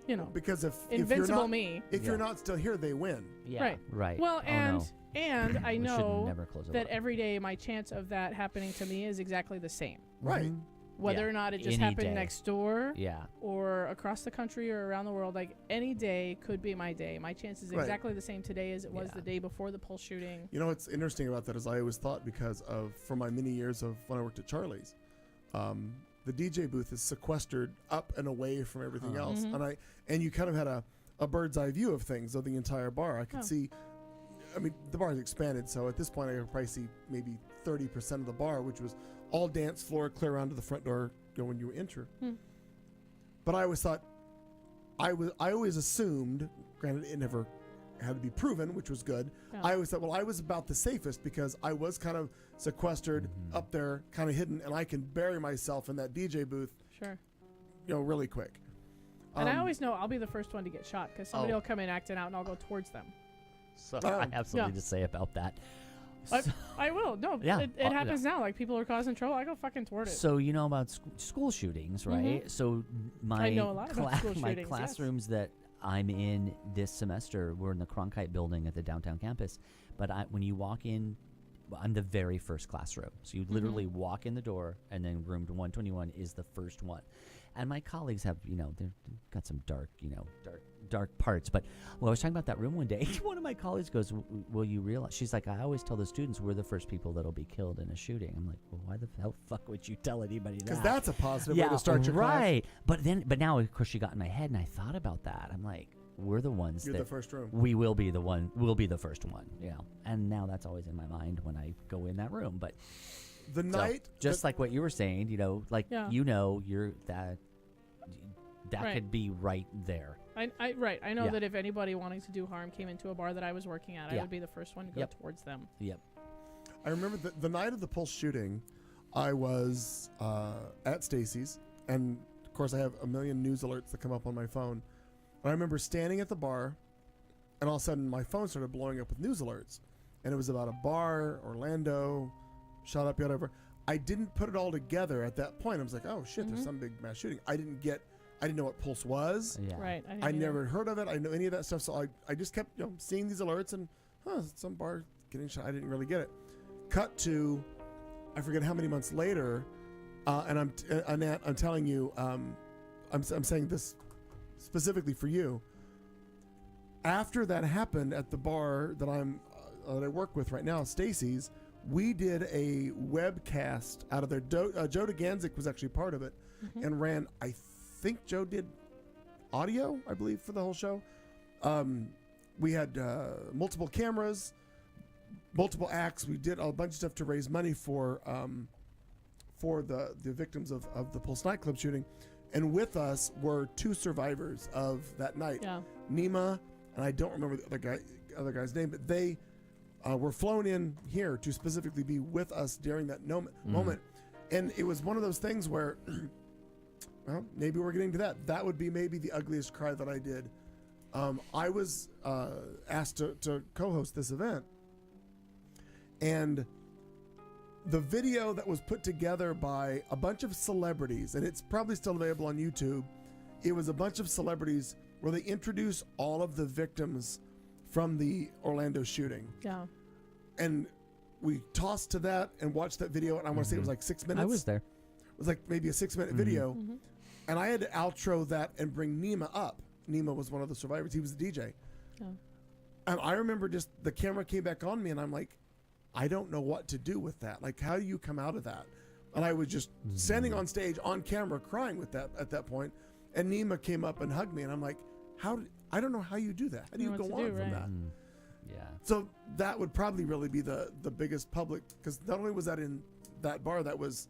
E: you know,
J: because if
E: invincible
J: you're not,
E: me.
J: if you're not still here, they win.
D: Yeah. Right.
E: Well,
D: Oh,
E: and
D: no.
E: and I
D: We should
E: know
D: never close it
E: that
D: up.
E: every day my chance of that happening to me is exactly the same.
J: Right.
E: Whether
D: Yeah.
E: or not it just
D: Any
E: happened
D: day.
E: next door,
D: Yeah.
E: or across the country or around the world, like any day could be my day. My chance is
J: Right.
E: exactly the same today as it was
D: Yeah.
E: the day before the Pulse shooting.
J: You know what's interesting about that is I always thought because of from my many years of when I worked at Charlie's, the DJ booth is sequestered up and away from everything else, and you kind of had a bird's eye view of things of the entire bar. I could see. I mean, the bar has expanded, so at this point I could probably see maybe 30% of the bar, which was all dance floor, clear around to the front door, when you enter. But I always thought, I always assumed, granted it never had to be proven, which was good.
E: Yeah.
J: I always thought, well, I was about the safest because I was kind of sequestered up there, kind of hidden, and I can bury myself in that DJ booth,
E: Sure.
J: really quick.
E: And I always know I'll be the first one to get shot because somebody will come in acting out and I'll go towards them.
D: So I have something to say about that.
E: I will. No,
D: Yeah.
E: it happens now. Like people are causing trouble. I go fucking toward it.
D: So you know about school shootings, right? So my
E: I know a lot about school
D: my
E: shootings, yes.
D: classrooms that I'm in this semester, we're in the Cronkite building at the downtown campus. But when you walk in, I'm the very first classroom. So you literally walk in the door, and then room 121 is the first one. And my colleagues have, they've got some dark parts. But when I was talking about that room one day, one of my colleagues goes, "Will you realize?" She's like, "I always tell the students we're the first people that'll be killed in a shooting." I'm like, "Well, why the hell fuck would you tell anybody that?"
J: Because that's a positive way to start your class.
D: Right. But now, of course, she got in my head, and I thought about that. I'm like, we're the ones
J: You're
D: that
J: the first room.
D: we will be the one. We'll be the first one. And now that's always in my mind when I go in that room. But
J: the night,
D: just like what you were saying, you're that. That
E: Right.
D: could be right there.
E: I know
D: Yeah.
E: that if anybody wanting to do harm came into a bar that I was working at, I
D: Yeah.
E: would be the first one to go
D: Yep.
E: towards them.
D: Yep.
J: I remember the night of the Pulse shooting, I was at Stacy's, and of course I have a million news alerts that come up on my phone. And I remember standing at the bar, and all of a sudden my phone started blowing up with news alerts, and it was about a bar, Orlando, shot up, whatever. I didn't put it all together at that point. I was like, oh shit, there's some big mass shooting. I didn't know what Pulse was.
D: Yeah.
E: Right.
J: I never heard of it. I know any of that stuff. So I just kept seeing these alerts and some bar getting shot. I didn't really get it. Cut to, I forget how many months later, and I'm telling you, I'm saying this specifically for you. After that happened at the bar that I work with right now, Stacy's, we did a webcast out of there. Joe DeGanzik was actually part of it and ran. I think Joe did audio, I believe, for the whole show. We had multiple cameras, multiple acts. We did a bunch of stuff to raise money for the victims of the Pulse nightclub shooting. And with us were two survivors of that night.
E: Yeah.
J: Nima, and I don't remember the other guy's name, but they were flown in here to specifically be with us during that moment. And it was one of those things where well, maybe we're getting to that. That would be maybe the ugliest cry that I did. I was asked to co-host this event. And the video that was put together by a bunch of celebrities, and it's probably still available on YouTube, it was a bunch of celebrities where they introduce all of the victims from the Orlando shooting.
E: Yeah.
J: And we tossed to that and watched that video, and I want to say it was like 6 minutes.
D: I was there.
J: It was like maybe a 6-minute video. And I had to outro that and bring Nima up. Nima was one of the survivors. He was the DJ.
E: Yeah.
J: And I remember just the camera came back on me, and I'm like, I don't know what to do with that. Like, how do you come out of that? And I was just standing on stage on camera crying with that at that point. And Nima came up and hugged me, and I'm like, I don't know how you do that. How do you go on from that?
D: Yeah.
J: So that would probably really be the biggest public, because not only was that in that bar, that was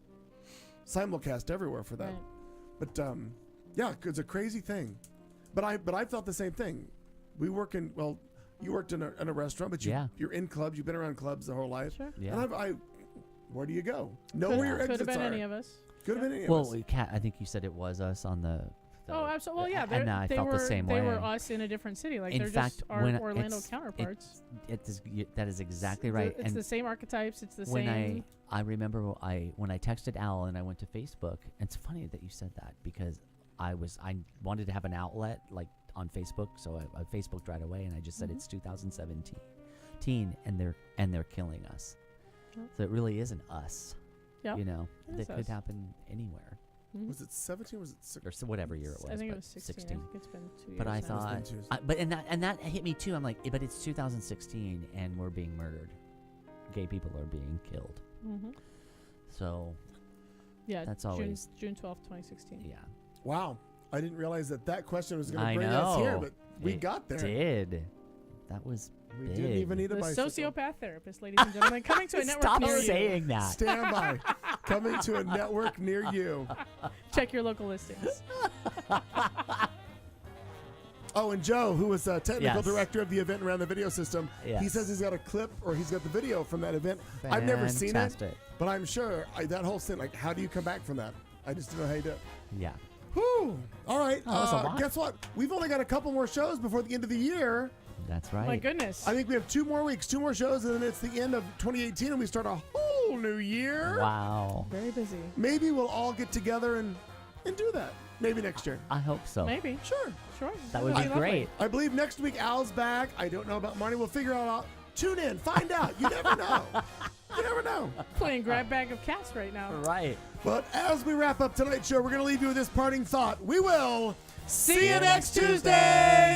J: simulcast everywhere for that.
E: Right.
J: But yeah, it's a crazy thing. But I felt the same thing. We work in, well, you worked in a restaurant, but you're in clubs. You've been around clubs the whole life.
E: Sure.
J: Yeah. And where do you go? Know where your exits are.
E: Could have been any of us.
J: Could have been any of us.
D: Well, Kat, I think you said it was us on the.
E: Oh, absolutely. Well, yeah,
D: and I
E: they
D: felt
E: were
D: the same
E: they
D: way.
E: were us in a different city. Like
D: in
E: they're
D: fact,
E: just our
D: when
E: Orlando counterparts.
D: That is exactly right.
E: It's the same archetypes. It's the
D: when
E: same.
D: I remember when I texted Al and I went to Facebook. It's funny that you said that because I wanted to have an outlet like on Facebook, so I Facebooked right away and I just said it's 2017, and they're killing us.
E: Yep.
D: So it really isn't us.
E: Yep.
D: You know,
E: It
D: that
E: is
D: could
E: us.
D: happen anywhere.
J: Was it 17? Was it 16?
D: Or so whatever year it was.
E: I think it
D: but
E: was 16. I think it's been 2 years.
D: But I
E: now.
D: thought, but that hit me too. I'm like, but it's 2016 and we're being murdered. Gay people are being killed.
E: Mm-hmm.
D: So,
E: yeah,
D: that's always
E: June 12th, 2016.
D: Yeah.
J: Wow, I didn't realize that question was going
D: I
J: to bring
D: know.
J: us here, but we
D: It
J: got there.
D: Did that was
J: We
D: big.
J: didn't even need a
E: The
J: bicycle.
E: sociopath therapist, ladies and gentlemen, coming to a network
D: Stop
E: near
D: saying
E: you.
D: that.
J: Stand by. Coming to a network near you.
E: Check your local listings.
J: Oh, and Joe, who was technical
D: Yes.
J: director of the event around the video system, he
D: Yes.
J: says he's got a clip or he's got the video from that event. I've never seen it,
D: Fantastic.
J: but I'm sure that whole scene, like, how do you come back from that? I just don't know how you do it.
D: Yeah.
J: Whew. All right.
D: Oh, that's a lot.
J: Guess what? We've only got a couple more shows before the end of the year.
D: That's right.
E: My goodness.
J: I think we have 2 more weeks, 2 more shows, and then it's the end of 2018, and we start a whole new year.
D: Wow.
E: Very busy.
J: Maybe we'll all get together and do that. Maybe next year.
D: I hope so.
E: Maybe.
J: Sure.
D: That would be great.
J: I believe next week Al's back. I don't know about Marnie. We'll figure it out. Tune in. Find out. You never know. You never know.
E: Playing grab bag of cats right now.
D: Right.
J: But as we wrap up tonight's show, we're going to leave you with this parting thought. We will see you next Tuesday.